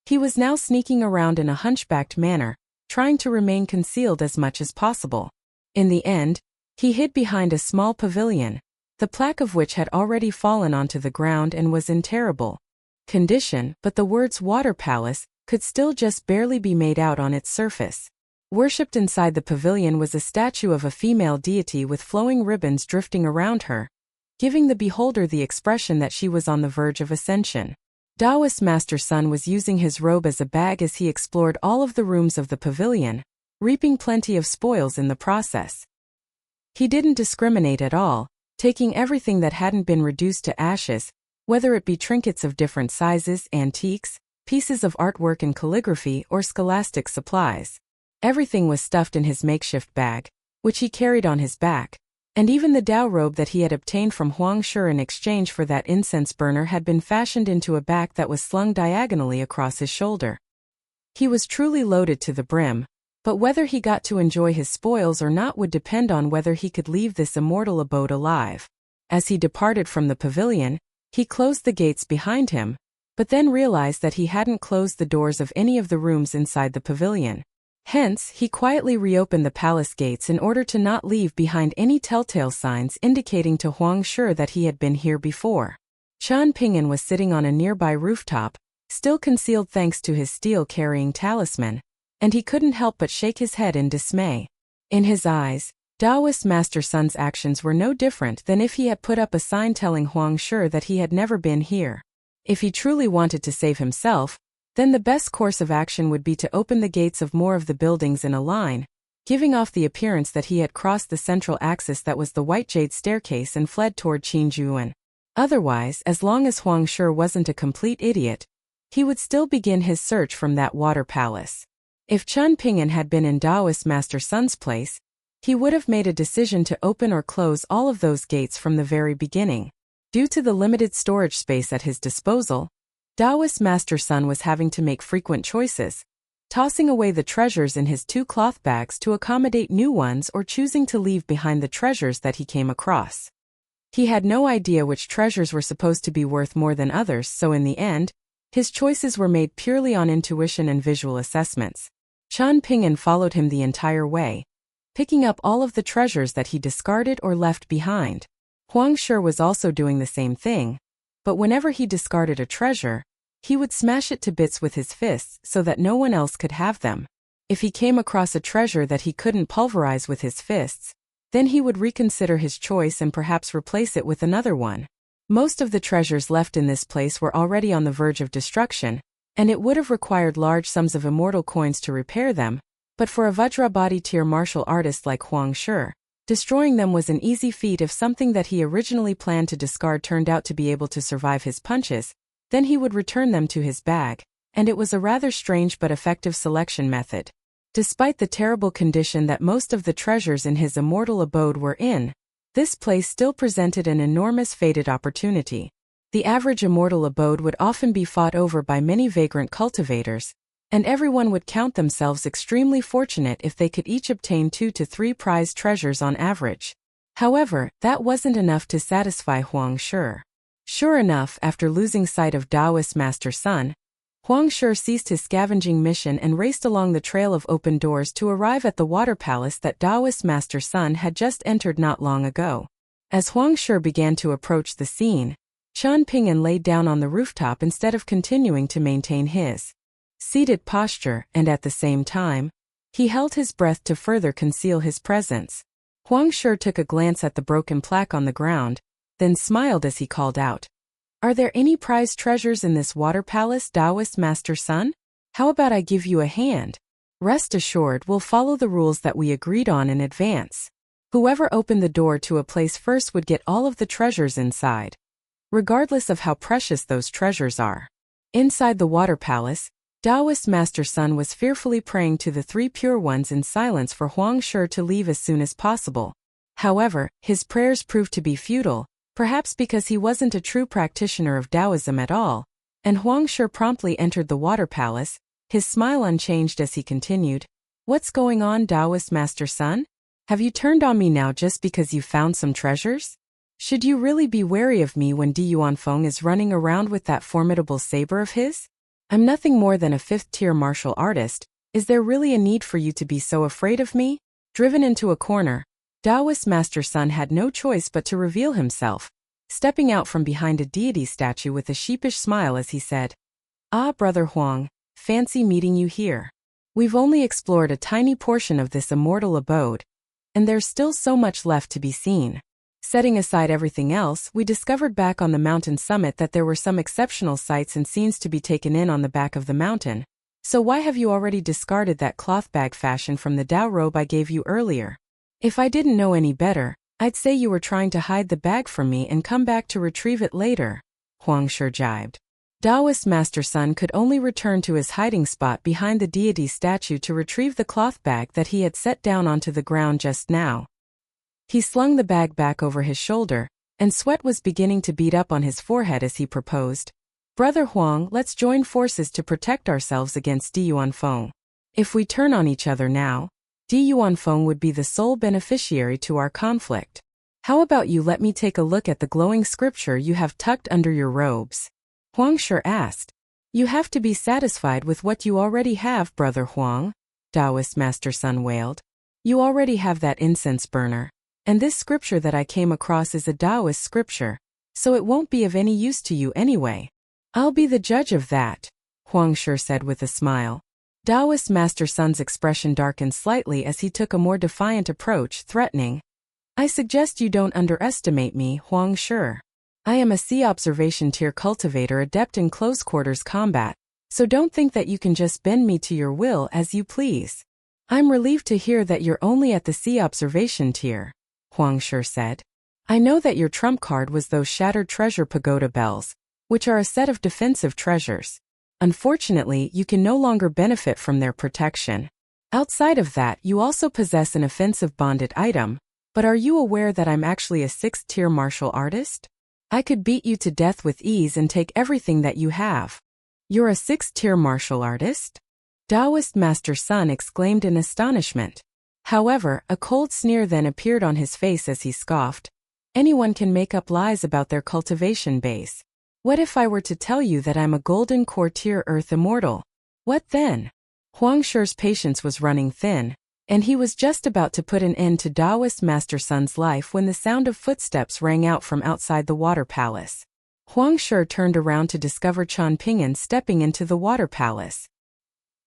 he was now sneaking around in a hunchbacked manner, trying to remain concealed as much as possible. In the end, he hid behind a small pavilion, the plaque of which had already fallen onto the ground and was in terrible condition, but the words Water Palace could still just barely be made out on its surface. Worshipped inside the pavilion was a statue of a female deity with flowing ribbons drifting around her, giving the beholder the expression that she was on the verge of ascension. Taoist Master Sun was using his robe as a bag as he explored all of the rooms of the pavilion, reaping plenty of spoils in the process. He didn't discriminate at all, taking everything that hadn't been reduced to ashes, whether it be trinkets of different sizes, antiques, pieces of artwork and calligraphy, or scholastic supplies. Everything was stuffed in his makeshift bag, which he carried on his back, and even the Tao robe that he had obtained from Huang Shi in exchange for that incense burner had been fashioned into a back that was slung diagonally across his shoulder. He was truly loaded to the brim, but whether he got to enjoy his spoils or not would depend on whether he could leave this immortal abode alive. As he departed from the pavilion, he closed the gates behind him, but then realized that he hadn't closed the doors of any of the rooms inside the pavilion. Hence, he quietly reopened the palace gates in order to not leave behind any telltale signs indicating to Huang Shi that he had been here before. Jian Lai was sitting on a nearby rooftop, still concealed thanks to his steel-carrying talisman, and he couldn't help but shake his head in dismay. In his eyes, Taoist Master Sun's actions were no different than if he had put up a sign telling Huang Shi that he had never been here. If he truly wanted to save himself, then the best course of action would be to open the gates of more of the buildings in a line, giving off the appearance that he had crossed the central axis that was the white jade staircase and fled toward Qingjuan. Otherwise, as long as Huang Shi wasn't a complete idiot, he would still begin his search from that water palace. If Jian Lai had been in Taoist Master Sun's place, he would have made a decision to open or close all of those gates from the very beginning. Due to the limited storage space at his disposal, Taoist Master Sun was having to make frequent choices, tossing away the treasures in his 2 cloth bags to accommodate new ones or choosing to leave behind the treasures that he came across. He had no idea which treasures were supposed to be worth more than others, so in the end, his choices were made purely on intuition and visual assessments. Jian Lai followed him the entire way, picking up all of the treasures that he discarded or left behind. Huang Shi was also doing the same thing, but whenever he discarded a treasure, he would smash it to bits with his fists so that no one else could have them. If he came across a treasure that he couldn't pulverize with his fists, then he would reconsider his choice and perhaps replace it with another one. Most of the treasures left in this place were already on the verge of destruction, and it would have required large sums of immortal coins to repair them, but for a Vajrabadi tier martial artist like Huang Shi, destroying them was an easy feat. If something that he originally planned to discard turned out to be able to survive his punches, then he would return them to his bag, and it was a rather strange but effective selection method. Despite the terrible condition that most of the treasures in his immortal abode were in, this place still presented an enormous faded opportunity. The average immortal abode would often be fought over by many vagrant cultivators, and everyone would count themselves extremely fortunate if they could each obtain 2 to 3 prized treasures on average. However, that wasn't enough to satisfy Huang Shi. Sure enough, after losing sight of Taoist Master Sun, Huang Shi ceased his scavenging mission and raced along the trail of open doors to arrive at the water palace that Taoist Master Sun had just entered not long ago. As Huang Shi began to approach the scene, Chuan Ping'an laid down on the rooftop instead of continuing to maintain his seated posture, and at the same time, he held his breath to further conceal his presence. Huang Shi took a glance at the broken plaque on the ground, then smiled as he called out, "Are there any prized treasures in this water palace, Taoist Master Sun? How about I give you a hand? Rest assured, we'll follow the rules that we agreed on in advance. Whoever opened the door to a place first would get all of the treasures inside, regardless of how precious those treasures are." Inside the water palace, Taoist Master Sun was fearfully praying to the three pure ones in silence for Huang Shi to leave as soon as possible. However, his prayers proved to be futile, perhaps because he wasn't a true practitioner of Taoism at all, and Huang Shi promptly entered the water palace, his smile unchanged as he continued, "What's going on, Taoist Master Sun? Have you turned on me now just because you found some treasures? Should you really be wary of me when Feng is running around with that formidable saber of his? I'm nothing more than a fifth-tier martial artist. Is there really a need for you to be so afraid of me?" Driven into a corner, Taoist Master Sun had no choice but to reveal himself, stepping out from behind a deity statue with a sheepish smile as he said, "Ah, Brother Huang, fancy meeting you here. We've only explored a tiny portion of this immortal abode, and there's still so much left to be seen. Setting aside everything else, we discovered back on the mountain summit that there were some exceptional sights and scenes to be taken in on the back of the mountain. So why have you already discarded that cloth bag fashion from the Dao robe I gave you earlier? If I didn't know any better, I'd say you were trying to hide the bag from me and come back to retrieve it later," Huang Shi jibed. Taoist Master Sun could only return to his hiding spot behind the deity statue to retrieve the cloth bag that he had set down onto the ground just now. He slung the bag back over his shoulder, and sweat was beginning to bead up on his forehead as he proposed, "Brother Huang, let's join forces to protect ourselves against Feng. If we turn on each other now, Feng would be the sole beneficiary to our conflict. How about you let me take a look at the glowing scripture you have tucked under your robes?" Huang Shi asked. "You have to be satisfied with what you already have, Brother Huang," Taoist Master Sun wailed. "You already have that incense burner. And this scripture that I came across is a Taoist scripture, so it won't be of any use to you anyway." "I'll be the judge of that," Huang Shi said with a smile. Taoist Master Sun's expression darkened slightly as he took a more defiant approach, threatening, "I suggest you don't underestimate me, Huang Shi. I am a C observation tier cultivator adept in close quarters combat, so don't think that you can just bend me to your will as you please." "I'm relieved to hear that you're only at the C observation tier," Huang Shi said. "I know that your trump card was those shattered treasure pagoda bells, which are a set of defensive treasures. Unfortunately, you can no longer benefit from their protection. Outside of that, you also possess an offensive bonded item, but are you aware that I'm actually a 6th-tier martial artist? I could beat you to death with ease and take everything that you have." "You're a 6th-tier martial artist?" Taoist Master Sun exclaimed in astonishment. However, a cold sneer then appeared on his face as he scoffed, "Anyone can make up lies about their cultivation base. What if I were to tell you that I'm a golden core tier earth immortal? What then?" Huang Shi's patience was running thin, and he was just about to put an end to Taoist Master Sun's life when the sound of footsteps rang out from outside the water palace. Huang Shi turned around to discover Chuan Ping'an stepping into the water palace.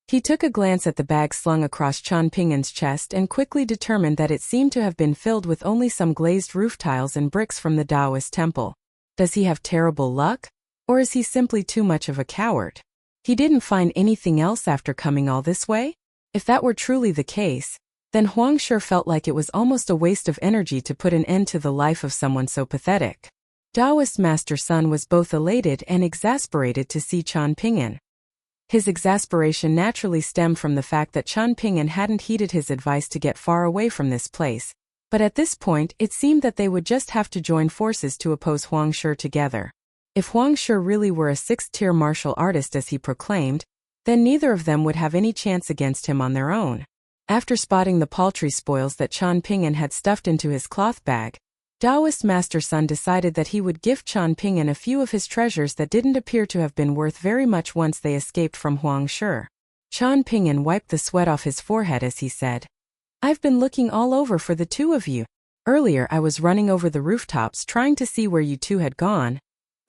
He took a glance at the bag slung across Chuan Ping'an's chest and quickly determined that it seemed to have been filled with only some glazed roof tiles and bricks from the Taoist temple. Does he have terrible luck? Or is he simply too much of a coward? He didn't find anything else after coming all this way? If that were truly the case, then Huang Shi felt like it was almost a waste of energy to put an end to the life of someone so pathetic. Taoist Master Sun was both elated and exasperated to see Chuan Ping'an. His exasperation naturally stemmed from the fact that Chuan Ping'an hadn't heeded his advice to get far away from this place, but at this point it seemed that they would just have to join forces to oppose Huang Shi together. If Huang Shi really were a 6th-tier martial artist as he proclaimed, then neither of them would have any chance against him on their own. After spotting the paltry spoils that Chuan Ping'an had stuffed into his cloth bag, Taoist Master Sun decided that he would gift Chuan Ping'an a few of his treasures that didn't appear to have been worth very much once they escaped from Huang Shi. Chuan Ping'an wiped the sweat off his forehead as he said, "I've been looking all over for the two of you. Earlier I was running over the rooftops trying to see where you two had gone,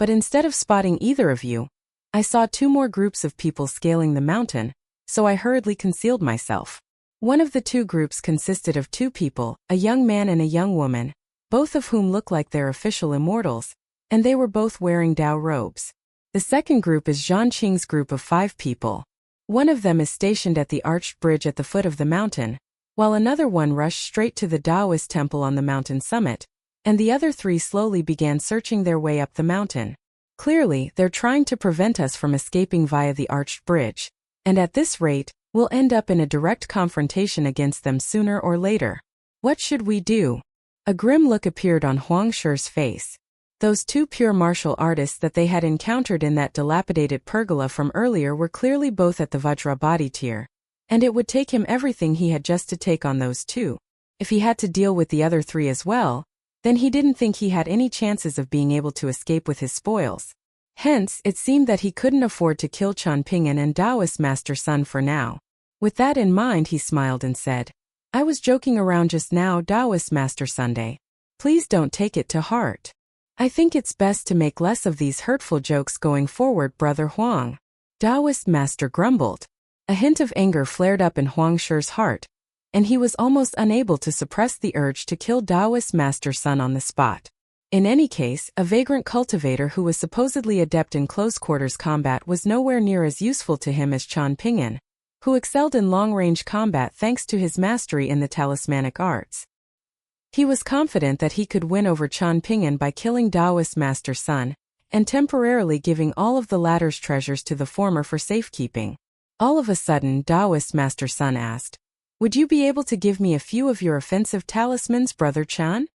but instead of spotting either of you, I saw two more groups of people scaling the mountain, so I hurriedly concealed myself. One of the two groups consisted of two people, a young man and a young woman, both of whom looked like their official immortals, and they were both wearing Dao robes. The second group is Zhan Qing's group of 5 people. One of them is stationed at the arched bridge at the foot of the mountain, while another one rushed straight to the Taoist temple on the mountain summit, and the other 3 slowly began searching their way up the mountain. Clearly, they're trying to prevent us from escaping via the arched bridge, and at this rate, we'll end up in a direct confrontation against them sooner or later. What should we do? A grim look appeared on Huang Shi's face. Those 2 pure martial artists that they had encountered in that dilapidated pergola from earlier were clearly both at the Vajrabadi tier, and it would take him everything he had just to take on those 2. If he had to deal with the other 3 as well, then he didn't think he had any chances of being able to escape with his spoils. Hence, it seemed that he couldn't afford to kill Qian Ping'an and Taoist Master Sun for now. With that in mind, he smiled and said, "I was joking around just now, Taoist Master Sunday. Please don't take it to heart. I think it's best to make less of these hurtful jokes going forward, Brother Huang." Taoist Master grumbled. A hint of anger flared up in Huang Shi's heart, and he was almost unable to suppress the urge to kill Taoist Master Sun on the spot. In any case, a vagrant cultivator who was supposedly adept in close-quarters combat was nowhere near as useful to him as Qian Ping'an, who excelled in long-range combat thanks to his mastery in the talismanic arts. He was confident that he could win over Qian Ping'an by killing Taoist Master Sun, and temporarily giving all of the latter's treasures to the former for safekeeping. All of a sudden, Taoist Master Sun asked, "Would you be able to give me a few of your offensive talismans, Brother Qian?"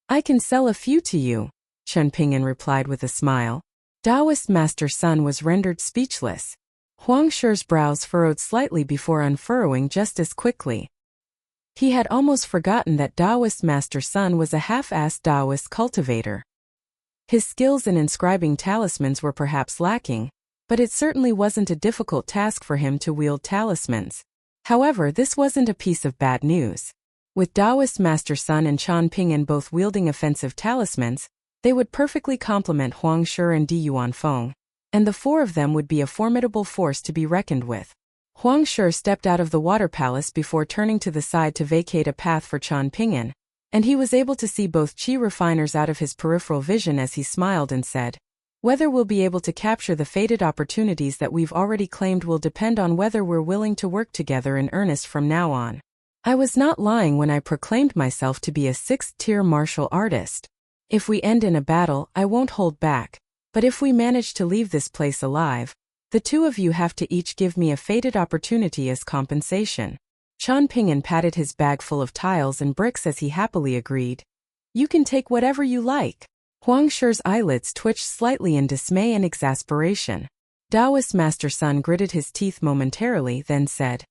"I can sell a few to you," Qian Ping'an replied with a smile. Taoist Master Sun was rendered speechless. Huang Shi's brows furrowed slightly before unfurrowing just as quickly. He had almost forgotten that Taoist Master Sun was a half-assed Taoist cultivator. His skills in inscribing talismans were perhaps lacking, but it certainly wasn't a difficult task for him to wield talismans. However, this wasn't a piece of bad news. With Taoist Master Sun and Qian Ping'an both wielding offensive talismans, they would perfectly complement Huang Shi and Diyuan Feng, and the 4 of them would be a formidable force to be reckoned with. Huang Shi stepped out of the water palace before turning to the side to vacate a path for Qian Ping'an, and he was able to see both qi refiners out of his peripheral vision as he smiled and said, "Whether we'll be able to capture the fated opportunities that we've already claimed will depend on whether we're willing to work together in earnest from now on." I was not lying when I proclaimed myself to be a 6th-tier martial artist. If we end in a battle, I won't hold back, but if we manage to leave this place alive, the 2 of you have to each give me a fated opportunity as compensation. Qian Ping'an patted his bag full of tiles and bricks as he happily agreed. "You can take whatever you like." Huang Shi's eyelids twitched slightly in dismay and exasperation. Taoist Master Sun gritted his teeth momentarily, then said,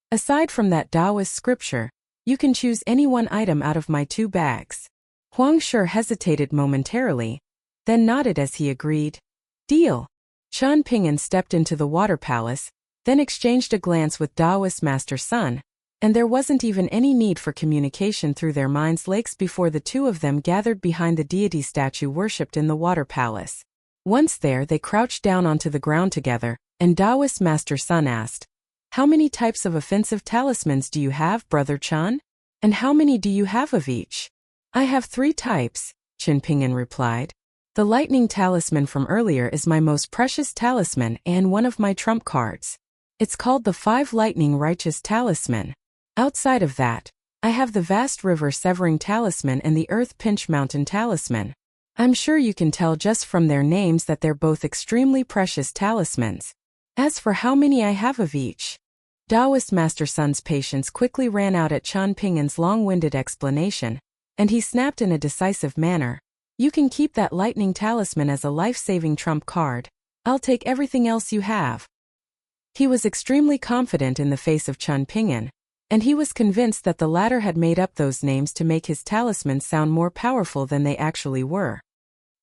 "Aside from that Taoist scripture, you can choose any one item out of my 2 bags." Huang Shi hesitated momentarily, then nodded as he agreed. "Deal." Qian Ping'an stepped into the water palace, then exchanged a glance with Taoist Master Sun, and there wasn't even any need for communication through their minds' lakes before the 2 of them gathered behind the deity statue worshipped in the water palace. Once there, they crouched down onto the ground together, and Taoist Master Sun asked, "How many types of offensive talismans do you have, Brother Qian? And how many do you have of each?" "I have 3 types, Qian Ping'an replied. "The lightning talisman from earlier is my most precious talisman and one of my trump cards. It's called the 5 Lightning Righteous Talisman. Outside of that, I have the Vast River Severing Talisman and the Earth Pinch Mountain Talisman. I'm sure you can tell just from their names that they're both extremely precious talismans. As for how many I have of each..." Taoist Master Sun's patience quickly ran out at Qian Ping'an's long-winded explanation, and he snapped in a decisive manner, "You can keep that lightning talisman as a life-saving trump card. I'll take everything else you have." He was extremely confident in the face of Qian Ping'an, and he was convinced that the latter had made up those names to make his talismans sound more powerful than they actually were.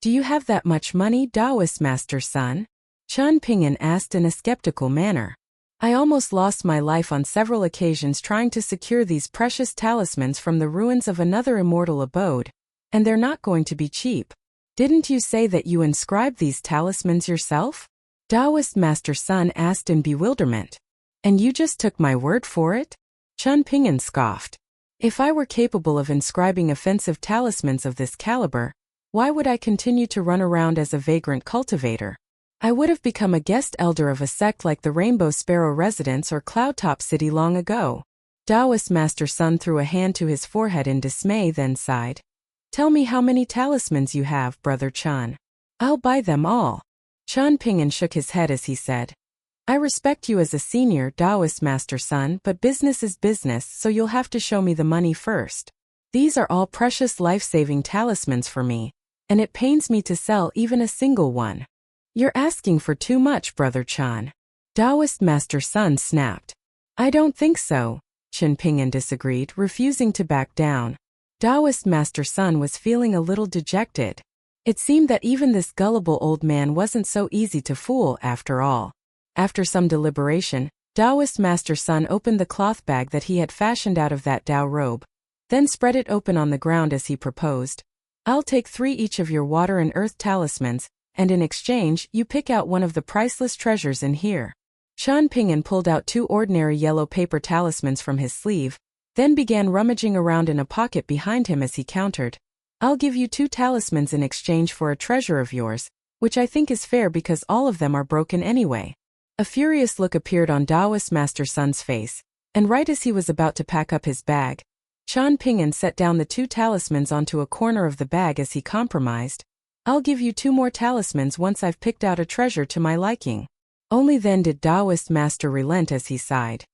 "Do you have that much money, Taoist Master Sun?" Qian Ping'an asked in a skeptical manner. "I almost lost my life on several occasions trying to secure these precious talismans from the ruins of another immortal abode, and they're not going to be cheap." Didn't you say that you inscribed these talismans yourself? Taoist Master Sun asked in bewilderment. And you just took my word for it? Chun Ping'an scoffed. If I were capable of inscribing offensive talismans of this caliber, why would I continue to run around as a vagrant cultivator? I would have become a guest elder of a sect like the Rainbow Sparrow Residence or Cloudtop City long ago. Taoist Master Sun threw a hand to his forehead in dismay, then sighed. Tell me how many talismans you have, Brother Chun. I'll buy them all. Chun Ping'an shook his head as he said, I respect you as a senior Taoist Master Sun, but business is business, so you'll have to show me the money first. These are all precious life-saving talismans for me, and it pains me to sell even a single one. You're asking for too much, Brother Chun. Taoist Master Sun snapped. I don't think so, Chun Ping'an disagreed, refusing to back down. Taoist Master Sun was feeling a little dejected. It seemed that even this gullible old man wasn't so easy to fool after all. After some deliberation, Taoist Master Sun opened the cloth bag that he had fashioned out of that Tao robe, then spread it open on the ground as he proposed. I'll take 3 each of your water and earth talismans, and in exchange, you pick out one of the priceless treasures in here. Chun Ping'an pulled out 2 ordinary yellow paper talismans from his sleeve, then began rummaging around in a pocket behind him as he countered. I'll give you 2 talismans in exchange for a treasure of yours, which I think is fair because all of them are broken anyway. A furious look appeared on Taoist Master Sun's face, and right as he was about to pack up his bag, Chun Ping'an set down the 2 talismans onto a corner of the bag as he compromised. I'll give you 2 more talismans once I've picked out a treasure to my liking. Only then did Taoist Master relent as he sighed.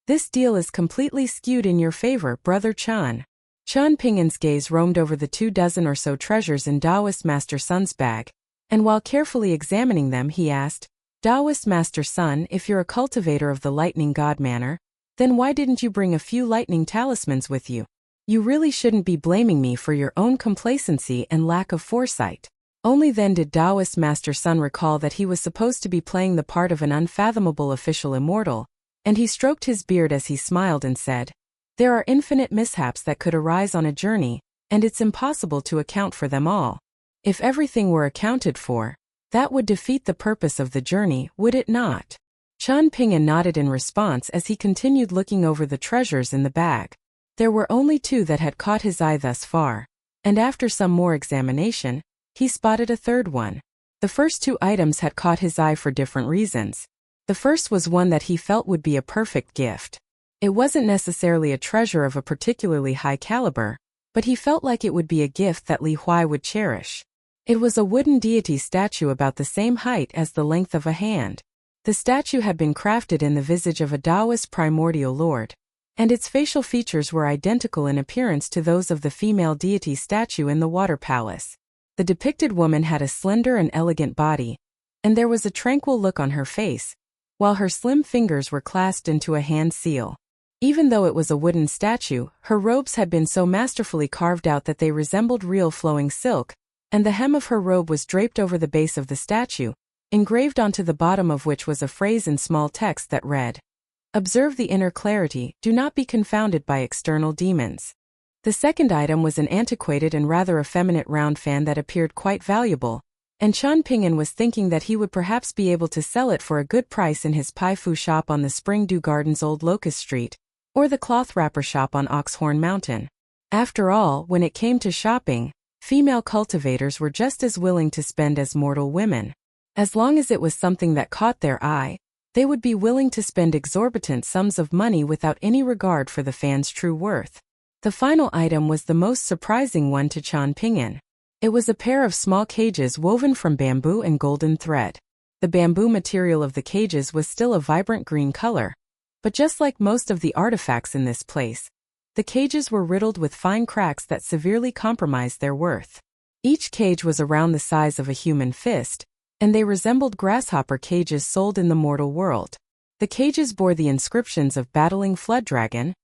This deal is completely skewed in your favor, Brother Chun. Chun Ping'an's gaze roamed over the 2 dozen or so treasures in Taoist Master Sun's bag, and while carefully examining them he asked, Taoist Master Sun, if you're a cultivator of the lightning god manner, then why didn't you bring a few lightning talismans with you? You really shouldn't be blaming me for your own complacency and lack of foresight. Only then did Taoist Master Sun recall that he was supposed to be playing the part of an unfathomable official immortal, and he stroked his beard as he smiled and said, There are infinite mishaps that could arise on a journey, and it's impossible to account for them all. If everything were accounted for, that would defeat the purpose of the journey, would it not? Chun Ping'an nodded in response as he continued looking over the treasures in the bag. There were only 2 that had caught his eye thus far, and after some more examination, he spotted a third one. The first 2 items had caught his eye for different reasons. The first was one that he felt would be a perfect gift. It wasn't necessarily a treasure of a particularly high caliber, but he felt like it would be a gift that Li Huai would cherish. It was a wooden deity statue about the same height as the length of a hand. The statue had been crafted in the visage of a Taoist primordial lord, and its facial features were identical in appearance to those of the female deity statue in the water palace. The depicted woman had a slender and elegant body, and there was a tranquil look on her face, while her slim fingers were clasped into a hand seal. Even though it was a wooden statue, her robes had been so masterfully carved out that they resembled real flowing silk, and the hem of her robe was draped over the base of the statue, engraved onto the bottom of which was a phrase in small text that read, Observe the inner clarity, do not be confounded by external demons. The second item was an antiquated and rather effeminate round fan that appeared quite valuable, and Chun Ping'an was thinking that he would perhaps be able to sell it for a good price in his Pai Fu shop on the Spring Dew Gardens Old Locust Street, or the cloth wrapper shop on Oxhorn Mountain. After all, when it came to shopping, female cultivators were just as willing to spend as mortal women. As long as it was something that caught their eye, they would be willing to spend exorbitant sums of money without any regard for the fan's true worth. The final item was the most surprising one to Chun Ping'an. It was a pair of small cages woven from bamboo and golden thread. The bamboo material of the cages was still a vibrant green color, but just like most of the artifacts in this place, the cages were riddled with fine cracks that severely compromised their worth. Each cage was around the size of a human fist, and they resembled grasshopper cages sold in the mortal world. The cages bore the inscriptions of Battling Flood Dragon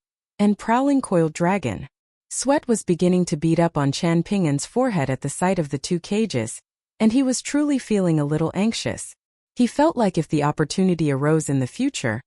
and Prowling Coiled Dragon. Sweat was beginning to bead up on Chun Ping'an's forehead at the sight of the 2 cages, and he was truly feeling a little anxious. He felt like if the opportunity arose in the future,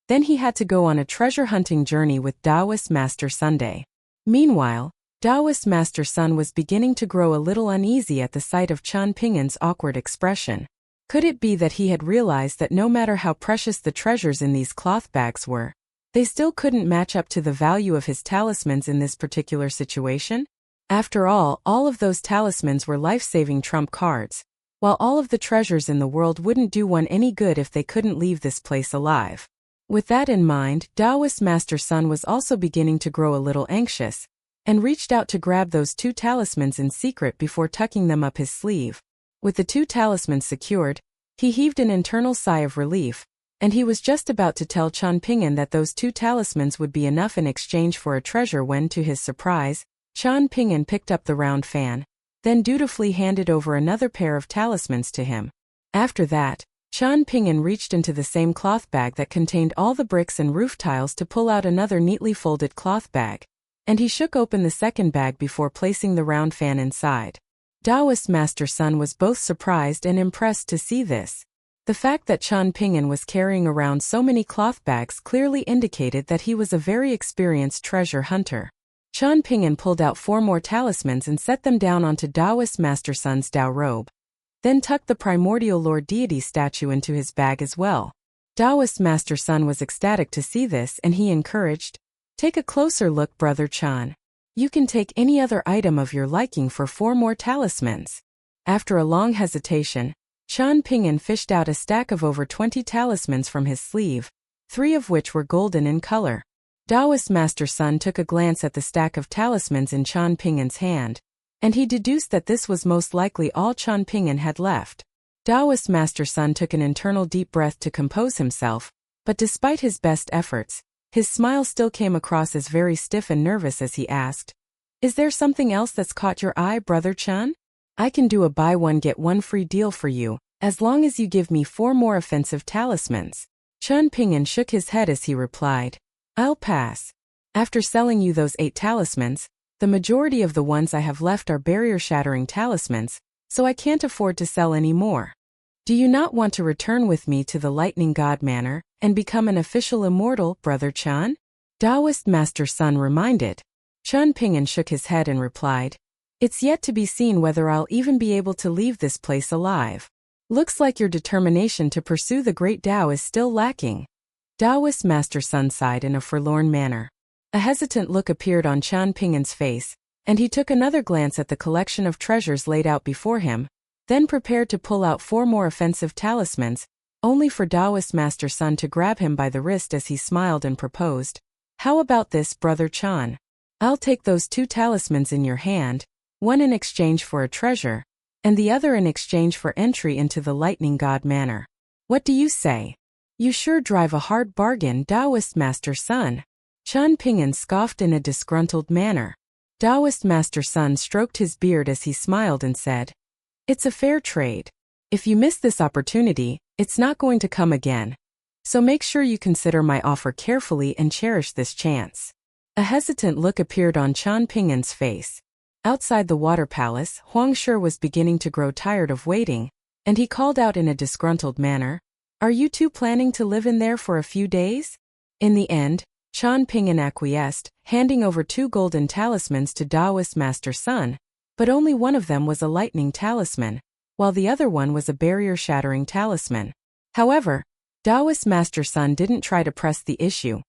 then he had to go on a treasure hunting journey with Taoist Master Sunday. Meanwhile, Taoist Master Sun was beginning to grow a little uneasy at the sight of Qian Ping'an's awkward expression. Could it be that he had realized that no matter how precious the treasures in these cloth bags were, they still couldn't match up to the value of his talismans in this particular situation? After all of those talismans were life-saving trump cards, while all of the treasures in the world wouldn't do one any good if they couldn't leave this place alive. With that in mind, Taoist Master Sun was also beginning to grow a little anxious, and reached out to grab those 2 talismans in secret before tucking them up his sleeve. With the 2 talismans secured, he heaved an internal sigh of relief, and he was just about to tell Qian Ping'an that those 2 talismans would be enough in exchange for a treasure when, to his surprise, Qian Ping'an picked up the round fan, then dutifully handed over another pair of talismans to him. After that, Qian Ping'an reached into the same cloth bag that contained all the bricks and roof tiles to pull out another neatly folded cloth bag, and he shook open the second bag before placing the round fan inside. Taoist Master Sun was both surprised and impressed to see this. The fact that Qian Ping'an was carrying around so many cloth bags clearly indicated that he was a very experienced treasure hunter. Qian Ping'an pulled out 4 more talismans and set them down onto Taoist Master Sun's Tao robe, then tucked the primordial Lord Deity statue into his bag as well. Taoist Master Sun was ecstatic to see this, and he encouraged, "Take a closer look, Brother Qian. You can take any other item of your liking for 4 more talismans." After a long hesitation, Qian Ping'an fished out a stack of over 20 talismans from his sleeve, 3 of which were golden in color. Taoist Master Sun took a glance at the stack of talismans in Qian Ping'an's hand, and he deduced that this was most likely all Qian Ping'an had left. Taoist Master Sun took an internal deep breath to compose himself, but despite his best efforts, his smile still came across as very stiff and nervous as he asked, "Is there something else that's caught your eye, Brother Qian? I can do a buy one get one free deal for you, as long as you give me 4 more offensive talismans." Qian Ping'an shook his head as he replied, "I'll pass. After selling you those 8 talismans, the majority of the ones I have left are barrier-shattering talismans, so I can't afford to sell any more. Do you not want to return with me to the Lightning God Manor and become an official immortal, Brother Qian?" Taoist Master Sun reminded. Qian Ping'an shook his head and replied, "It's yet to be seen whether I'll even be able to leave this place alive. Looks like your determination to pursue the great Tao is still lacking." Taoist Master Sun sighed in a forlorn manner. A hesitant look appeared on Qian Ping'an's face, and he took another glance at the collection of treasures laid out before him, then prepared to pull out 4 more offensive talismans, only for Taoist Master Sun to grab him by the wrist as he smiled and proposed, "How about this, Brother Qian? I'll take those 2 talismans in your hand, one in exchange for a treasure, and the other in exchange for entry into the Lightning God Manor. What do you say?" "You sure drive a hard bargain, Taoist Master Sun." Qian Ping'an scoffed in a disgruntled manner. Taoist Master Sun stroked his beard as he smiled and said, "It's a fair trade. If you miss this opportunity, it's not going to come again. So make sure you consider my offer carefully and cherish this chance." A hesitant look appeared on Qian Ping'an's face. Outside the water palace, Huang Shi was beginning to grow tired of waiting, and he called out in a disgruntled manner, "Are you 2 planning to live in there for a few days?" In the end, Qian Ping'an acquiesced, handing over 2 golden talismans to Taoist Master Sun, but only one of them was a lightning talisman, while the other one was a barrier-shattering talisman. However, Taoist Master Sun didn't try to press the issue,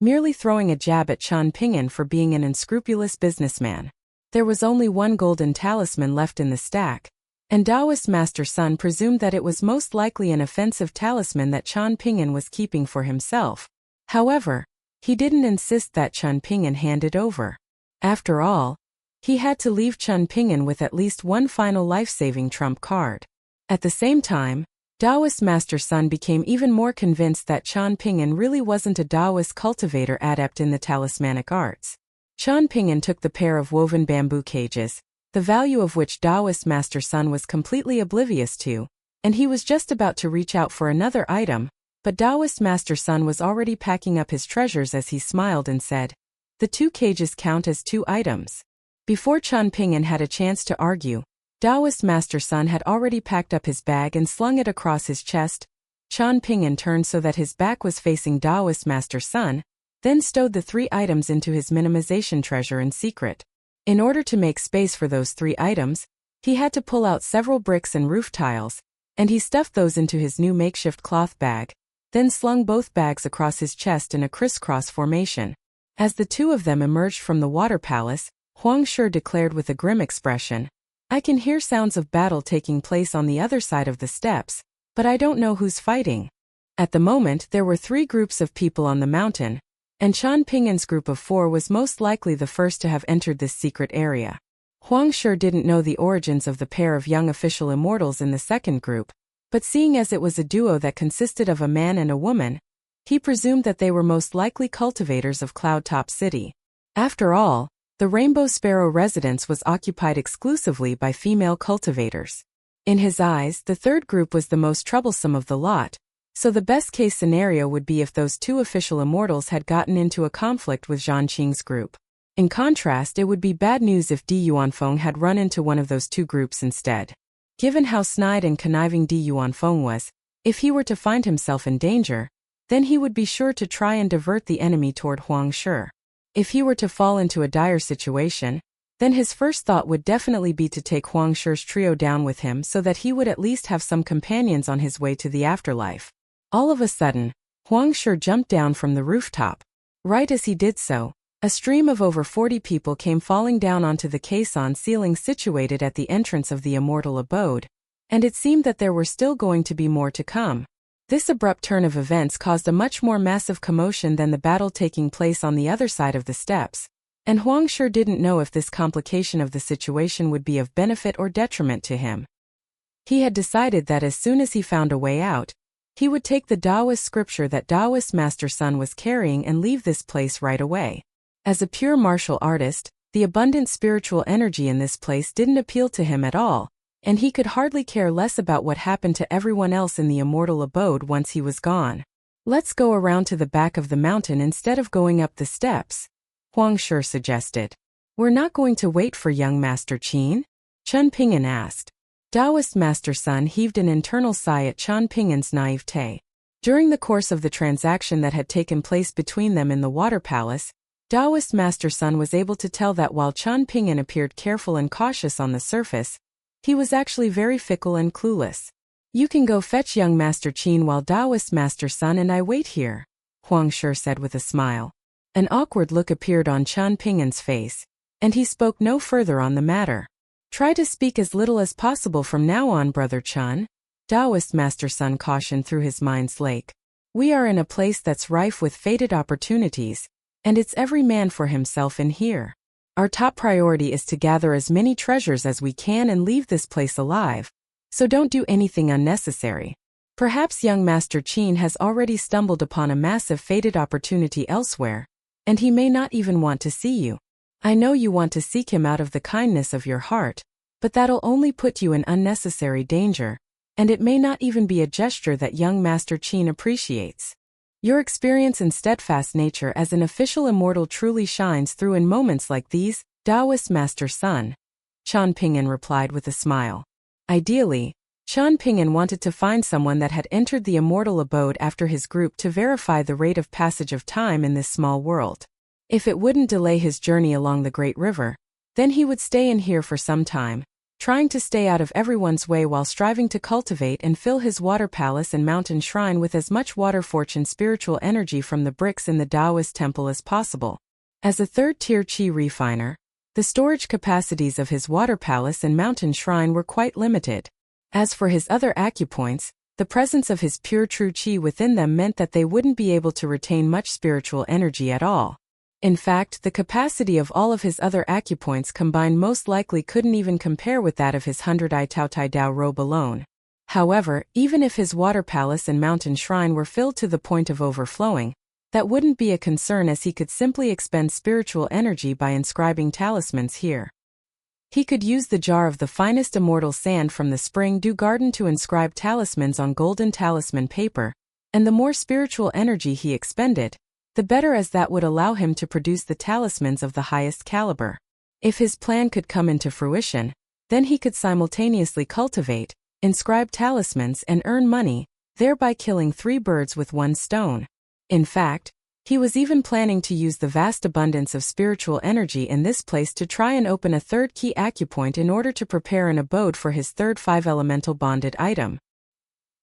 merely throwing a jab at Qian Ping'an for being an unscrupulous businessman. There was only 1 golden talisman left in the stack, and Taoist Master Sun presumed that it was most likely an offensive talisman that Qian Ping'an was keeping for himself. However, he didn't insist that Qian Ping'an hand it over. After all, he had to leave Qian Ping'an with at least 1 final life-saving trump card. At the same time, Taoist Master Sun became even more convinced that Qian Ping'an really wasn't a Taoist cultivator adept in the talismanic arts. Qian Ping'an took the pair of woven bamboo cages, the value of which Taoist Master Sun was completely oblivious to, and he was just about to reach out for another item, but Taoist Master Sun was already packing up his treasures as he smiled and said, "The 2 cages count as 2 items." Before Qian Ping'an had a chance to argue, Taoist Master Sun had already packed up his bag and slung it across his chest. Qian Ping'an turned so that his back was facing Taoist Master Sun, then stowed the 3 items into his minimization treasure in secret. In order to make space for those 3 items, he had to pull out several bricks and roof tiles, and he stuffed those into his new makeshift cloth bag, then slung both bags across his chest in a crisscross formation. As the 2 of them emerged from the water palace, Huang Shi declared with a grim expression, "I can hear sounds of battle taking place on the other side of the steps, but I don't know who's fighting." At the moment there were 3 groups of people on the mountain, and Qian Ping'an's group of 4 was most likely the first to have entered this secret area. Huang Shi didn't know the origins of the pair of young official immortals in the second group, but seeing as it was a duo that consisted of a man and a woman, he presumed that they were most likely cultivators of Cloudtop City. After all, the Rainbow Sparrow residence was occupied exclusively by female cultivators. In his eyes, the third group was the most troublesome of the lot, so the best-case scenario would be if those 2 official immortals had gotten into a conflict with Zhang Qing's group. In contrast, it would be bad news if Di Yuanfeng had run into one of those 2 groups instead. Given how snide and conniving Di Yuanfeng was, if he were to find himself in danger, then he would be sure to try and divert the enemy toward Huang Shi. If he were to fall into a dire situation, then his first thought would definitely be to take Huang Shi's trio down with him so that he would at least have some companions on his way to the afterlife. All of a sudden, Huang Shi jumped down from the rooftop. Right as he did so, a stream of over 40 people came falling down onto the caisson ceiling situated at the entrance of the immortal abode, and it seemed that there were still going to be more to come. This abrupt turn of events caused a much more massive commotion than the battle taking place on the other side of the steps, and Huang Shi didn't know if this complication of the situation would be of benefit or detriment to him. He had decided that as soon as he found a way out, he would take the Taoist scripture that Taoist Master Sun was carrying and leave this place right away. As a pure martial artist, the abundant spiritual energy in this place didn't appeal to him at all, and he could hardly care less about what happened to everyone else in the immortal abode once he was gone. "Let's go around to the back of the mountain instead of going up the steps," Huang Shi suggested. "We're not going to wait for young Master Qin?" Qian Ping'an asked. Taoist Master Sun heaved an internal sigh at Qian Ping'an's naivete. During the course of the transaction that had taken place between them in the water palace, Taoist Master Sun was able to tell that while Qian Ping'an appeared careful and cautious on the surface, he was actually very fickle and clueless. "You can go fetch young Master Qin while Taoist Master Sun and I wait here," Huang Shi said with a smile. An awkward look appeared on Qian Ping'an's face, and he spoke no further on the matter. "Try to speak as little as possible from now on, Brother Qian," Taoist Master Sun cautioned through his mind's lake. "We are in a place that's rife with fated opportunities, and it's every man for himself in here. Our top priority is to gather as many treasures as we can and leave this place alive, so don't do anything unnecessary. Perhaps young Master Qin has already stumbled upon a massive fated opportunity elsewhere, and he may not even want to see you. I know you want to seek him out of the kindness of your heart, but that'll only put you in unnecessary danger, and it may not even be a gesture that young Master Qin appreciates. Your experience and steadfast nature as an official immortal truly shines through in moments like these, Taoist Master Sun," Qian Ping'an replied with a smile. Ideally, Qian Ping'an wanted to find someone that had entered the immortal abode after his group to verify the rate of passage of time in this small world. If it wouldn't delay his journey along the Great River, then he would stay in here for some time, trying to stay out of everyone's way while striving to cultivate and fill his water palace and mountain shrine with as much water fortune spiritual energy from the bricks in the Taoist temple as possible. As a third-tier qi refiner, the storage capacities of his water palace and mountain shrine were quite limited. As for his other acupoints, the presence of his pure true qi within them meant that they wouldn't be able to retain much spiritual energy at all. In fact, the capacity of all of his other acupoints combined most likely couldn't even compare with that of his 100-eye Tao Tai Dao robe alone. However, even if his water palace and mountain shrine were filled to the point of overflowing, that wouldn't be a concern as he could simply expend spiritual energy by inscribing talismans here. He could use the jar of the finest immortal sand from the Spring Dew Garden to inscribe talismans on golden talisman paper, and the more spiritual energy he expended, the better, as that would allow him to produce the talismans of the highest caliber. If his plan could come into fruition, then he could simultaneously cultivate, inscribe talismans and earn money, thereby killing 3 birds with 1 stone. In fact, He was even planning to use the vast abundance of spiritual energy in this place to try and open a third key acupoint in order to prepare an abode for his third 5-elemental bonded item.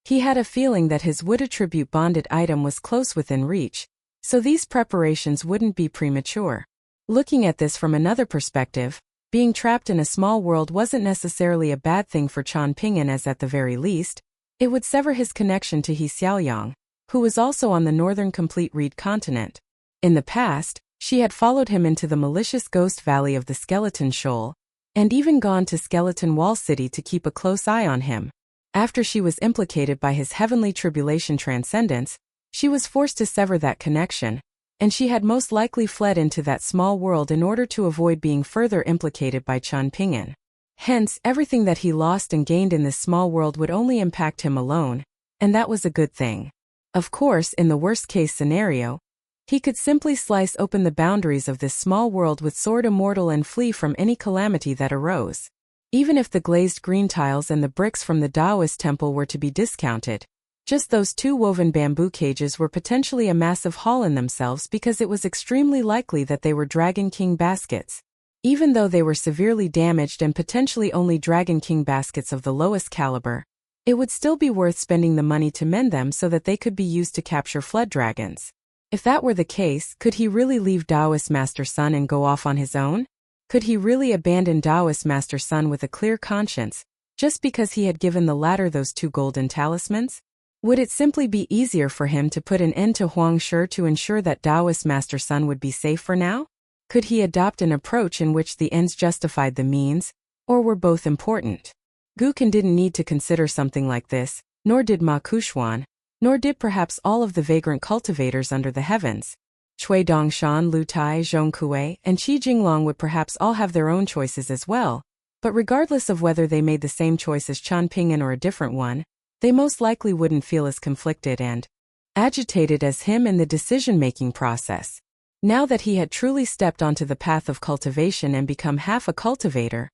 He had a feeling that his wood attribute bonded item was close within reach, so these preparations wouldn't be premature. Looking at this from another perspective, being trapped in a small world wasn't necessarily a bad thing for Qian Pingyan, as at the very least, it would sever his connection to He Xiaoyang, who was also on the northern complete reed continent. In the past, she had followed him into the malicious ghost valley of the Skeleton Shoal, and even gone to Skeleton Wall City to keep a close eye on him. After she was implicated by his heavenly tribulation transcendence, she was forced to sever that connection, and she had most likely fled into that small world in order to avoid being further implicated by Qian Pingyan. Hence, everything that he lost and gained in this small world would only impact him alone, and that was a good thing. Of course, in the worst-case scenario, he could simply slice open the boundaries of this small world with Sword Immortal and flee from any calamity that arose. Even if the glazed green tiles and the bricks from the Taoist temple were to be discounted, just those 2 woven bamboo cages were potentially a massive haul in themselves, because it was extremely likely that they were Dragon King baskets. Even though they were severely damaged and potentially only Dragon King baskets of the lowest caliber, it would still be worth spending the money to mend them so that they could be used to capture flood dragons. If that were the case, could he really leave Taoist Master Sun and go off on his own? Could he really abandon Taoist Master Sun with a clear conscience, just because he had given the latter those 2 golden talismans? Would it simply be easier for him to put an end to Huang Shi to ensure that Taoist Master Sun would be safe for now? Could he adopt an approach in which the ends justified the means, or were both important? Gukan didn't need to consider something like this, nor did Ma Kuxuan, nor did perhaps all of the vagrant cultivators under the heavens. Cui Dongshan, Lu Tai, Zhong Kuei, and Qi Jinglong would perhaps all have their own choices as well, but regardless of whether they made the same choice as Qian Pingyan or a different one, they most likely wouldn't feel as conflicted and agitated as him in the decision-making process. Now that he had truly stepped onto the path of cultivation and become half a cultivator,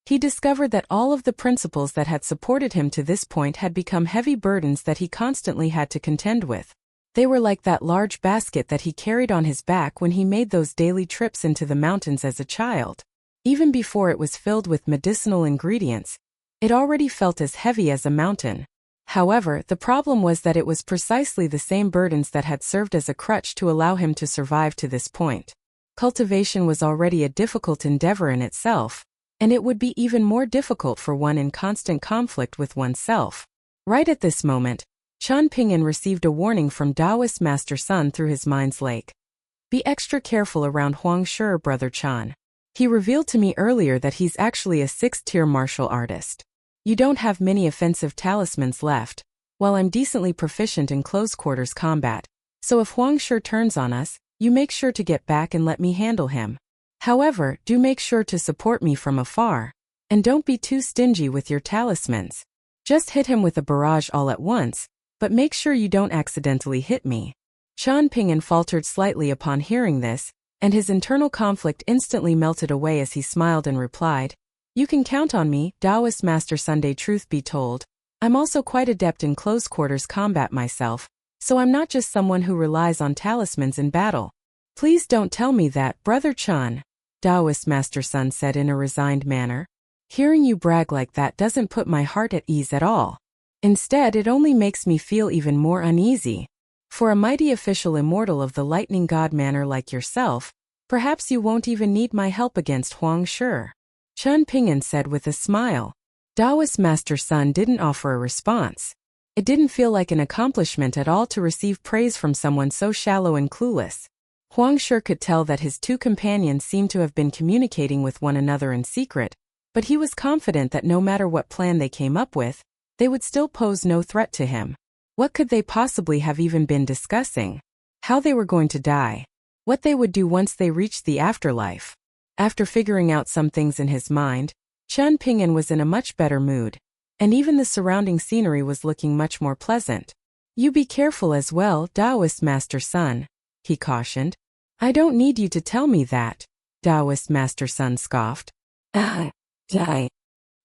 he discovered that all of the principles that had supported him to this point had become heavy burdens that he constantly had to contend with. They were like that large basket that he carried on his back when he made those daily trips into the mountains as a child. Even before it was filled with medicinal ingredients, it already felt as heavy as a mountain. However, the problem was that it was precisely the same burdens that had served as a crutch to allow him to survive to this point. Cultivation was already a difficult endeavor in itself, and it would be even more difficult for one in constant conflict with oneself. Right at this moment, Qian Pingyan received a warning from Taoist Master Sun through his mind's lake. Be extra careful around Huang Shi, Brother Qian. He revealed to me earlier that he's actually a 6th-tier martial artist. You don't have many offensive talismans left, while I'm decently proficient in close-quarters combat, so if Huang Shi turns on us, you make sure to get back and let me handle him. However, do make sure to support me from afar, and don't be too stingy with your talismans. Just hit him with a barrage all at once, but make sure you don't accidentally hit me. Qian Pingyan faltered slightly upon hearing this, and his internal conflict instantly melted away as he smiled and replied, You can count on me, Taoist Master Sunday. Truth be told, I'm also quite adept in close-quarters combat myself, so I'm not just someone who relies on talismans in battle. Please don't tell me that, Brother Qian, Taoist Master Sun said in a resigned manner. Hearing you brag like that doesn't put my heart at ease at all. Instead, it only makes me feel even more uneasy. For a mighty official immortal of the lightning god manner like yourself, perhaps you won't even need my help against Huang Shi. Qian Pingyan said with a smile. Taoist Master Sun didn't offer a response. It didn't feel like an accomplishment at all to receive praise from someone so shallow and clueless. Huang Shi could tell that his 2 companions seemed to have been communicating with one another in secret, but he was confident that no matter what plan they came up with, they would still pose no threat to him. What could they possibly have even been discussing? How they were going to die. What they would do once they reached the afterlife. After figuring out some things in his mind, Qian Pingyan was in a much better mood, and even the surrounding scenery was looking much more pleasant. You be careful as well, Taoist Master Sun, he cautioned. I don't need you to tell me that, Taoist Master Sun scoffed. Die.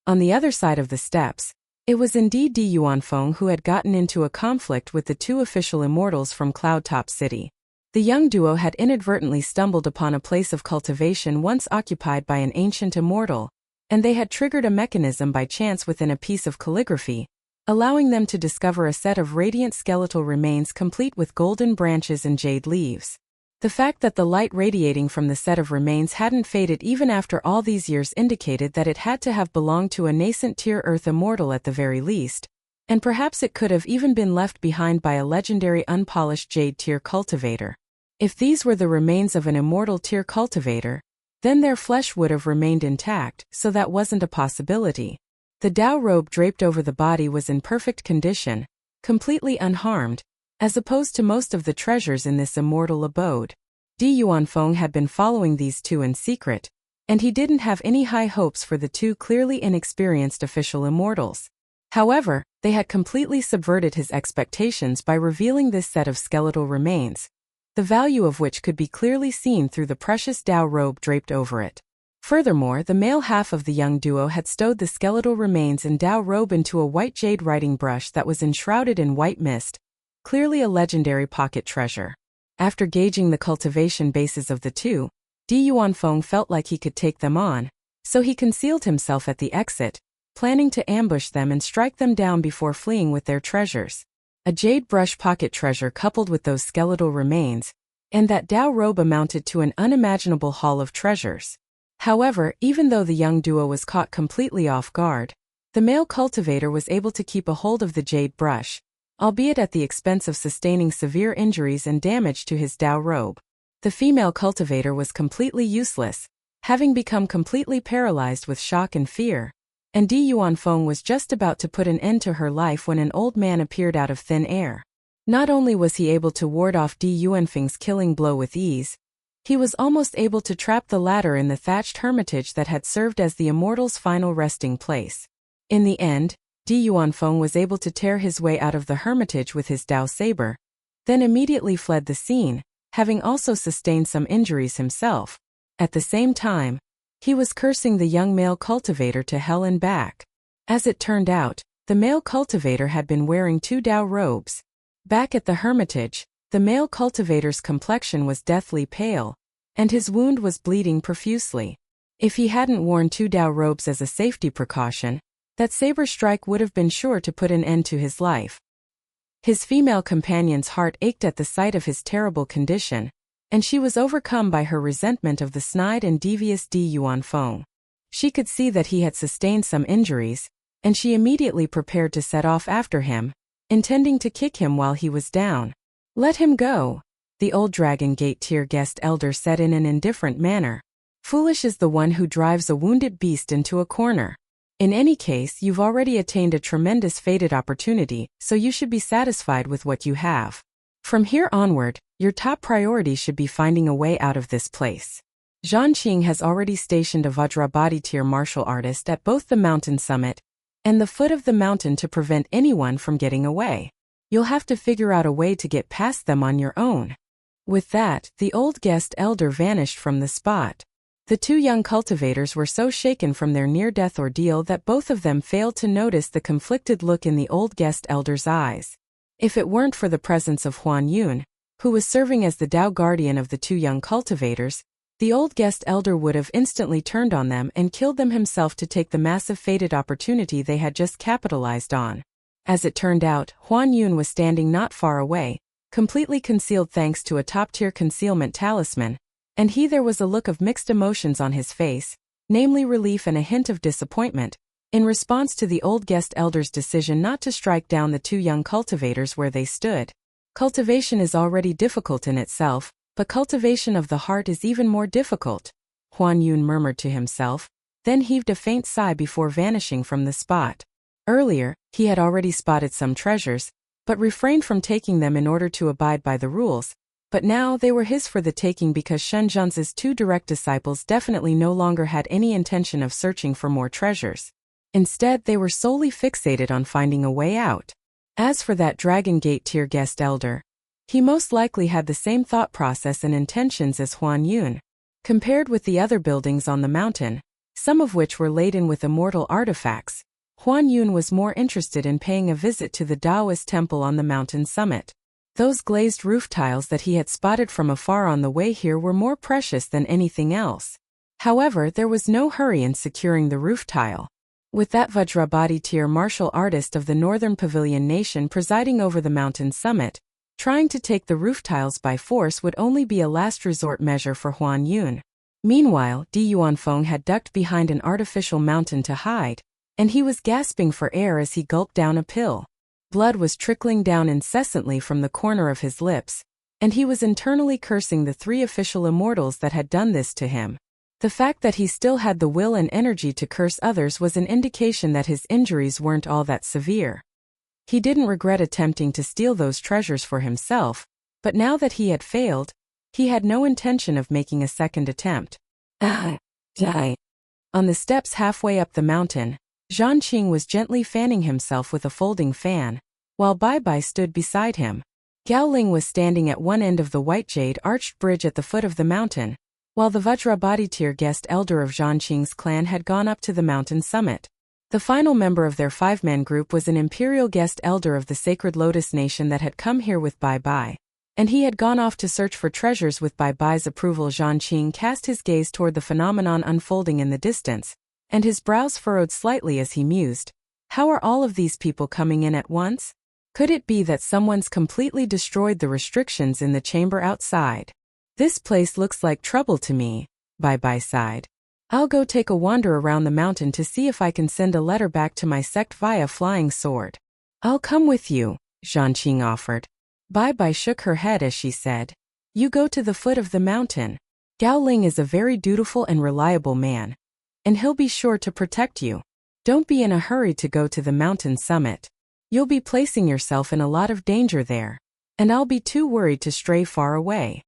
On the other side of the steps, it was indeed Di Yuanfeng who had gotten into a conflict with the 2 official immortals from Cloudtop City. The young duo had inadvertently stumbled upon a place of cultivation once occupied by an ancient immortal, and they had triggered a mechanism by chance within a piece of calligraphy, allowing them to discover a set of radiant skeletal remains complete with golden branches and jade leaves. The fact that the light radiating from the set of remains hadn't faded even after all these years indicated that it had to have belonged to a nascent tier earth immortal at the very least, and perhaps it could have even been left behind by a legendary unpolished jade tier cultivator. If these were the remains of an immortal tier cultivator, then their flesh would have remained intact, so that wasn't a possibility. The Dao robe draped over the body was in perfect condition, completely unharmed, as opposed to most of the treasures in this immortal abode. Feng had been following these two in secret, and he didn't have any high hopes for the two clearly inexperienced official immortals. However, they had completely subverted his expectations by revealing this set of skeletal remains, the value of which could be clearly seen through the precious Dao robe draped over it. Furthermore, the male half of the young duo had stowed the skeletal remains and Dao robe into a white jade writing brush that was enshrouded in white mist, clearly a legendary pocket treasure. After gauging the cultivation bases of the two, Feng felt like he could take them on, so he concealed himself at the exit, planning to ambush them and strike them down before fleeing with their treasures. A jade brush pocket treasure coupled with those skeletal remains, and that Dao robe amounted to an unimaginable haul of treasures. However, even though the young duo was caught completely off guard, the male cultivator was able to keep a hold of the jade brush, albeit at the expense of sustaining severe injuries and damage to his Dao robe. The female cultivator was completely useless, having become completely paralyzed with shock and fear, and Feng was just about to put an end to her life when an old man appeared out of thin air. Not only was he able to ward off Feng's killing blow with ease, he was almost able to trap the latter in the thatched hermitage that had served as the immortal's final resting place. In the end, Feng was able to tear his way out of the hermitage with his Dao saber, then immediately fled the scene, having also sustained some injuries himself. At the same time, he was cursing the young male cultivator to hell and back. As it turned out, the male cultivator had been wearing two Dao robes. Back at the hermitage, the male cultivator's complexion was deathly pale, and his wound was bleeding profusely. If he hadn't worn two Dao robes as a safety precaution, that saber strike would have been sure to put an end to his life. His female companion's heart ached at the sight of his terrible condition, and she was overcome by her resentment of the snide and devious Feng. She could see that he had sustained some injuries, and she immediately prepared to set off after him, intending to kick him while he was down. "Let him go," the old Dragon Gate tier guest elder said in an indifferent manner. "Foolish is the one who drives a wounded beast into a corner. In any case, you've already attained a tremendous fated opportunity, so you should be satisfied with what you have. From here onward, your top priority should be finding a way out of this place. Zhanqing has already stationed a Vajrabadi tier martial artist at both the mountain summit and the foot of the mountain to prevent anyone from getting away. You'll have to figure out a way to get past them on your own." With that, the old guest elder vanished from the spot. The two young cultivators were so shaken from their near-death ordeal that both of them failed to notice the conflicted look in the old guest elder's eyes. If it weren't for the presence of Huan Yun, who was serving as the Dao guardian of the two young cultivators, the old guest elder would have instantly turned on them and killed them himself to take the massive fated opportunity they had just capitalized on. As it turned out, Huan Yun was standing not far away, completely concealed thanks to a top-tier concealment talisman, and there was a look of mixed emotions on his face, namely relief and a hint of disappointment, in response to the old guest elder's decision not to strike down the two young cultivators where they stood. Cultivation is already difficult in itself, but cultivation of the heart is even more difficult, Huan Yun murmured to himself, then heaved a faint sigh before vanishing from the spot. Earlier, he had already spotted some treasures, but refrained from taking them in order to abide by the rules. But now they were his for the taking because Shen Zhan's two direct disciples definitely no longer had any intention of searching for more treasures. Instead, they were solely fixated on finding a way out. As for that Dragon Gate tier guest elder, he most likely had the same thought process and intentions as Huan Yun. Compared with the other buildings on the mountain, some of which were laden with immortal artifacts, Huan Yun was more interested in paying a visit to the Taoist temple on the mountain summit. Those glazed roof tiles that he had spotted from afar on the way here were more precious than anything else. However, there was no hurry in securing the roof tile. With that Vajrabhati martial artist of the Northern Pavilion nation presiding over the mountain summit, trying to take the roof tiles by force would only be a last resort measure for Huan Yun. Meanwhile, Di Yuanfeng had ducked behind an artificial mountain to hide, and he was gasping for air as he gulped down a pill. Blood was trickling down incessantly from the corner of his lips, and he was internally cursing the 3 official immortals that had done this to him. The fact that he still had the will and energy to curse others was an indication that his injuries weren't all that severe. He didn't regret attempting to steal those treasures for himself, but now that he had failed, he had no intention of making a second attempt. Die. On the steps halfway up the mountain, Zhanqing was gently fanning himself with a folding fan, while Bai Bai stood beside him. Gao Ling was standing at one end of the white jade arched bridge at the foot of the mountain, while the Vajrabhati guest elder of Zhanqing's clan had gone up to the mountain summit. The final member of their 5-man group was an imperial guest elder of the sacred Lotus Nation that had come here with Bai Bai, and he had gone off to search for treasures with Bai Bai's approval. Zhanqing cast his gaze toward the phenomenon unfolding in the distance, and his brows furrowed slightly as he mused. How are all of these people coming in at once? Could it be that someone's completely destroyed the restrictions in the chamber outside? This place looks like trouble to me, Bai Bai sighed. I'll go take a wander around the mountain to see if I can send a letter back to my sect via flying sword. I'll come with you, Zhanqing offered. Bai Bai shook her head as she said, You go to the foot of the mountain. Gao Ling is a very dutiful and reliable man, and he'll be sure to protect you. Don't be in a hurry to go to the mountain summit. You'll be placing yourself in a lot of danger there, and I'll be too worried to stray far away.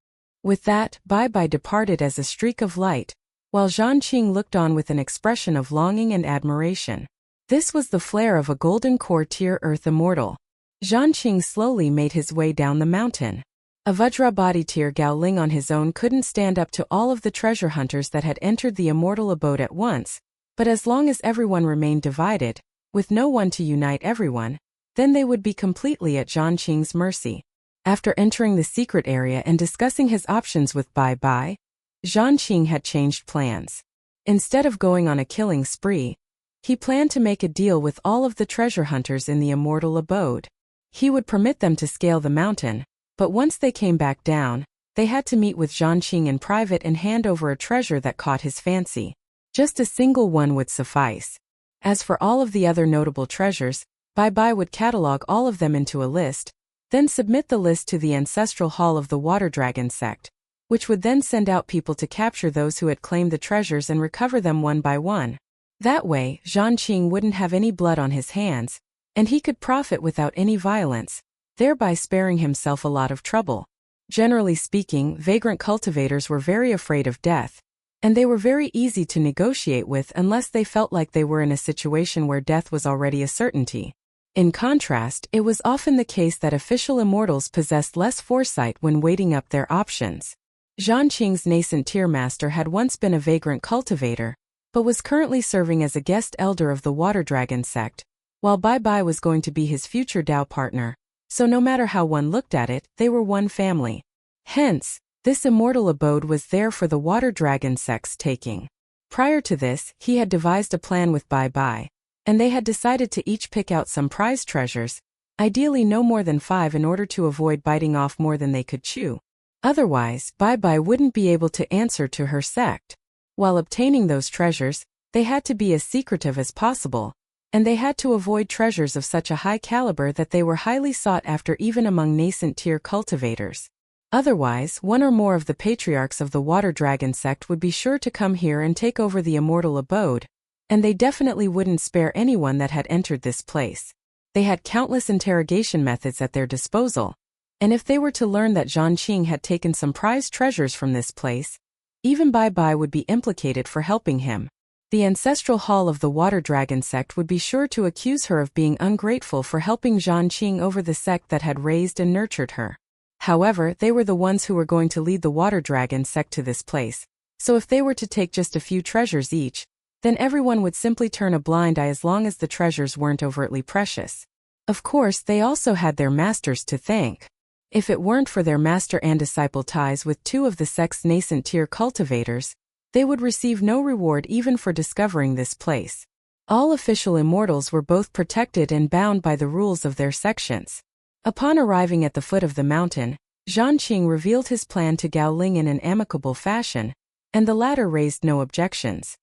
With that, Bai Bai departed as a streak of light, while Zhanqing looked on with an expression of longing and admiration. This was the flare of a golden core tier earth immortal. Zhanqing slowly made his way down the mountain. A Vajrabhati Gao Ling on his own couldn't stand up to all of the treasure hunters that had entered the immortal abode at once, but as long as everyone remained divided, with no one to unite everyone, then they would be completely at Zhanqing's mercy. After entering the secret area and discussing his options with Bai Bai, Zhanqing had changed plans. Instead of going on a killing spree, he planned to make a deal with all of the treasure hunters in the immortal abode. He would permit them to scale the mountain, but once they came back down, they had to meet with Zhanqing in private and hand over a treasure that caught his fancy. Just a single one would suffice. As for all of the other notable treasures, Bai Bai would catalog all of them into a list, then submit the list to the ancestral hall of the Water Dragon sect, which would then send out people to capture those who had claimed the treasures and recover them one by one. That way, Zhanqing wouldn't have any blood on his hands, and he could profit without any violence, thereby sparing himself a lot of trouble. Generally speaking, vagrant cultivators were very afraid of death, and they were very easy to negotiate with unless they felt like they were in a situation where death was already a certainty. In contrast, it was often the case that official immortals possessed less foresight when weighting up their options. Zhanqing's nascent tier master had once been a vagrant cultivator, but was currently serving as a guest elder of the Water Dragon sect, while Bai Bai was going to be his future Dao partner, so no matter how one looked at it, they were one family. Hence, this immortal abode was there for the Water Dragon sect's taking. Prior to this, he had devised a plan with Bai Bai, and they had decided to each pick out some prize treasures, ideally no more than 5 in order to avoid biting off more than they could chew. Otherwise, Bai Bai wouldn't be able to answer to her sect. While obtaining those treasures, they had to be as secretive as possible, and they had to avoid treasures of such a high caliber that they were highly sought after even among nascent tier cultivators. Otherwise, one or more of the patriarchs of the Water Dragon sect would be sure to come here and take over the immortal abode, and they definitely wouldn't spare anyone that had entered this place. They had countless interrogation methods at their disposal, and if they were to learn that Zhanqing had taken some prized treasures from this place, even Bai Bai would be implicated for helping him. The ancestral hall of the Water Dragon sect would be sure to accuse her of being ungrateful for helping Zhanqing over the sect that had raised and nurtured her. However, they were the ones who were going to lead the Water Dragon sect to this place, so if they were to take just a few treasures each, then everyone would simply turn a blind eye as long as the treasures weren't overtly precious. Of course, they also had their masters to thank. If it weren't for their master and disciple ties with two of the sect's nascent tier cultivators, they would receive no reward even for discovering this place. All official immortals were both protected and bound by the rules of their sections. Upon arriving at the foot of the mountain, Zhanqing revealed his plan to Gao Ling in an amicable fashion, and the latter raised no objections.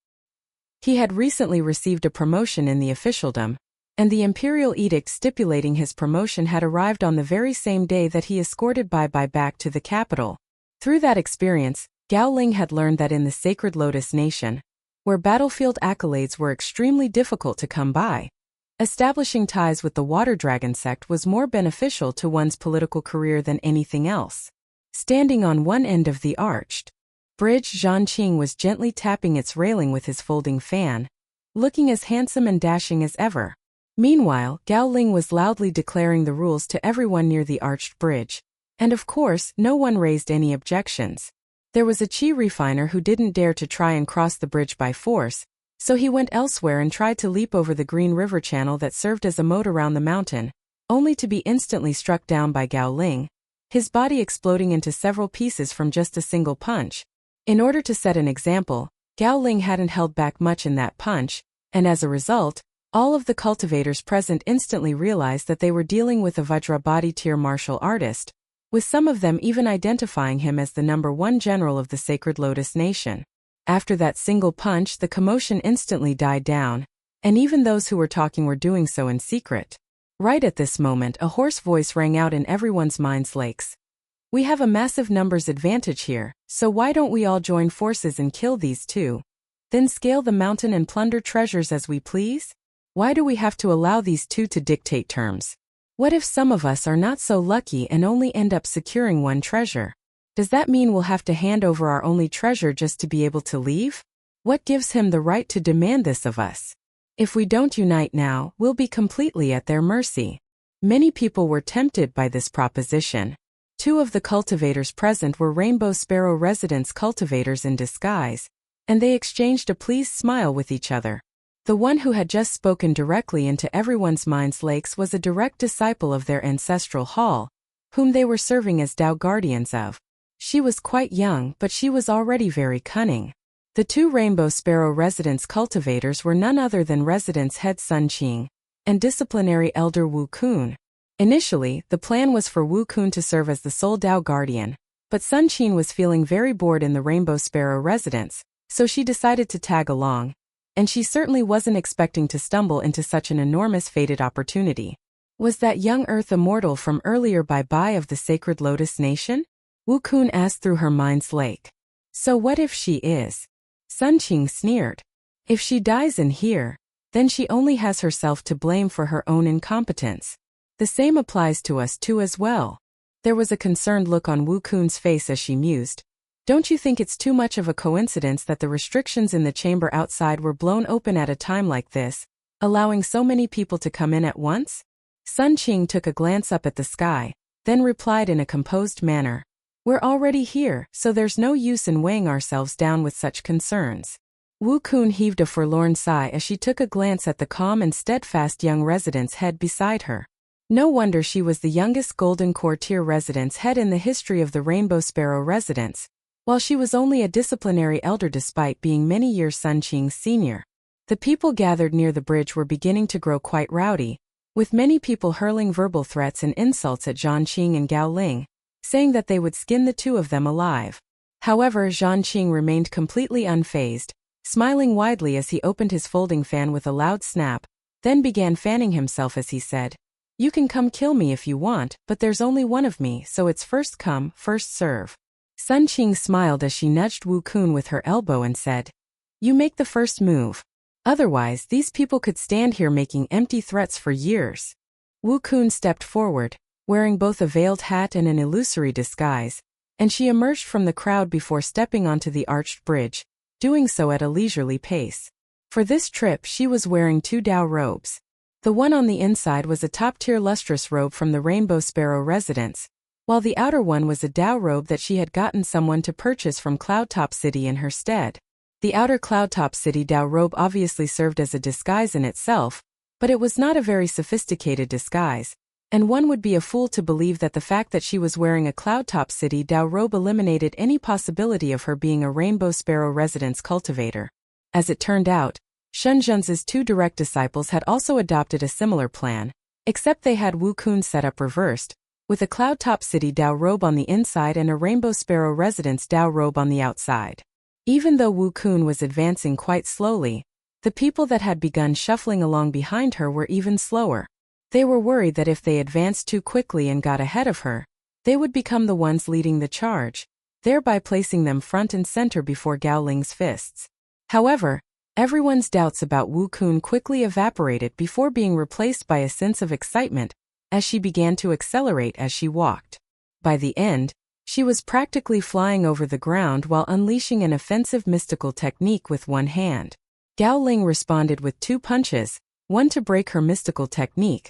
He had recently received a promotion in the officialdom, and the imperial edict stipulating his promotion had arrived on the very same day that he escorted Bai Bai back to the capital. Through that experience, Gao Ling had learned that in the Sacred Lotus Nation, where battlefield accolades were extremely difficult to come by, establishing ties with the Water Dragon sect was more beneficial to one's political career than anything else. Standing on one end of the arched bridge, Zhanqing was gently tapping its railing with his folding fan, looking as handsome and dashing as ever. Meanwhile, Gao Ling was loudly declaring the rules to everyone near the arched bridge, and of course, no one raised any objections. There was a chi refiner who didn't dare to try and cross the bridge by force, so he went elsewhere and tried to leap over the green river channel that served as a moat around the mountain, only to be instantly struck down by Gao Ling, his body exploding into several pieces from just a single punch. In order to set an example, Gao Ling hadn't held back much in that punch, and as a result, all of the cultivators present instantly realized that they were dealing with a Vajrabhati tier martial artist, with some of them even identifying him as the #1 general of the Sacred Lotus Nation. After that single punch, the commotion instantly died down, and even those who were talking were doing so in secret. Right at this moment, a hoarse voice rang out in everyone's minds lakes. "We have a massive numbers advantage here, so why don't we all join forces and kill these two? Then scale the mountain and plunder treasures as we please? Why do we have to allow these two to dictate terms? What if some of us are not so lucky and only end up securing one treasure? Does that mean we'll have to hand over our only treasure just to be able to leave? What gives him the right to demand this of us? If we don't unite now, we'll be completely at their mercy." Many people were tempted by this proposition. Two of the cultivators present were Rainbow Sparrow residence cultivators in disguise, and they exchanged a pleased smile with each other. The one who had just spoken directly into everyone's minds lakes was a direct disciple of their ancestral hall, whom they were serving as Tao guardians of. She was quite young, but she was already very cunning. The two Rainbow Sparrow residence cultivators were none other than residence head Sun Qing and disciplinary elder Wu Kun. Initially, the plan was for Wu Kun to serve as the sole Tao guardian, but Sun Qing was feeling very bored in the Rainbow Sparrow residence, so she decided to tag along. And she certainly wasn't expecting to stumble into such an enormous fated opportunity. Was that young Earth immortal from earlier Bai Bai of the Sacred Lotus Nation? Wu Kun asked through her mind's lake. So what if she is? Sun Qing sneered. If she dies in here, then she only has herself to blame for her own incompetence. The same applies to us too as well. There was a concerned look on Wu Kun's face as she mused. Don't you think it's too much of a coincidence that the restrictions in the chamber outside were blown open at a time like this, allowing so many people to come in at once? Sun Qing took a glance up at the sky, then replied in a composed manner. We're already here, so there's no use in weighing ourselves down with such concerns. Wu Kun heaved a forlorn sigh as she took a glance at the calm and steadfast young residence head beside her. No wonder she was the youngest Golden Core tier residence head in the history of the Rainbow Sparrow residence, while she was only a disciplinary elder despite being many years Sun Qing's senior. The people gathered near the bridge were beginning to grow quite rowdy, with many people hurling verbal threats and insults at Zhanqing and Gao Ling, saying that they would skin the two of them alive. However, Zhanqing remained completely unfazed, smiling widely as he opened his folding fan with a loud snap, then began fanning himself as he said, "You can come kill me if you want, but there's only one of me, so it's first come, first serve." Sun Qing smiled as she nudged Wu Kun with her elbow and said, "You make the first move. Otherwise, these people could stand here making empty threats for years." Wu Kun stepped forward, wearing both a veiled hat and an illusory disguise, and she emerged from the crowd before stepping onto the arched bridge, doing so at a leisurely pace. For this trip she was wearing two Tao robes. The one on the inside was a top-tier lustrous robe from the Rainbow Sparrow residence, while the outer one was a Tao robe that she had gotten someone to purchase from Cloudtop City in her stead. The outer Cloudtop City Tao robe obviously served as a disguise in itself, but it was not a very sophisticated disguise, and one would be a fool to believe that the fact that she was wearing a Cloudtop City Dao robe eliminated any possibility of her being a Rainbow Sparrow residence cultivator. As it turned out, Shen Zhen's two direct disciples had also adopted a similar plan, except they had Wu Kun's setup reversed, with a Cloudtop City Dao robe on the inside and a Rainbow Sparrow residence Dao robe on the outside. Even though Wu Kun was advancing quite slowly, the people that had begun shuffling along behind her were even slower. They were worried that if they advanced too quickly and got ahead of her, they would become the ones leading the charge, thereby placing them front and center before Gao Ling's fists. However, everyone's doubts about Wu Kun quickly evaporated before being replaced by a sense of excitement as she began to accelerate as she walked. By the end, she was practically flying over the ground while unleashing an offensive mystical technique with one hand. Gao Ling responded with 2 punches, one to break her mystical technique,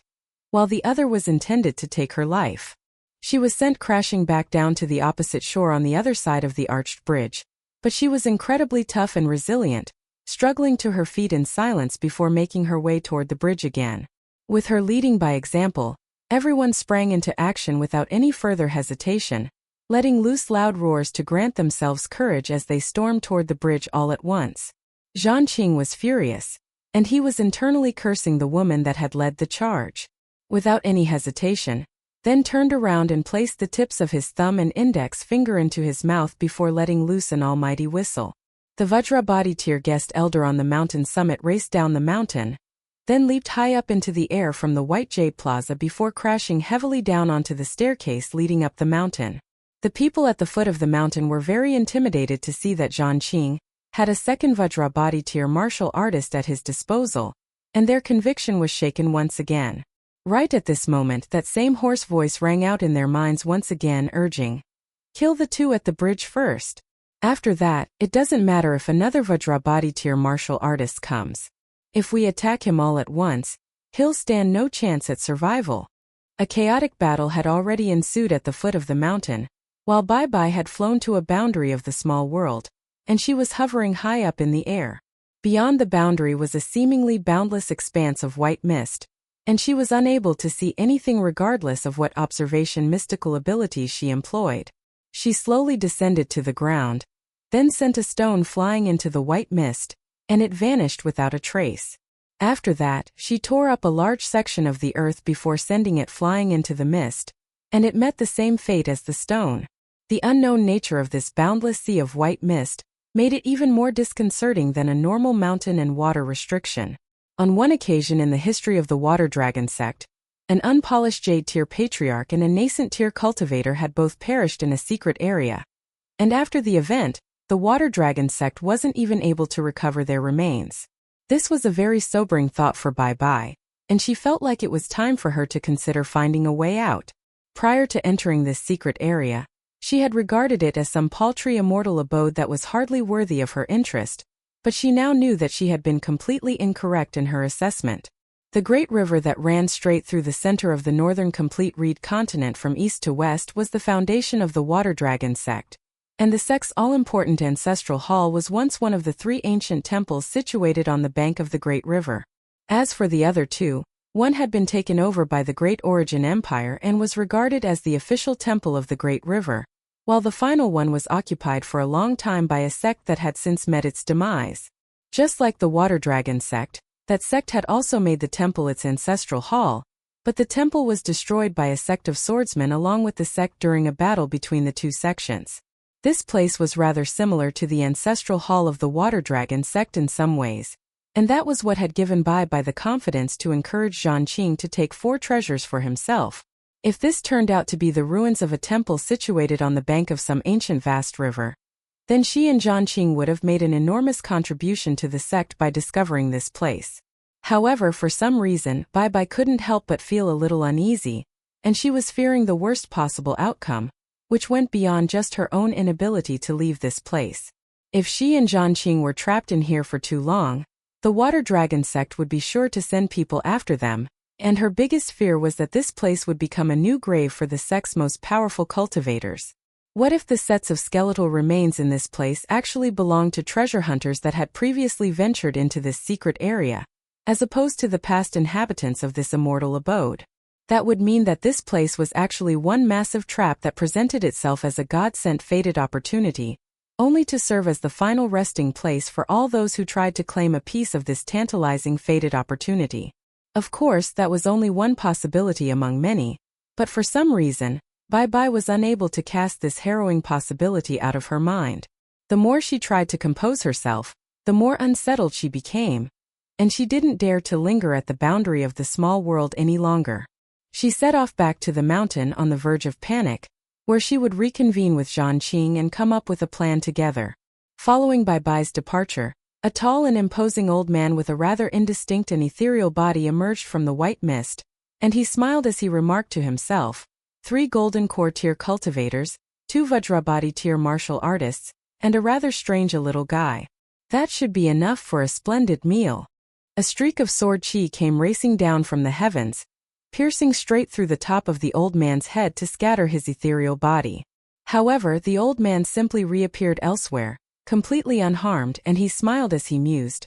while the other was intended to take her life. She was sent crashing back down to the opposite shore on the other side of the arched bridge, but she was incredibly tough and resilient, struggling to her feet in silence before making her way toward the bridge again. With her leading by example, everyone sprang into action without any further hesitation, letting loose loud roars to grant themselves courage as they stormed toward the bridge all at once. Zhan Qing was furious, and he was internally cursing the woman that had led the charge. Without any hesitation, then turned around and placed the tips of his thumb and index finger into his mouth before letting loose an almighty whistle. The Vajrabhati tier guest elder on the mountain summit raced down the mountain, then leaped high up into the air from the White Jade Plaza before crashing heavily down onto the staircase leading up the mountain. The people at the foot of the mountain were very intimidated to see that Zhan Qing had a second Vajrabhati tier martial artist at his disposal, and their conviction was shaken once again. Right at this moment, that same hoarse voice rang out in their minds once again, urging, "Kill the 2 at the bridge first. After that, it doesn't matter if another Vajrabhati tier martial artist comes. If we attack him all at once, he'll stand no chance at survival." A chaotic battle had already ensued at the foot of the mountain, while Bai Bai had flown to a boundary of the small world, and she was hovering high up in the air. Beyond the boundary was a seemingly boundless expanse of white mist, and she was unable to see anything regardless of what observation mystical abilities she employed. She slowly descended to the ground, then sent a stone flying into the white mist, and it vanished without a trace. After that, she tore up a large section of the earth before sending it flying into the mist, and it met the same fate as the stone. The unknown nature of this boundless sea of white mist made it even more disconcerting than a normal mountain and water restriction. On one occasion in the history of the Water Dragon sect, an unpolished Jade tier patriarch and a nascent tier cultivator had both perished in a secret area. And after the event, the Water Dragon sect wasn't even able to recover their remains. This was a very sobering thought for Bai Bai, and she felt like it was time for her to consider finding a way out. Prior to entering this secret area, she had regarded it as some paltry immortal abode that was hardly worthy of her interest, but she now knew that she had been completely incorrect in her assessment. The great river that ran straight through the center of the northern complete reed continent from east to west was the foundation of the Water Dragon sect, and the sect's all-important ancestral hall was once one of the 3 ancient temples situated on the bank of the great river. As for the other 2, one had been taken over by the Great Origin Empire and was regarded as the official temple of the Great River, while the final one was occupied for a long time by a sect that had since met its demise. Just like the Water Dragon sect, that sect had also made the temple its ancestral hall, but the temple was destroyed by a sect of swordsmen along with the sect during a battle between the 2 sections. This place was rather similar to the ancestral hall of the Water Dragon sect in some ways, and that was what had given Bai Bai the confidence to encourage Zhan Qing to take 4 treasures for himself. If this turned out to be the ruins of a temple situated on the bank of some ancient vast river, then she and Zhan Qing would have made an enormous contribution to the sect by discovering this place. However, for some reason, Bai Bai couldn't help but feel a little uneasy, and she was fearing the worst possible outcome, which went beyond just her own inability to leave this place. If she and Zhan Qing were trapped in here for too long, the Water Dragon sect would be sure to send people after them, and her biggest fear was that this place would become a new grave for the sect's most powerful cultivators. What if the sets of skeletal remains in this place actually belonged to treasure hunters that had previously ventured into this secret area, as opposed to the past inhabitants of this immortal abode? That would mean that this place was actually one massive trap that presented itself as a God-sent fated opportunity, only to serve as the final resting place for all those who tried to claim a piece of this tantalizing fated opportunity. Of course, that was only one possibility among many, but for some reason, Bai was unable to cast this harrowing possibility out of her mind. The more she tried to compose herself, the more unsettled she became, and she didn't dare to linger at the boundary of the small world any longer. She set off back to the mountain on the verge of panic, where she would reconvene with Zhan Qing and come up with a plan together. Following Bai's departure, a tall and imposing old man with a rather indistinct and ethereal body emerged from the white mist, and he smiled as he remarked to himself, 3 golden core tier cultivators, 2 Vajrabadi tier martial artists, and a rather strange little guy. That should be enough for a splendid meal. A streak of sword chi came racing down from the heavens, piercing straight through the top of the old man's head to scatter his ethereal body. However, the old man simply reappeared elsewhere, completely unharmed, and he smiled as he mused.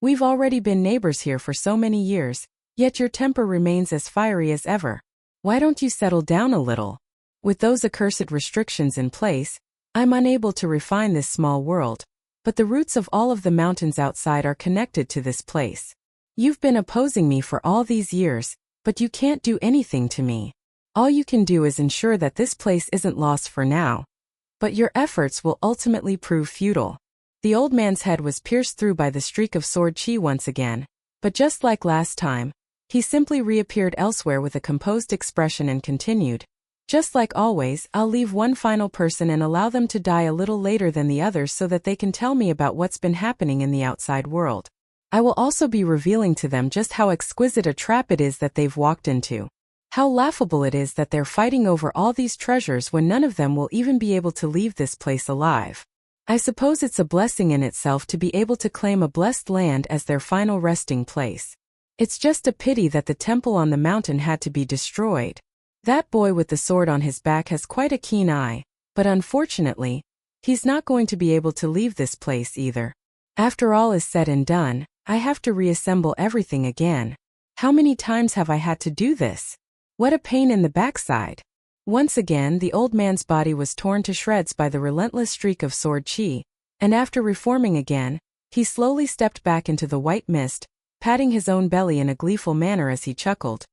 We've already been neighbors here for so many years, yet your temper remains as fiery as ever. Why don't you settle down a little? With those accursed restrictions in place, I'm unable to refine this small world, but the roots of all of the mountains outside are connected to this place. You've been opposing me for all these years, but you can't do anything to me. All you can do is ensure that this place isn't lost for now. But your efforts will ultimately prove futile. The old man's head was pierced through by the streak of sword chi once again, but just like last time, he simply reappeared elsewhere with a composed expression and continued, just like always, I'll leave one final person and allow them to die a little later than the others so that they can tell me about what's been happening in the outside world. I will also be revealing to them just how exquisite a trap it is that they've walked into. How laughable it is that they're fighting over all these treasures when none of them will even be able to leave this place alive. I suppose it's a blessing in itself to be able to claim a blessed land as their final resting place. It's just a pity that the temple on the mountain had to be destroyed. That boy with the sword on his back has quite a keen eye, but unfortunately, he's not going to be able to leave this place either. After all is said and done, I have to reassemble everything again. How many times have I had to do this? What a pain in the backside. Once again, the old man's body was torn to shreds by the relentless streak of sword chi, and after reforming again, he slowly stepped back into the white mist, patting his own belly in a gleeful manner as he chuckled.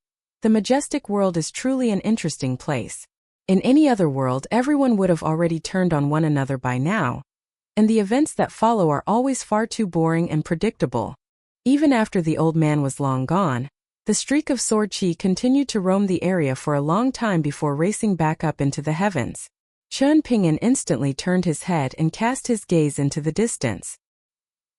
The majestic world is truly an interesting place. In any other world, everyone would have already turned on one another by now, and the events that follow are always far too boring and predictable. Even after the old man was long gone, the streak of sword chi continued to roam the area for a long time before racing back up into the heavens. Chen Ping'an instantly turned his head and cast his gaze into the distance.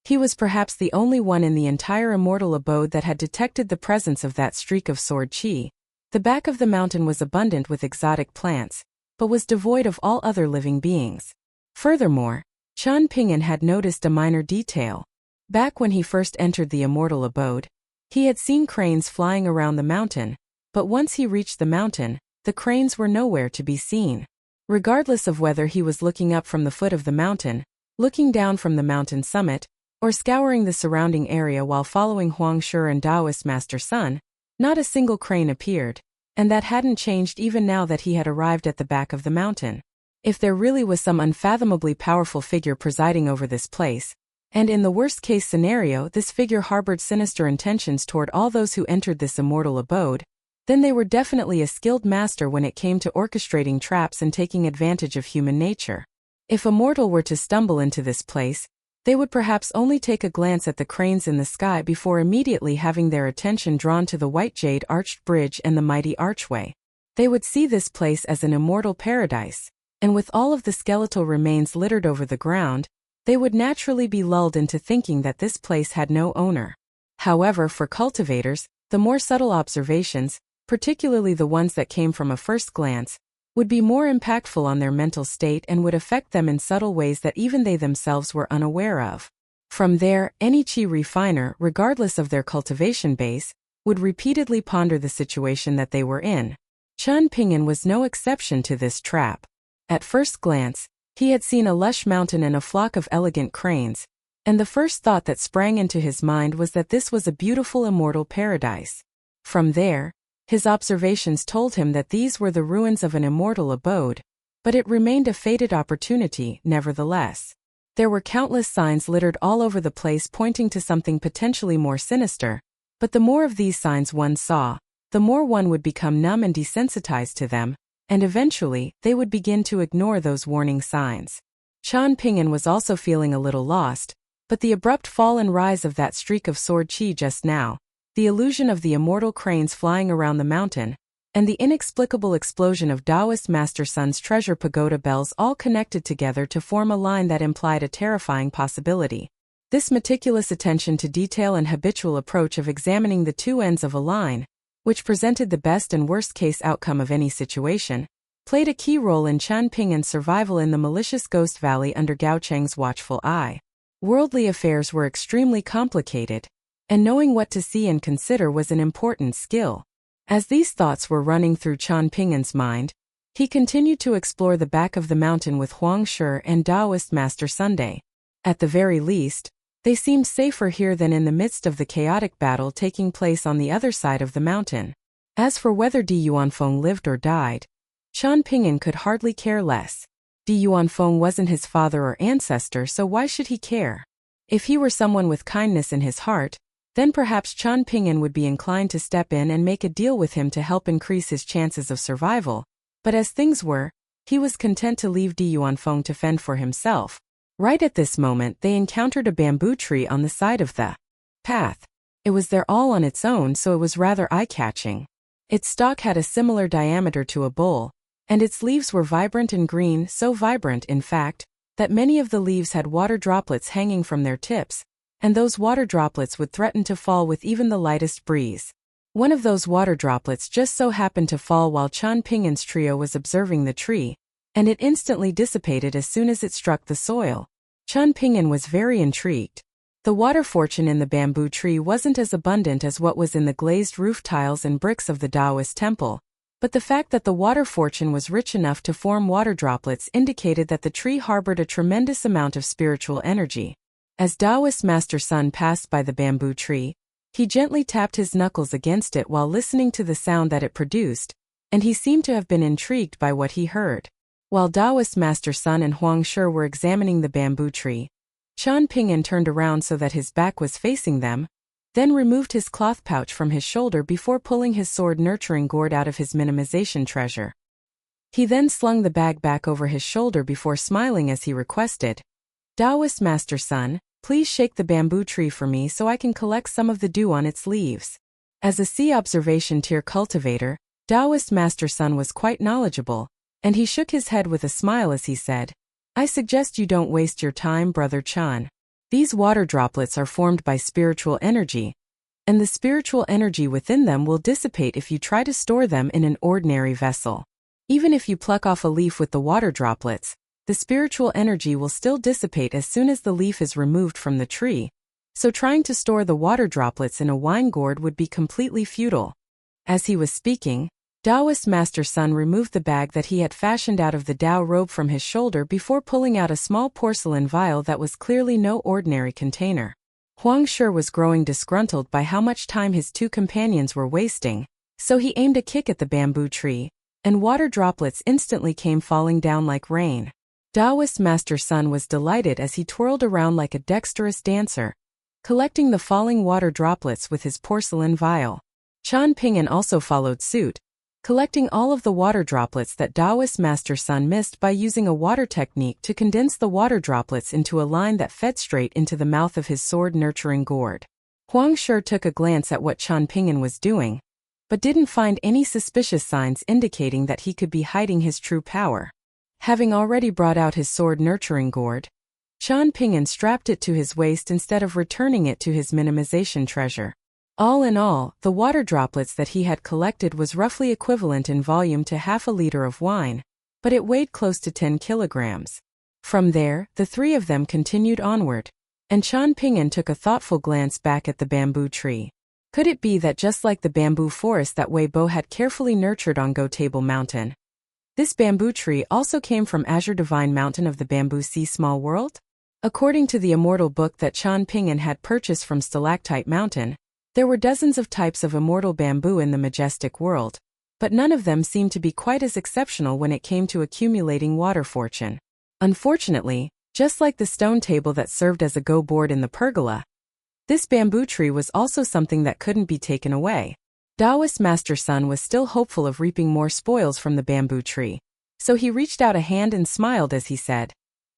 He was perhaps the only one in the entire immortal abode that had detected the presence of that streak of sword chi. The back of the mountain was abundant with exotic plants, but was devoid of all other living beings. Furthermore, Chen Ping'an had noticed a minor detail. Back when he first entered the immortal abode, he had seen cranes flying around the mountain, but once he reached the mountain, the cranes were nowhere to be seen. Regardless of whether he was looking up from the foot of the mountain, looking down from the mountain summit, or scouring the surrounding area while following Huang Shi and Taoist Master Sun, not a single crane appeared, and that hadn't changed even now that he had arrived at the back of the mountain. If there really was some unfathomably powerful figure presiding over this place, and in the worst-case scenario this figure harbored sinister intentions toward all those who entered this immortal abode, then they were definitely a skilled master when it came to orchestrating traps and taking advantage of human nature. If a mortal were to stumble into this place, they would perhaps only take a glance at the cranes in the sky before immediately having their attention drawn to the white jade arched bridge and the mighty archway. They would see this place as an immortal paradise, and with all of the skeletal remains littered over the ground, they would naturally be lulled into thinking that this place had no owner. However, for cultivators, the more subtle observations, particularly the ones that came from a first glance, would be more impactful on their mental state and would affect them in subtle ways that even they themselves were unaware of. From there, any chi refiner, regardless of their cultivation base, would repeatedly ponder the situation that they were in. Chen Ping'an was no exception to this trap. At first glance, he had seen a lush mountain and a flock of elegant cranes, and the first thought that sprang into his mind was that this was a beautiful immortal paradise. From there, His observations told him that these were the ruins of an immortal abode, but it remained a fated opportunity, nevertheless. There were countless signs littered all over the place pointing to something potentially more sinister, but the more of these signs one saw, the more one would become numb and desensitized to them, and eventually, they would begin to ignore those warning signs. Qian Ping'an was also feeling a little lost, but the abrupt fall and rise of that streak of sword qi just now, the illusion of the immortal cranes flying around the mountain, and the inexplicable explosion of Taoist Master Sun's treasure pagoda bells all connected together to form a line that implied a terrifying possibility. This meticulous attention to detail and habitual approach of examining the two ends of a line, which presented the best and worst-case outcome of any situation, played a key role in Qian Ping'an's survival in the malicious Ghost Valley under Gao Cheng's watchful eye. Worldly affairs were extremely complicated, and knowing what to see and consider was an important skill. As these thoughts were running through Qian Ping'an's mind, he continued to explore the back of the mountain with Huang Shi and Taoist Master Sunday. At the very least, they seemed safer here than in the midst of the chaotic battle taking place on the other side of the mountain. As for whether Di Yuanfeng lived or died, Qian Ping'an could hardly care less. Di Yuanfeng wasn't his father or ancestor, so why should he care? If he were someone with kindness in his heart, then perhaps Qian Ping'an would be inclined to step in and make a deal with him to help increase his chances of survival, but as things were, he was content to leave Di Yuanfeng to fend for himself. Right at this moment they encountered a bamboo tree on the side of the path. It was there all on its own, so it was rather eye-catching. Its stalk had a similar diameter to a bowl, and its leaves were vibrant and green, so vibrant in fact, that many of the leaves had water droplets hanging from their tips, and those water droplets would threaten to fall with even the lightest breeze. One of those water droplets just so happened to fall while Qian Ping'an's trio was observing the tree, and it instantly dissipated as soon as it struck the soil. Qian Ping'an was very intrigued. The water fortune in the bamboo tree wasn't as abundant as what was in the glazed roof tiles and bricks of the Taoist temple, but the fact that the water fortune was rich enough to form water droplets indicated that the tree harbored a tremendous amount of spiritual energy. As Taoist Master Sun passed by the bamboo tree, he gently tapped his knuckles against it while listening to the sound that it produced, and he seemed to have been intrigued by what he heard. While Taoist Master Sun and Huang Shi were examining the bamboo tree, Qian Ping'an turned around so that his back was facing them, then removed his cloth pouch from his shoulder before pulling his sword nurturing gourd out of his minimization treasure. He then slung the bag back over his shoulder before smiling as he requested, "Taoist Master Sun, please shake the bamboo tree for me so I can collect some of the dew on its leaves." As a sea observation tier cultivator, Taoist Master Sun was quite knowledgeable, and he shook his head with a smile as he said, "I suggest you don't waste your time, Brother Qian. These water droplets are formed by spiritual energy, and the spiritual energy within them will dissipate if you try to store them in an ordinary vessel. Even if you pluck off a leaf with the water droplets, the spiritual energy will still dissipate as soon as the leaf is removed from the tree, so trying to store the water droplets in a wine gourd would be completely futile." As he was speaking, Taoist Master Sun removed the bag that he had fashioned out of the Tao robe from his shoulder before pulling out a small porcelain vial that was clearly no ordinary container. Huang Shi was growing disgruntled by how much time his two companions were wasting, so he aimed a kick at the bamboo tree, and water droplets instantly came falling down like rain. Taoist Master Sun was delighted as he twirled around like a dexterous dancer, collecting the falling water droplets with his porcelain vial. Qian Ping'an also followed suit, collecting all of the water droplets that Taoist Master Sun missed by using a water technique to condense the water droplets into a line that fed straight into the mouth of his sword-nurturing gourd. Huang Shi took a glance at what Qian Ping'an was doing, but didn't find any suspicious signs indicating that he could be hiding his true power. Having already brought out his sword-nurturing gourd, Qian Ping'an strapped it to his waist instead of returning it to his minimization treasure. All in all, the water droplets that he had collected was roughly equivalent in volume to half a liter of wine, but it weighed close to 10 kilograms. From there, the three of them continued onward, and Qian Ping'an took a thoughtful glance back at the bamboo tree. Could it be that just like the bamboo forest that Wei Bo had carefully nurtured on Go Table Mountain, this bamboo tree also came from Azure Divine Mountain of the Bamboo Sea Small World? According to the immortal book that Qian Ping'an had purchased from Stalactite Mountain, There were dozens of types of immortal bamboo in the majestic world, but none of them seemed to be quite as exceptional when it came to accumulating water fortune. Unfortunately, just like the stone table that served as a go-board in the pergola, this bamboo tree was also something that couldn't be taken away. Taoist Master Sun was still hopeful of reaping more spoils from the bamboo tree, so he reached out a hand and smiled as he said,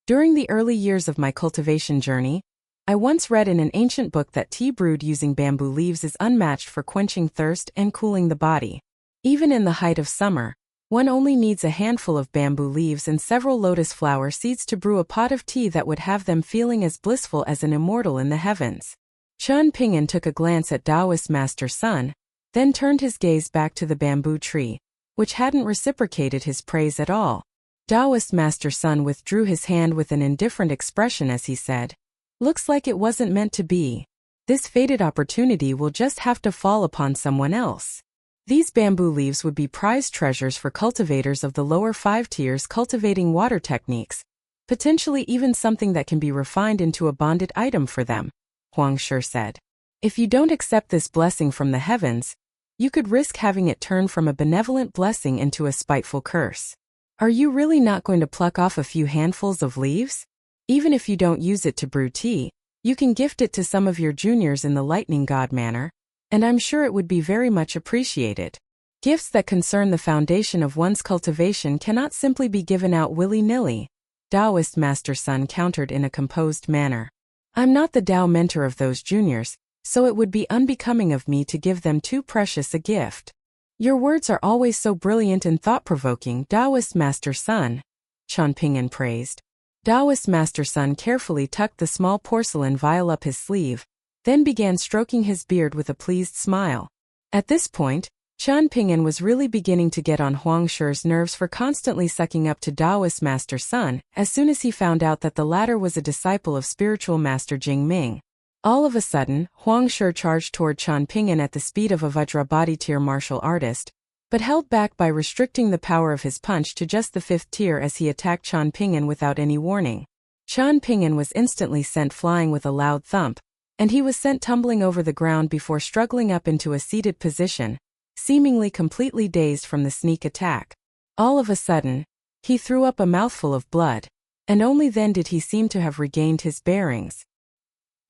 "During the early years of my cultivation journey, I once read in an ancient book that tea brewed using bamboo leaves is unmatched for quenching thirst and cooling the body. Even in the height of summer, one only needs a handful of bamboo leaves and several lotus flower seeds to brew a pot of tea that would have them feeling as blissful as an immortal in the heavens." Chen Ping'an took a glance at Taoist Master Sun, then turned his gaze back to the bamboo tree, which hadn't reciprocated his praise at all. Taoist Master Sun withdrew his hand with an indifferent expression as he said, "Looks like it wasn't meant to be. This fated opportunity will just have to fall upon someone else." These bamboo leaves would be prized treasures for cultivators of the lower 5 tiers cultivating water techniques, potentially even something that can be refined into a bonded item for them, Huang Shi said. "If you don't accept this blessing from the heavens, you could risk having it turn from a benevolent blessing into a spiteful curse. Are you really not going to pluck off a few handfuls of leaves? Even if you don't use it to brew tea, you can gift it to some of your juniors in the lightning god manner, and I'm sure it would be very much appreciated. Gifts that concern the foundation of one's cultivation cannot simply be given out willy-nilly," Taoist Master Sun countered in a composed manner. "I'm not the Tao mentor of those juniors, so it would be unbecoming of me to give them too precious a gift." "Your words are always so brilliant and thought-provoking, Taoist Master Sun," Chen Ping'an praised. Taoist Master Sun carefully tucked the small porcelain vial up his sleeve, then began stroking his beard with a pleased smile. At this point, Chen Ping'an was really beginning to get on Huang Shi's nerves for constantly sucking up to Taoist Master Sun as soon as he found out that the latter was a disciple of spiritual Master Jing Ming. All of a sudden, Huang Shi charged toward Chen Ping'an at the speed of a Vajrabhati tier martial artist, but held back by restricting the power of his punch to just the 5th tier as he attacked Chen Ping'an without any warning. Chen Ping'an was instantly sent flying with a loud thump, and he was sent tumbling over the ground before struggling up into a seated position, seemingly completely dazed from the sneak attack. All of a sudden, he threw up a mouthful of blood, and only then did he seem to have regained his bearings.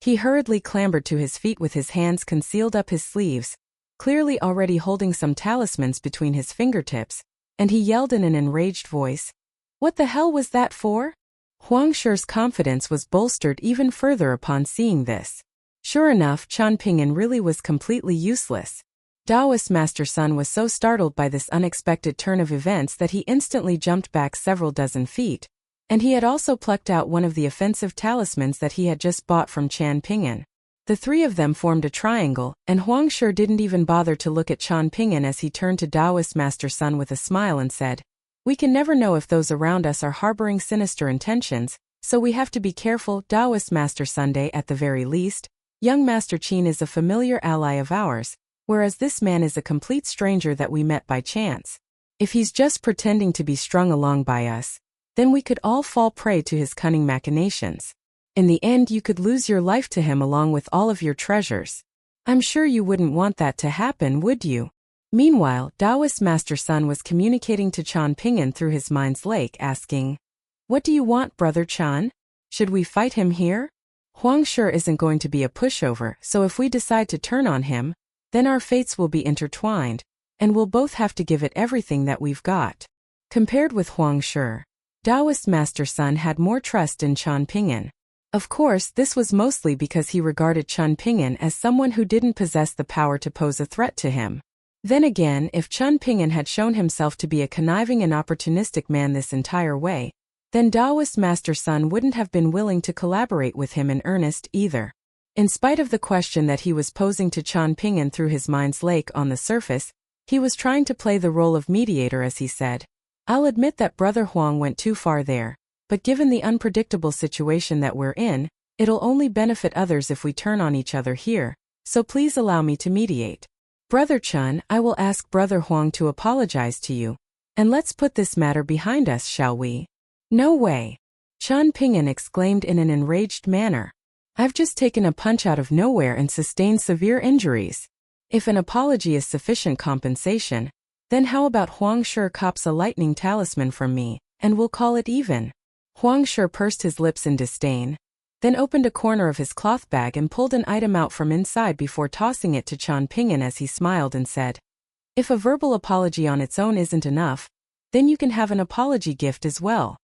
He hurriedly clambered to his feet with his hands concealed up his sleeves, clearly already holding some talismans between his fingertips, and he yelled in an enraged voice, "What the hell was that for?" Huang Shi's confidence was bolstered even further upon seeing this. Sure enough, Chen Ping'an really was completely useless. Taoist Master Sun was so startled by this unexpected turn of events that he instantly jumped back several dozen feet, and he had also plucked out one of the offensive talismans that he had just bought from Chen Ping'an. The three of them formed a triangle, and Huang Shi didn't even bother to look at Chen Ping'an as he turned to Taoist Master Sun with a smile and said, "We can never know if those around us are harboring sinister intentions, so we have to be careful, Taoist Master Sunday. At the very least, young Master Qin is a familiar ally of ours, whereas this man is a complete stranger that we met by chance. If he's just pretending to be strung along by us, then we could all fall prey to his cunning machinations. In the end, you could lose your life to him along with all of your treasures. I'm sure you wouldn't want that to happen, would you?" Meanwhile, Taoist Master Sun was communicating to Chen Ping'an through his mind's lake, asking, "What do you want, Brother Chen? Should we fight him here? Huang Shi isn't going to be a pushover, so if we decide to turn on him, then our fates will be intertwined, and we'll both have to give it everything that we've got." Compared with Huang Shi, Taoist Master Sun had more trust in Chen Ping'an. Of course, this was mostly because he regarded Chen Ping'an as someone who didn't possess the power to pose a threat to him. Then again, if Chen Ping'an had shown himself to be a conniving and opportunistic man this entire way, then Taoist Master Sun wouldn't have been willing to collaborate with him in earnest either. In spite of the question that he was posing to Chen Ping'an through his mind's lake on the surface, he was trying to play the role of mediator as he said, "I'll admit that Brother Huang went too far there, but given the unpredictable situation that we're in, it'll only benefit others if we turn on each other here, so please allow me to mediate. Brother Chen, I will ask Brother Huang to apologize to you, and let's put this matter behind us, shall we?" "No way!" Chen Ping'an exclaimed in an enraged manner. I've just taken a punch out of nowhere and sustained severe injuries. If an apology is sufficient compensation, then how about Huang Shi cops a lightning talisman from me, and we'll call it even? Huang Shi pursed his lips in disdain, then opened a corner of his cloth bag and pulled an item out from inside before tossing it to Chen Ping'an as he smiled and said, "If a verbal apology on its own isn't enough, then you can have an apology gift as well."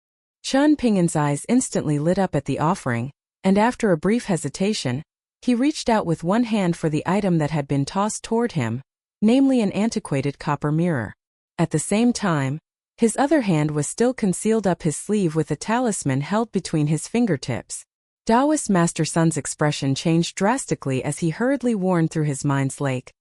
Chen Ping'an's eyes instantly lit up at the offering, and after a brief hesitation, he reached out with one hand for the item that had been tossed toward him, namely an antiquated copper mirror. At the same time, his other hand was still concealed up his sleeve with a talisman held between his fingertips. Taoist Master Sun's expression changed drastically as he hurriedly warned through his mind's lake,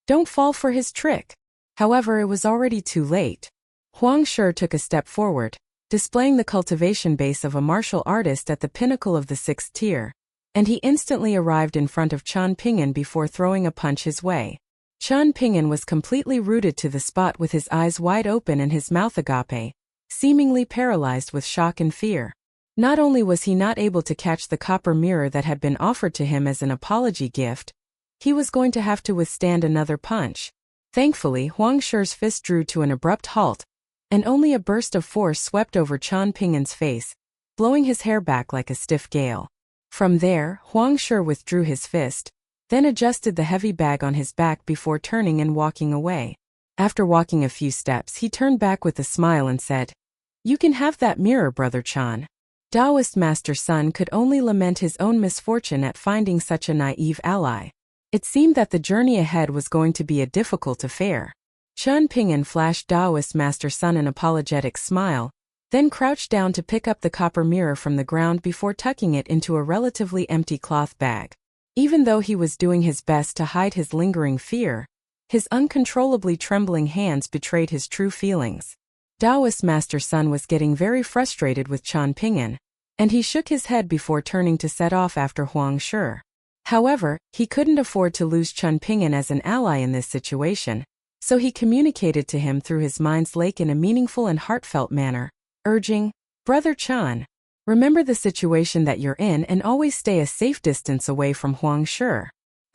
"Don't fall for his trick." However, it was already too late. Huang Shi took a step forward, displaying the cultivation base of a martial artist at the pinnacle of the 6th tier, and he instantly arrived in front of Chen Ping'an before throwing a punch his way. Chen Ping'an was completely rooted to the spot with his eyes wide open and his mouth agape, seemingly paralyzed with shock and fear. Not only was he not able to catch the copper mirror that had been offered to him as an apology gift, he was going to have to withstand another punch. Thankfully, Huang Shi's fist drew to an abrupt halt, and only a burst of force swept over Chen Ping'an's face, blowing his hair back like a stiff gale. From there, Huang Shi withdrew his fist, then adjusted the heavy bag on his back before turning and walking away. After walking a few steps, he turned back with a smile and said, "You can have that mirror, Brother Chen." Taoist Master Sun could only lament his own misfortune at finding such a naive ally. It seemed that the journey ahead was going to be a difficult affair. Chen Ping'an flashed Taoist Master Sun an apologetic smile, then crouched down to pick up the copper mirror from the ground before tucking it into a relatively empty cloth bag. Even though he was doing his best to hide his lingering fear, his uncontrollably trembling hands betrayed his true feelings. Taoist Master Sun was getting very frustrated with Chen Ping'an, and he shook his head before turning to set off after Huang Shi. However, he couldn't afford to lose Chen Ping'an as an ally in this situation, so he communicated to him through his mind's lake in a meaningful and heartfelt manner, urging, "Brother Chen, remember the situation that you're in and always stay a safe distance away from Huang Shi.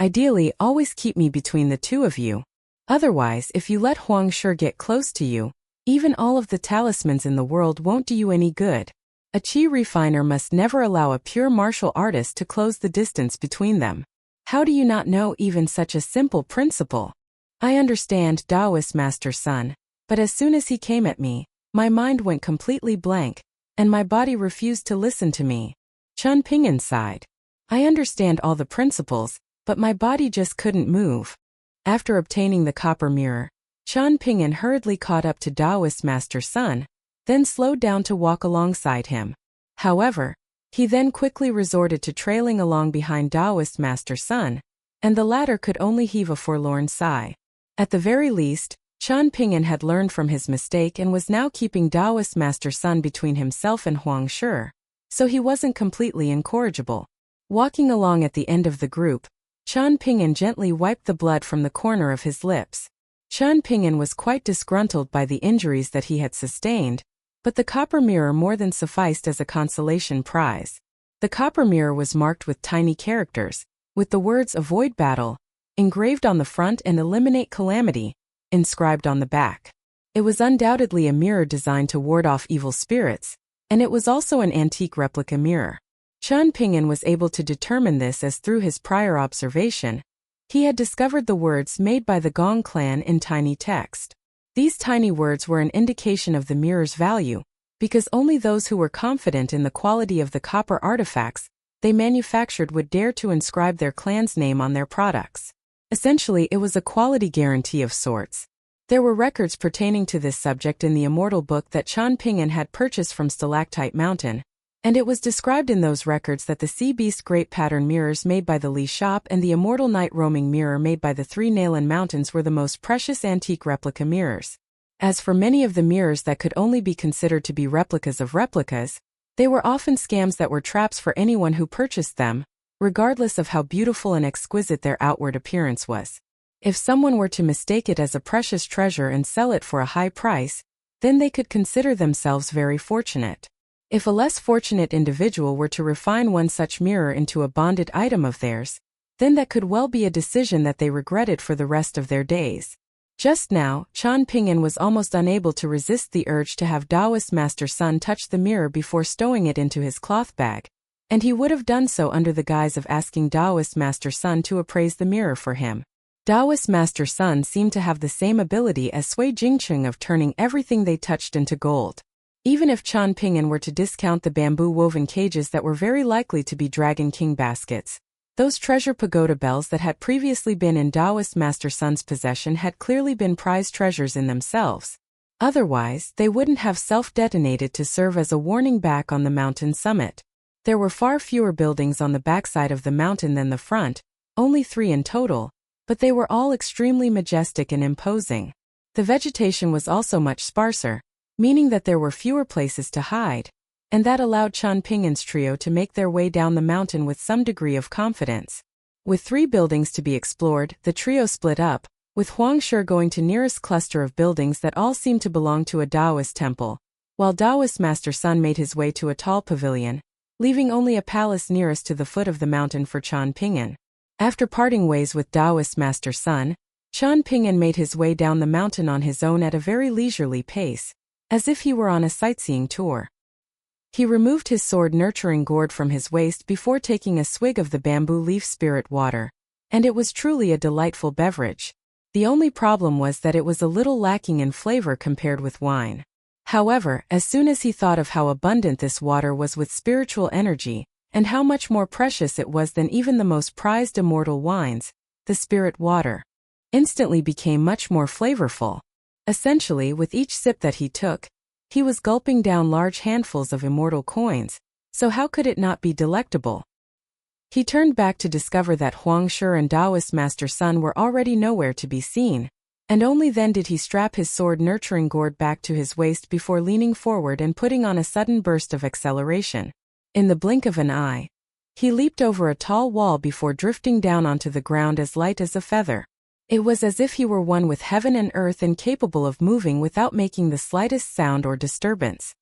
Ideally, always keep me between the two of you. Otherwise, if you let Huang Shi get close to you, even all of the talismans in the world won't do you any good. A qi refiner must never allow a pure martial artist to close the distance between them. How do you not know even such a simple principle?" "I understand, Taoist Master Sun, but as soon as he came at me, my mind went completely blank, and my body refused to listen to me." Chen Ping'an sighed. "I understand all the principles, but my body just couldn't move." After obtaining the copper mirror, Chen Ping'an hurriedly caught up to Taoist Master Sun, then slowed down to walk alongside him. However, he then quickly resorted to trailing along behind Taoist Master Sun, and the latter could only heave a forlorn sigh. At the very least, Chen Ping'an had learned from his mistake and was now keeping Taoist Master Sun between himself and Huang Shi, so he wasn't completely incorrigible. Walking along at the end of the group, Chen Ping'an gently wiped the blood from the corner of his lips. Chen Ping'an was quite disgruntled by the injuries that he had sustained, but the copper mirror more than sufficed as a consolation prize. The copper mirror was marked with tiny characters, with the words "Avoid battle" engraved on the front and "Eliminate calamity" inscribed on the back. It was undoubtedly a mirror designed to ward off evil spirits, and it was also an antique replica mirror. Chen Ping'an was able to determine this as through his prior observation, he had discovered the words made by the Gong clan in tiny text. These tiny words were an indication of the mirror's value, because only those who were confident in the quality of the copper artifacts they manufactured would dare to inscribe their clan's name on their products. Essentially, it was a quality guarantee of sorts. There were records pertaining to this subject in the immortal book that Chen Ping'an had purchased from Stalactite Mountain, and it was described in those records that the Sea Beast Great Pattern mirrors made by the Li Shop and the Immortal Night Roaming mirror made by the Three Nalan Mountains were the most precious antique replica mirrors. As for many of the mirrors that could only be considered to be replicas of replicas, they were often scams that were traps for anyone who purchased them, regardless of how beautiful and exquisite their outward appearance was. If someone were to mistake it as a precious treasure and sell it for a high price, then they could consider themselves very fortunate. If a less fortunate individual were to refine one such mirror into a bonded item of theirs, then that could well be a decision that they regretted for the rest of their days. Just now, Qian Pingyan was almost unable to resist the urge to have Taoist Master Sun touch the mirror before stowing it into his cloth bag, and he would have done so under the guise of asking Taoist Master Sun to appraise the mirror for him. Taoist Master Sun seemed to have the same ability as Sui Jingqing of turning everything they touched into gold. Even if Qian Pingyan were to discount the bamboo-woven cages that were very likely to be Dragon King baskets, those treasure pagoda bells that had previously been in Taoist Master Sun's possession had clearly been prized treasures in themselves. Otherwise, they wouldn't have self-detonated to serve as a warning back on the mountain summit. There were far fewer buildings on the backside of the mountain than the front, only 3 in total, but they were all extremely majestic and imposing. The vegetation was also much sparser, meaning that there were fewer places to hide, and that allowed Qian Pingyan's trio to make their way down the mountain with some degree of confidence. With 3 buildings to be explored, the trio split up, with Huang Shi going to nearest cluster of buildings that all seemed to belong to a Taoist temple, while Taoist Master Sun made his way to a tall pavilion, leaving only a palace nearest to the foot of the mountain for Qian Pingyan. After parting ways with Taoist Master Sun, Qian Pingyan made his way down the mountain on his own at a very leisurely pace, as if he were on a sightseeing tour. He removed his sword-nurturing gourd from his waist before taking a swig of the bamboo leaf spirit water, and it was truly a delightful beverage. The only problem was that it was a little lacking in flavor compared with wine. However, as soon as he thought of how abundant this water was with spiritual energy, and how much more precious it was than even the most prized immortal wines, the spirit water instantly became much more flavorful. Essentially, with each sip that he took, he was gulping down large handfuls of immortal coins, so how could it not be delectable? He turned back to discover that Huang Shi and Taoist Master Sun were already nowhere to be seen, and only then did he strap his sword-nurturing gourd back to his waist before leaning forward and putting on a sudden burst of acceleration. In the blink of an eye, he leaped over a tall wall before drifting down onto the ground as light as a feather. It was as if he were one with heaven and earth and capable of moving without making the slightest sound or disturbance.